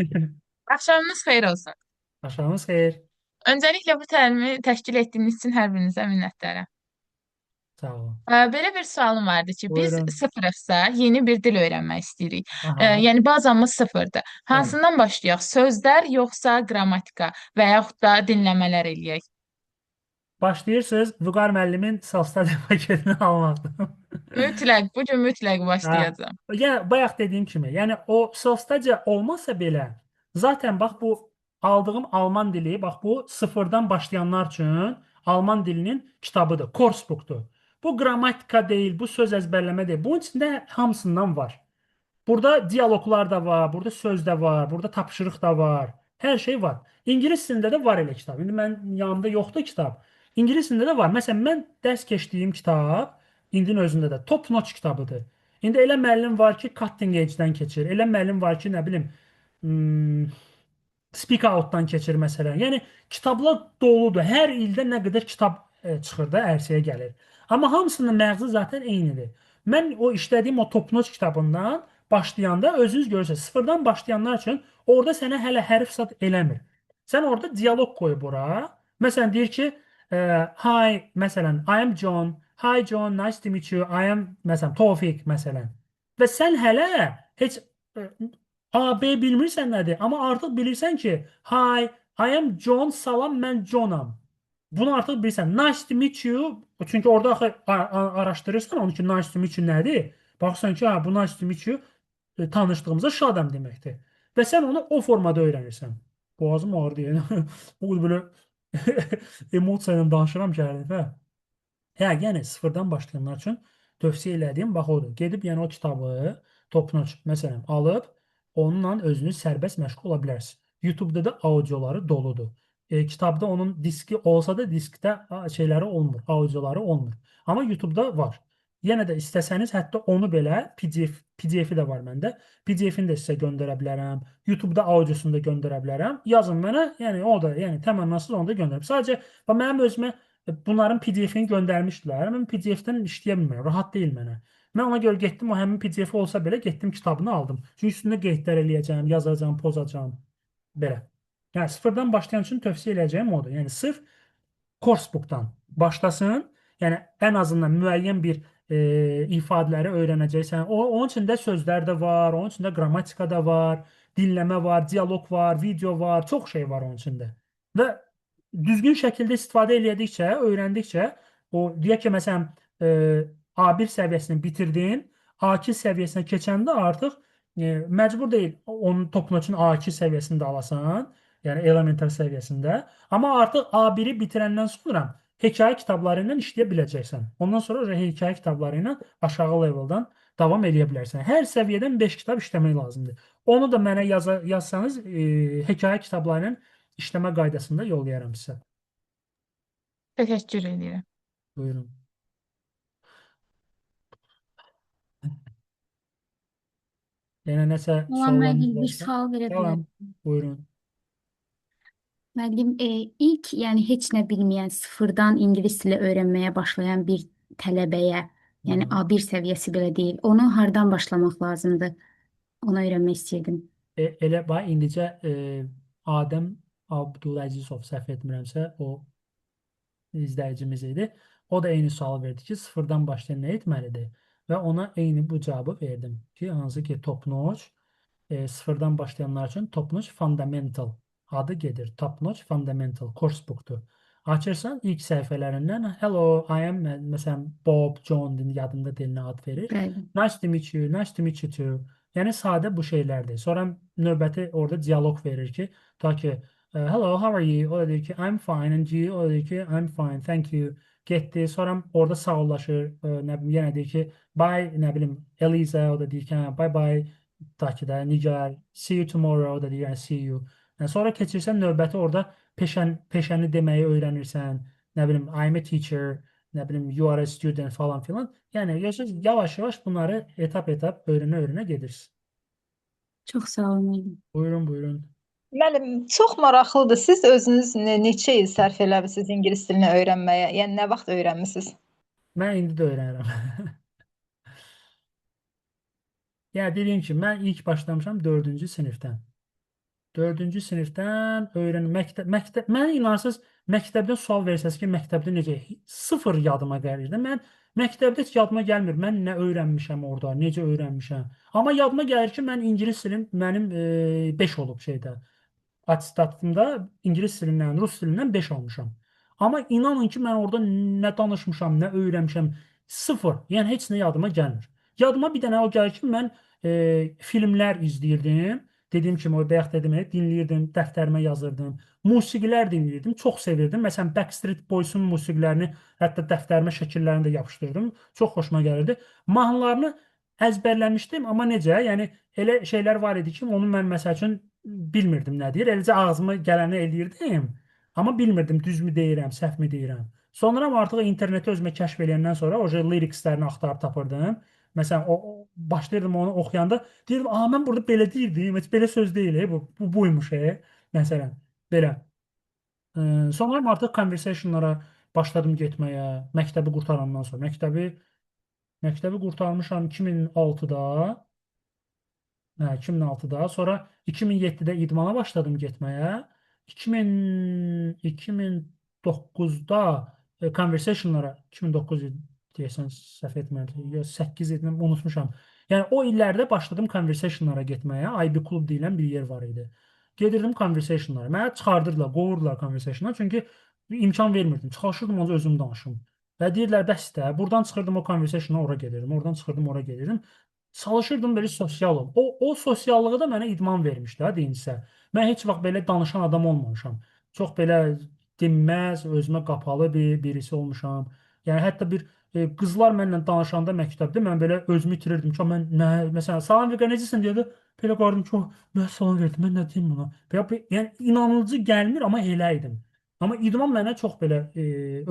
Axşamınız xeyir olsun. Axşamınız xeyir. Öncəliklə bu təlimi təşkil etdiyiniz üçün hər birinizə minnətdaram. Sağ olun. Belə bir sualım vardı ki, biz Buyurun. sıfırıqsa yeni bir dil öyrənmək istəyirik. Aha. Yəni bazamız sıfırdır. Evet. Hansından başlayaq? Sözlər yoxsa qrammatika və yaxud da dinləmələr eləyək? Başlayırsınız Vüqar müəllimin Self-Study paketini almaqdan. Bu gün mütləq Ha, başlayacağam. yəni bayaq dediyim kimi, yəni o self-study olmasa belə, zaten bax bu aldığım Alman dili, bax bu sıfırdan başlayanlar üçün Alman dilinin kitabıdır, Coursebook'dur. Bu qrammatika deyil, bu söz əzbərləmə deyil. Bunun içində hamısından var. Burada diyaloglar da var, burada söz də var, burada tapşırıq da var. Hər şey var. İngilis dilində də var elə kitab. İndi mən yanımda yoxdur kitab. İngilis dilində də var. Məsələn, mən dərs keçdiyim kitab indinin özündə də Top Notch kitabıdır. İndi elə müəllim var ki, cutting edge-dən keçir. Elə müəllim var ki, nə bilim, Speak Out-dan keçir məsələn. Yəni kitablar doludur. Hər ildə nə qədər kitab çıxır da ərsəyə gəlir. Amma hamısının məğzi zaten eynidir. Mən o işlədiyim o Top Notch kitabından başlayanda özünüz görürsünüz. Sıfırdan başlayanlar üçün orada sənə hələ hərf zad eləmir. Sən orada dialoq qoyub ora. Məsələn deyir ki, hi, məsələn, I am John. Hi John, nice to meet you. I am məsələn Tofiq məsələn. Və sən hələ heç A, B bilmirsən nədir, amma artıq bilirsən ki, hi, I am John, salam, mən Johnam. Bunu artıq bilirsən. Nice to meet you. Çünki orada araşdırırsan onu ki, nice to meet you nədir? Baxsan ki, bu nice to meet you tanışdığımıza şadam deməkdir. Və sən onu o formada öyrənirsən. Boğazım ağrıdı. Bu belə emosiya ilə danışıram ki, hə. Yəni sıfırdan başlayanlar üçün tövsiyə elədiyim bax odur. Gedib yəni o kitabı Top Notch məsələn alıb onunla özünüz sərbəst məşğul ola bilərsiniz. YouTube-da da audioları doludur. Kitabda onun diski olsa da diskdə şeyləri olmur, audioları olmur. Amma YouTube-da var. Yenə də istəsəniz hətta onu belə PDF-i də var məndə. PDF-ini də sizə göndərə bilərəm. YouTube-da audiosunu da göndərə bilərəm. Yazın mənə, yəni o da, yəni təmənnasız onu da göndərəm. Sadəcə mənim özümə bunların PDF-ini göndərmişdilər. Mən PDF-dən işləyə bilmirəm, rahat deyil mənə. Mən ona görə getdim, o həmin PDF olsa belə getdim kitabını aldım. Çünki üstündə qeydlər eləyəcəm, yazacağam, pozacağam. Belə. Yəni sıfırdan başlayan üçün tövsiyə eləyəcəyim odur. Yəni sırf Coursebook'dan başlasın. Yəni ən azından müəyyən bir ifadələri öyrənəcəksən. Onun içində sözlər də var, onun içində qrammatika da var, dinləmə var, dialoq var, video var, çox şey var onun içində. Və düzgün şəkildə istifadə elədikcə, öyrəndikcə, o deyək ki, məsələn, A1 səviyyəsini bitirdin, A2 səviyyəsinə keçəndə artıq məcbur deyil onun Top Notch-un A2 səviyyəsində alasan, yəni elementar səviyyəsində. Amma artıq A1-i bitirəndən sonra hekayə kitabları ilə işləyə biləcəksən. Ondan sonra hekayə kitabları ilə aşağı leveldan davam edə bilərsən. Hər səviyyədən 5 kitab işləmək lazımdır. Onu da mənə yazsanız hekayə kitabları ilə işləmə qaydasında yollayaram sizə. Təşəkkür edirəm. Buyurun. Yəni nəsə suallarınız Bir varsa? sual verə Tamam, bilərəm. buyurun. Müəllim, ilk yəni heç nə bilməyən, sıfırdan ingilis dili öyrənməyə başlayan bir tələbəyə, yəni A1 səviyyəsi belə deyil, onu hardan başlamaq lazımdır? Onu öyrənmək istəyirdim. Elə bax indicə Adəm Abdüləzizov səhv etmirəmsə, o izləyicimiz idi. O da eyni sual verdi ki, sıfırdan başlayan nə etməlidir? Və ona eyni bu cavabı verdim ki, hansı ki Top Notch sıfırdan başlayanlar üçün Top Notch Fundamental adı gedir. Top Notch Fundamental Coursebook'dur. Açırsan ilk səhifələrindən hello, I am məsələn Bob, John yadında dilinə ad verir. Bəli. Nice to meet you, nice to meet you too. Yəni sadə bu şeylərdir. Sonra növbəti orada dialoq verir ki, ta ki hello, how are you? O da deyir ki, I'm fine. And you? O da deyir ki, I'm fine, thank you. Getdi. Sonra orada sağollaşır. Nə bilim, yenə deyir ki, bye, nə bilim, Eliza. O da deyir ki, bye bye. Ta ki də, Nigar. See you tomorrow. O da deyir, see you. Yəni, sonra keçirsən növbəti orada peşəni deməyi öyrənirsən. Nə bilim, I'm a teacher. Nə bilim, you are a student falan filan. Yəni, yavaş-yavaş bunları etap-etap öyrənə-öyrənə gedirsən. Çox sağ olun. Buyurun, buyurun. Müəllim, çox maraqlıdır. Siz özünüz neçə il sərf eləmisiniz ingilis dilini öyrənməyə? Yəni nə vaxt öyrənmisiniz? Mən indi də öyrənirəm. Yəni dediyim ki, mən ilk başlamışam 4-cü sinifdən. 4-cü sinifdən mən inansız məktəbdə sual versəz ki, məktəbdə necə sıfır yadıma gəlirdi. Mən məktəbdə heç yadıma gəlmir. Mən nə öyrənmişəm orada, necə öyrənmişəm. Amma yadıma gəlir ki, mən ingilis dilim mənim 5 olub şeydə. Attestatımda ingilis dilindən, rus dilindən 5 almışam. Amma inanın ki, mən orada nə danışmışam, nə öyrənmişəm, sıfır. Yəni heç nə yadıma gəlmir. Yadıma bir dənə o gəlir ki, mən filmlər izləyirdim. Dediyim kimi, o bayaq dedim, dinləyirdim, dəftərimə yazırdım. Musiqilər dinləyirdim, çox sevirdim. Məsələn, Backstreet Boys-un musiqilərini hətta dəftərimə şəkillərini də yapışdırdım. Çox xoşuma gəlirdi. Mahnılarını əzbərləmişdim, amma necə? Yəni elə şeylər var idi ki, onu mən məsəl üçün bilmirdim nə deyir. Eləcə ağzıma gələni eləyirdim, amma bilmirdim düzmü deyirəm, səhvmi deyirəm. Sonra artıq interneti özümə kəşf edəndən sonra o lirikslərini axtarıb tapırdım. Məsələn, başlayırdım onu oxuyanda, deyirdim, mən burada belə deyirdim, heç belə söz deyil, bu buymuş, məsələn, belə. Sonra artıq conversationlara başladım getməyə, məktəbi qurtarandan sonra. Məktəbi qurtarmışam 2006-da, 2006-da, sonra 2007-də idmana başladım getməyə. 2009-da conversationlara, 2009 deyəsən səhv etmirəm, 8 edim, unutmuşam. Yəni o illərdə başladım conversationlara getməyə. IB klub deyilən bir yer var idi. Gedirdim conversationlara. Mənə çıxardırdılar, qovurdular conversationlara. Çünki imkan vermirdim. Çalışırdım onu özüm danışım. Və deyirlər, bəs də, buradan çıxırdım o conversationa, ora gedirdim. Oradan çıxırdım, ora gedirdim. Çalışırdım belə sosial olum. O sosiallığı da mənə idman vermişdi, deyincsə. Mən heç vaxt belə danışan adam olmamışam. Çox belə dinməz, özümə qapalı birisi olmuşam. Yəni hətta bir qızlar mənlə danışanda məktəbdə mən belə özümü itirirdim ki, mən məsələn salam və necəsən deyəndə belə qardım ki, mən salam verdim, mən nə deyim buna? Yəni inanılıcı gəlmir, amma elə idim. Amma idman mənə çox belə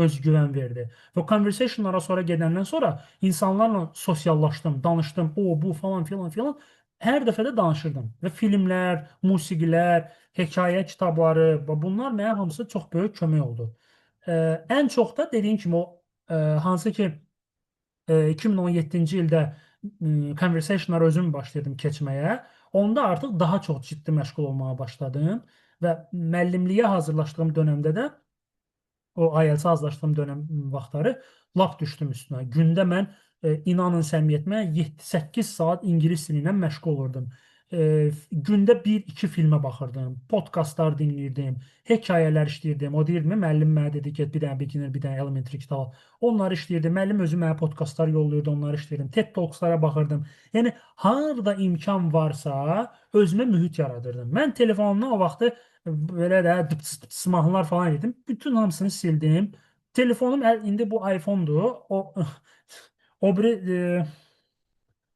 özgüvən verdi. Və conversationlara sonra gedəndən sonra insanlarla sosiallaşdım, danışdım, bu falan filan filan. Hər dəfə də danışırdım. Və filmlər, musiqilər, hekayə kitabları, bunlar mənə hamısı çox böyük kömək oldu. Ən çox da dediyim kimi o hansı ki 2017-ci ildə conversationlara özüm başladım keçməyə. Onda artıq daha çox ciddi məşğul olmağa başladım və müəllimliyə hazırlaşdığım dönəmdə də o IELTS-ə hazırlaşdığım dönəm vaxtları lap düşdüm üstünə. Gündə mən inanın səmiyyətimə 7-8 saat ingilis dili ilə məşğul olurdum. Gündə 1-2 filmə baxırdım, podkastlar dinləyirdim, hekayələr işləyirdim. O deyirdim, müəllim mənə dedi ki, bir dənə beginner, bir dənə elementary kitab. Onları işləyirdim. Müəllim özü mənə podkastlar yollayırdı, onları işləyirdim. TED Talkslara baxırdım. Yəni harda imkan varsa özümə mühit yaradırdım. Mən telefonumdan o vaxtı belə də mahnılar falan edirdim. Bütün hamısını sildim. Telefonum indi bu iPhone-dur.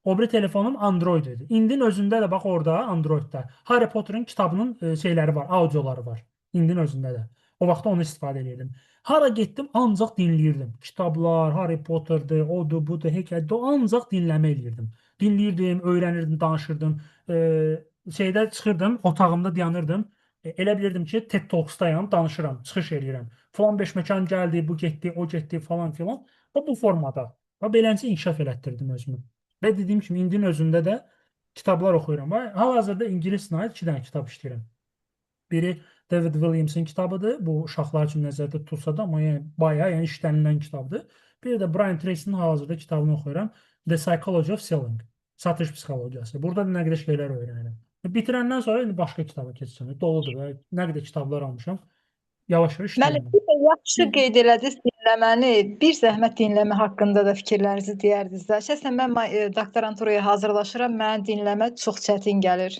O biri telefonum Android idi. İndinin özündə də bax orada Androiddə Harry Potter'ın kitabının şeyləri var, audioları var. İndinin özündə də. O vaxt onu istifadə edirdim. Hara getdim, ancaq dinləyirdim. Kitablar, Harry Potter'dır, odur, budur, hekayədir, ancaq dinləmə edirdim. Dinləyirdim, öyrənirdim, danışırdım. Şeydə çıxırdım, otağımda dayanırdım. Elə bilirdim ki, TED Talks'dayam, danışıram, çıxış edirəm. Falan beş məkan gəldi, bu getdi, o getdi falan filan. Bu formada. Beləncə inkişaf elətdirdim özümü. Və dediyim kimi, indinin özündə də kitablar oxuyuram. Hal-hazırda ingilis dilinə 2 dənə kitab işləyirəm. Biri David Williams'ın kitabıdır. Bu uşaqlar üçün nəzərdə tutulsa da, amma bayağı işlənilən kitabdır. Biri də Brian Tracy'nin hal-hazırda kitabını oxuyuram. The Psychology of Selling. Satış psixologiyası. Burada nə qədər şeylər öyrənirəm. Bitirəndən sonra başqa kitaba keçəcəm. Doludur və nə qədər kitablar almışam. Yavaş-yavaş işləyirəm. Müəllim, yaxşı qeyd elədiniz dinləməni. Bir zəhmət dinləmə haqqında da fikirlərinizi deyərdiniz də. Şəxsən mən doktoranturaya hazırlaşıram. Mənə dinləmə çox çətin gəlir.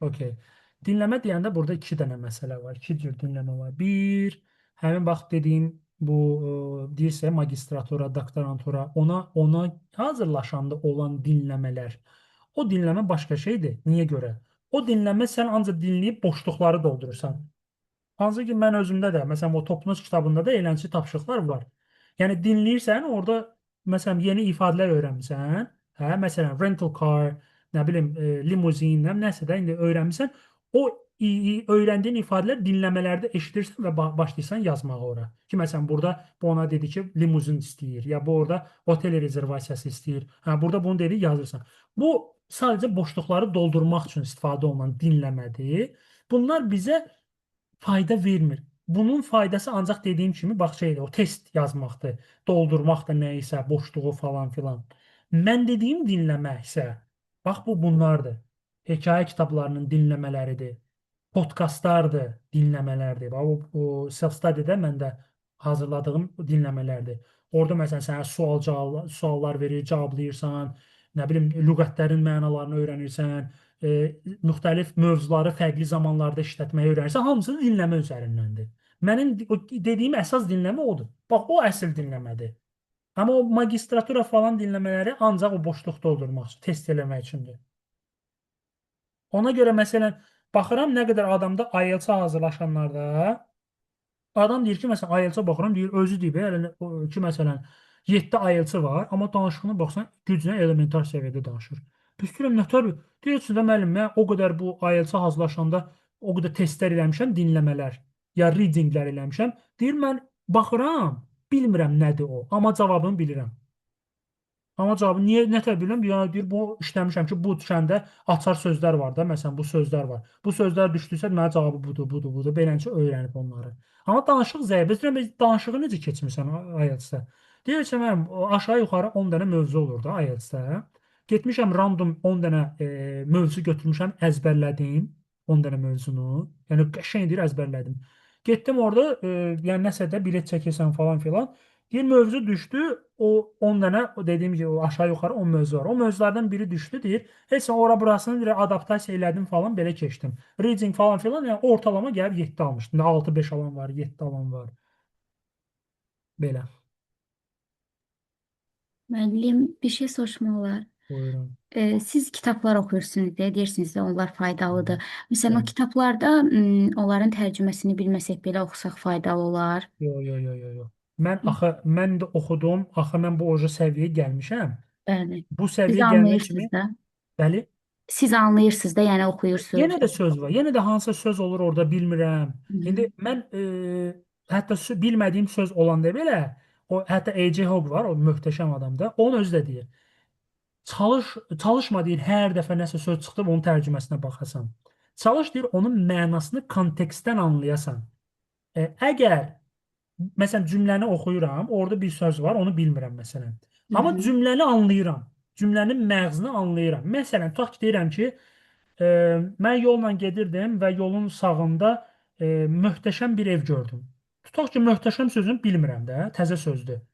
Okay. Dinləmə deyəndə burada 2 dənə məsələ var. 2 cür dinləmə var. Bir, həmin vaxt dediyim bu deyirsə magistratura, doktorantura, ona hazırlaşanda olan dinləmələr. O dinləmə başqa şeydir. Niyə görə? O dinləmə sən ancaq dinləyib boşluqları doldurursan. Hansı ki, mən özümdə də, məsələn, o Topnos kitabında da eləncə tapşırıqlar var. Yəni, dinləyirsən, orada, məsələn, yeni ifadələr öyrənmirsən, məsələn, rental car, nə bilim, limuzin, nəsə də indi öyrənmirsən, o öyrəndiyin ifadələr dinləmələrdə eşidirsən və başlayırsan yazmağa ora. Ki, məsələn, burada bu ona dedi ki, limuzin istəyir, ya bu orada otel rezervasiyası istəyir, burada bunu dedi, yazırsan. Bu sadəcə boşluqları doldurmaq üçün istifadə olunan dinləmədir. Bunlar bizə fayda vermir. Bunun faydası ancaq dediyim kimi bax şeydir, o test yazmaqdır, doldurmaq da nə isə boşluğu falan filan. Mən dediyim dinləmə isə bax bunlardır. Hekayə kitablarının dinləmələridir. Podkastlardır, dinləmələrdir. Bax o self-study-də məndə hazırladığım dinləmələrdir. Orada məsələn sənə suallar verir, cavablayırsan, nə bilim lüğətlərin mənalarını öyrənirsən, müxtəlif mövzuları fərqli zamanlarda işlətməyi öyrənirsən, hamısı dinləmə üzərindəndir. Mənim dediyim əsas dinləmə odur. Bax, o əsl dinləmədir. Amma o magistratura falan dinləmələri ancaq o boşluq doldurmaq üçün, test eləmək üçündür. Ona görə məsələn, baxıram nə qədər adamda IELTS-a hazırlaşanlarda, adam deyir ki, məsələn, IELTS-a baxıram, deyir, özü deyir, ki, məsələn, 7 IELTS-i var, amma danışığına baxsan, güclə elementar səviyyədə danışır. Biz deyirəm, nətər, deyirsən də müəllim, mən o qədər bu IELTS-a hazırlaşanda o qədər testlər eləmişəm, dinləmələr, ya readinglər eləmişəm. Deyir, mən baxıram, bilmirəm nədir o, amma cavabını bilirəm. Amma cavabı niyə nətər bilirəm? Yəni deyir, bu işləmişəm ki, bu düşəndə açar sözlər var da, məsələn, bu sözlər var. Bu sözlər düşdüysə, mənə cavabı budur. Beləncə öyrənib onları. Amma danışıq zəif. Biz danışığı necə keçmirsən IELTS-də? Deyir ki, mən aşağı-yuxarı 10 dənə mövzu olur da IELTS-də. Getmişəm random 10 dənə mövzu götürmüşəm, əzbərlədim 10 dənə mövzunu. Yəni qəşəng deyir, əzbərlədim. Getdim orada, yəni nəsə də bilet çəkirsən falan filan. Bir mövzu düşdü, o 10 dənə, dediyim gibi aşağı-yuxarı 10 mövzu var. O mövzulardan biri düşdü, deyir, heç ora burasını deyir, adaptasiya elədim falan, belə keçdim. Reading falan filan, yəni ortalama gəlib 7 almışdım. 6-5 alan var, 7 alan var. Belə. Müəllim, bir şey soruşmaq olar. Buyurun. Siz kitablar oxuyursunuz deyə deyirsiniz də onlar faydalıdır. Məsələn, o kitablarda onların tərcüməsini bilməsək belə oxusaq faydalı olar. Yo. Mən də oxudum, axı mən bu oje səviyyəyə gəlmişəm. Bəli. Bu Siz səviyyəyə gəlmək anlayırsınız kimi, da. bəli. Siz anlayırsınız da, yəni oxuyursunuz. Yenə də söz var. Yenə də hansısa söz olur orada bilmirəm. İndi mən hətta bilmədiyim söz olanda belə, o hətta A.J. Hogg var, o möhtəşəm adamda. Onun özü də deyir. Çalışma deyir, hər dəfə nəsə söz çıxdı, onun tərcüməsinə baxasan. Çalış deyir, onun mənasını kontekstdən anlayasan. Əgər məsələn cümləni oxuyuram, orada bir söz var, onu bilmirəm məsələn. Amma cümləni anlayıram. Cümlənin məğzini anlayıram. Məsələn, tutaq ki, deyirəm ki, mən yolla gedirdim və yolun sağında möhtəşəm bir ev gördüm. Tutaq ki, möhtəşəm sözünü bilmirəm də, təzə sözdür.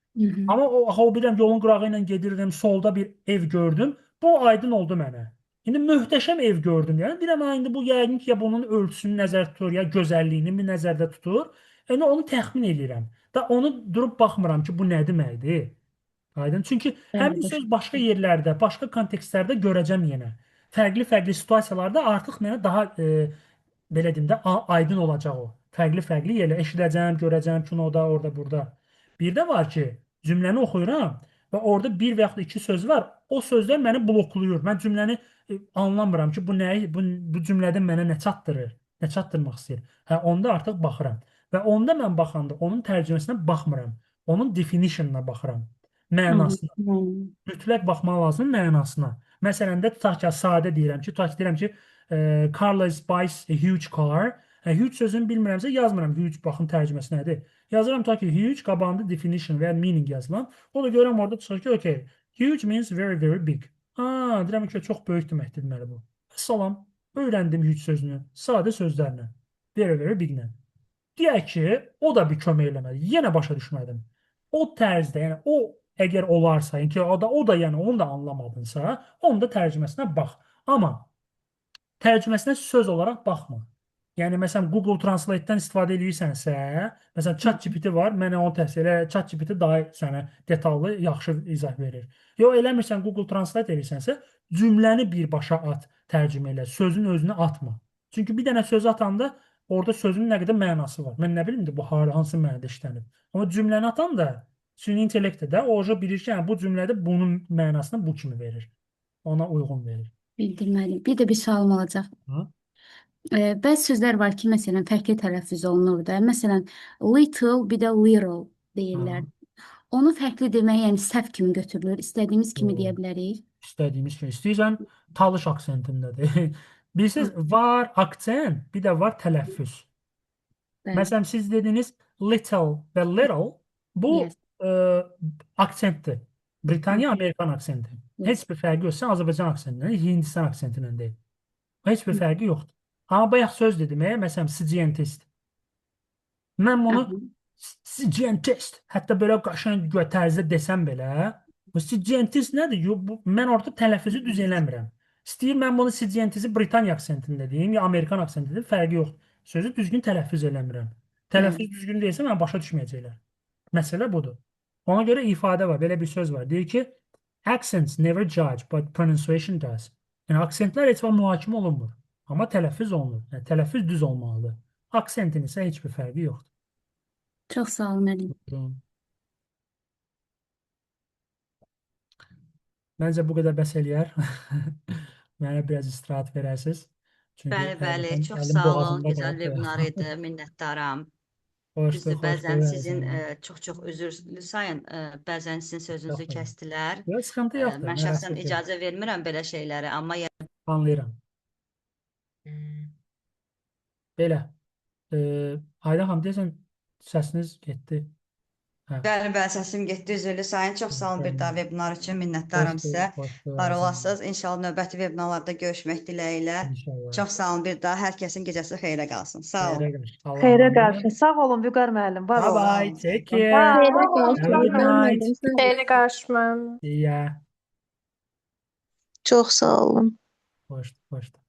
Amma o bilirəm, yolun qırağı ilə gedirdim, solda bir ev gördüm. Bu aydın oldu mənə. İndi möhtəşəm ev gördüm. Yəni, bilirəm, indi bu yəqin ki, ya bunun ölçüsünü nəzərdə tutur, ya gözəlliyini mi nəzərdə tutur. Yəni, onu təxmin edirəm. Da onu durub baxmıram ki, bu nə deməkdir? Aydın. Çünki həmin söz başqa yerlərdə, başqa kontekstlərdə görəcəm yenə. Fərqli situasiyalarda artıq mənə daha belə deyim də aydın olacaq o. Fərqli yerlə eşidəcəm, görəcəm kinoda, orada, burada. Bir də var ki, cümləni oxuyuram və orada bir və yaxud da iki söz var. O sözlər məni bloklayır. Mən cümləni anlamıram ki, bu cümlədə mənə nə çatdırır, nə çatdırmaq istəyir. Onda artıq baxıram. Və onda mən baxanda onun tərcüməsinə baxmıram. Onun definitionuna baxıram. Mənasına. Mütləq baxmaq lazım mənasına. Məsələn də tutaq ki, sadə deyirəm ki, Carlos buys a huge car. Huge sözünü bilmirəmsə yazmıram. Huge baxın tərcüməsi nədir? Yazıram tutaq ki, huge qabağında definition və ya meaning yazılan. O da görürəm orada çıxır ki, okay, huge means very, very big. Deyirəm ki, çox böyük deməkdir deməli bu. Salam, öyrəndim huge sözünü. Sadə sözlərlə. Very, very big-lə. Deyək ki, o da bir kömək eləmədi. Yenə başa düşmədim. O tərzdə, yəni o əgər olarsa, yəni ki, o da yəni onu da anlamadınsa, onun da tərcüməsinə bax. Amma tərcüməsinə söz olaraq baxma. Yəni məsələn Google Translate-dən istifadə edirsənsə, məsələn ChatGPT var, mənə onu təhsil elə, ChatGPT daha sənə detallı, yaxşı izah verir. Yox, eləmirsən Google Translate edirsənsə, cümləni birbaşa at, tərcümə elə, sözün özünü atma. Çünki bir dənə söz atanda orada sözün nə qədər mənası var. Mən nə bilim də bu hansı mənada işlənib. Amma cümləni atan da süni intellektdə də o bilir ki, yəni, bu cümlədə bunun mənasını bu kimi verir. Ona uyğun verir. Bildirməli. Bir də bir sualım olacaq. Bəzi sözlər var ki, məsələn, fərqli tələffüz olunur da. Məsələn, little, bir də little deyirlər. Onu fərqli demək, yəni səhv kimi götürülür. İstədiyimiz kimi deyə Yox, bilərik. istədiyimiz şey. İstəyirsən talış aksentindədir. Bilirsiniz, var aksent, bir də var tələffüz. Bəli. Məsələn, siz dediniz little və little, bu Yes. aksentdir. Britaniya, Amerikan aksenti. Yes. Heç bir fərqi yoxsa Azərbaycan aksentindən, Hindistan aksentindən deyil. Heç bir fərqi yoxdur. Amma bayaq söz dedim, məsələn, scientist. Mən bunu scientist, hətta belə qəşəng tərzdə desəm belə, bu scientist nədir? Mən orada tələffüzü düz eləmirəm. İstəyir mən bunu scientisti Britaniya aksentində deyim, ya Amerikan aksentində, fərqi yoxdur. Sözü düzgün tələffüz eləmirəm. Tələffüz düzgün deyilsə, mən başa düşməyəcəklər. Məsələ budur. Ona görə ifadə var, belə bir söz var. Deyir ki, accents never judge, but pronunciation does. Yəni, aksentlər heç vaxt mühakimə olunmur. Amma tələffüz olunur. Yəni, tələffüz düz olmalıdır. Aksentin isə heç bir fərqi yoxdur. Çox sağ olun, müəllim. Məncə bu qədər bəs eləyər. Mənə biraz istirahət verərsiniz. Bəli, çox sağ olun. Gözəl webinar idi. Minnətdaram. Düzdür, bəzən sizin çox üzürlü sayın, bəzən sizin sözünüzü kəsdilər. Sıxıntı yoxdur. Mən şəxsən icazə vermirəm belə şeyləri, amma anlayıram. Belə. Ayda xanım, deyəsən səsiniz getdi. Bəli, səsim getdi, üzürlü sayın. Çox sağ olun bir daha webinar üçün, minnətdaram sizə. Var olasınız. İnşallah növbəti webinarlarda görüşmək diləyilə. Çox sağ olun bir daha. Hər kəsin gecəsi xeyrə qalsın. Sağ olun. Xeyrə qarşı. Sağ olun Vüqar müəllim. Var olun. Bye bye. Take care. Xeyrə qarşı. Yeah. Çox sağ olun. Hoşdur.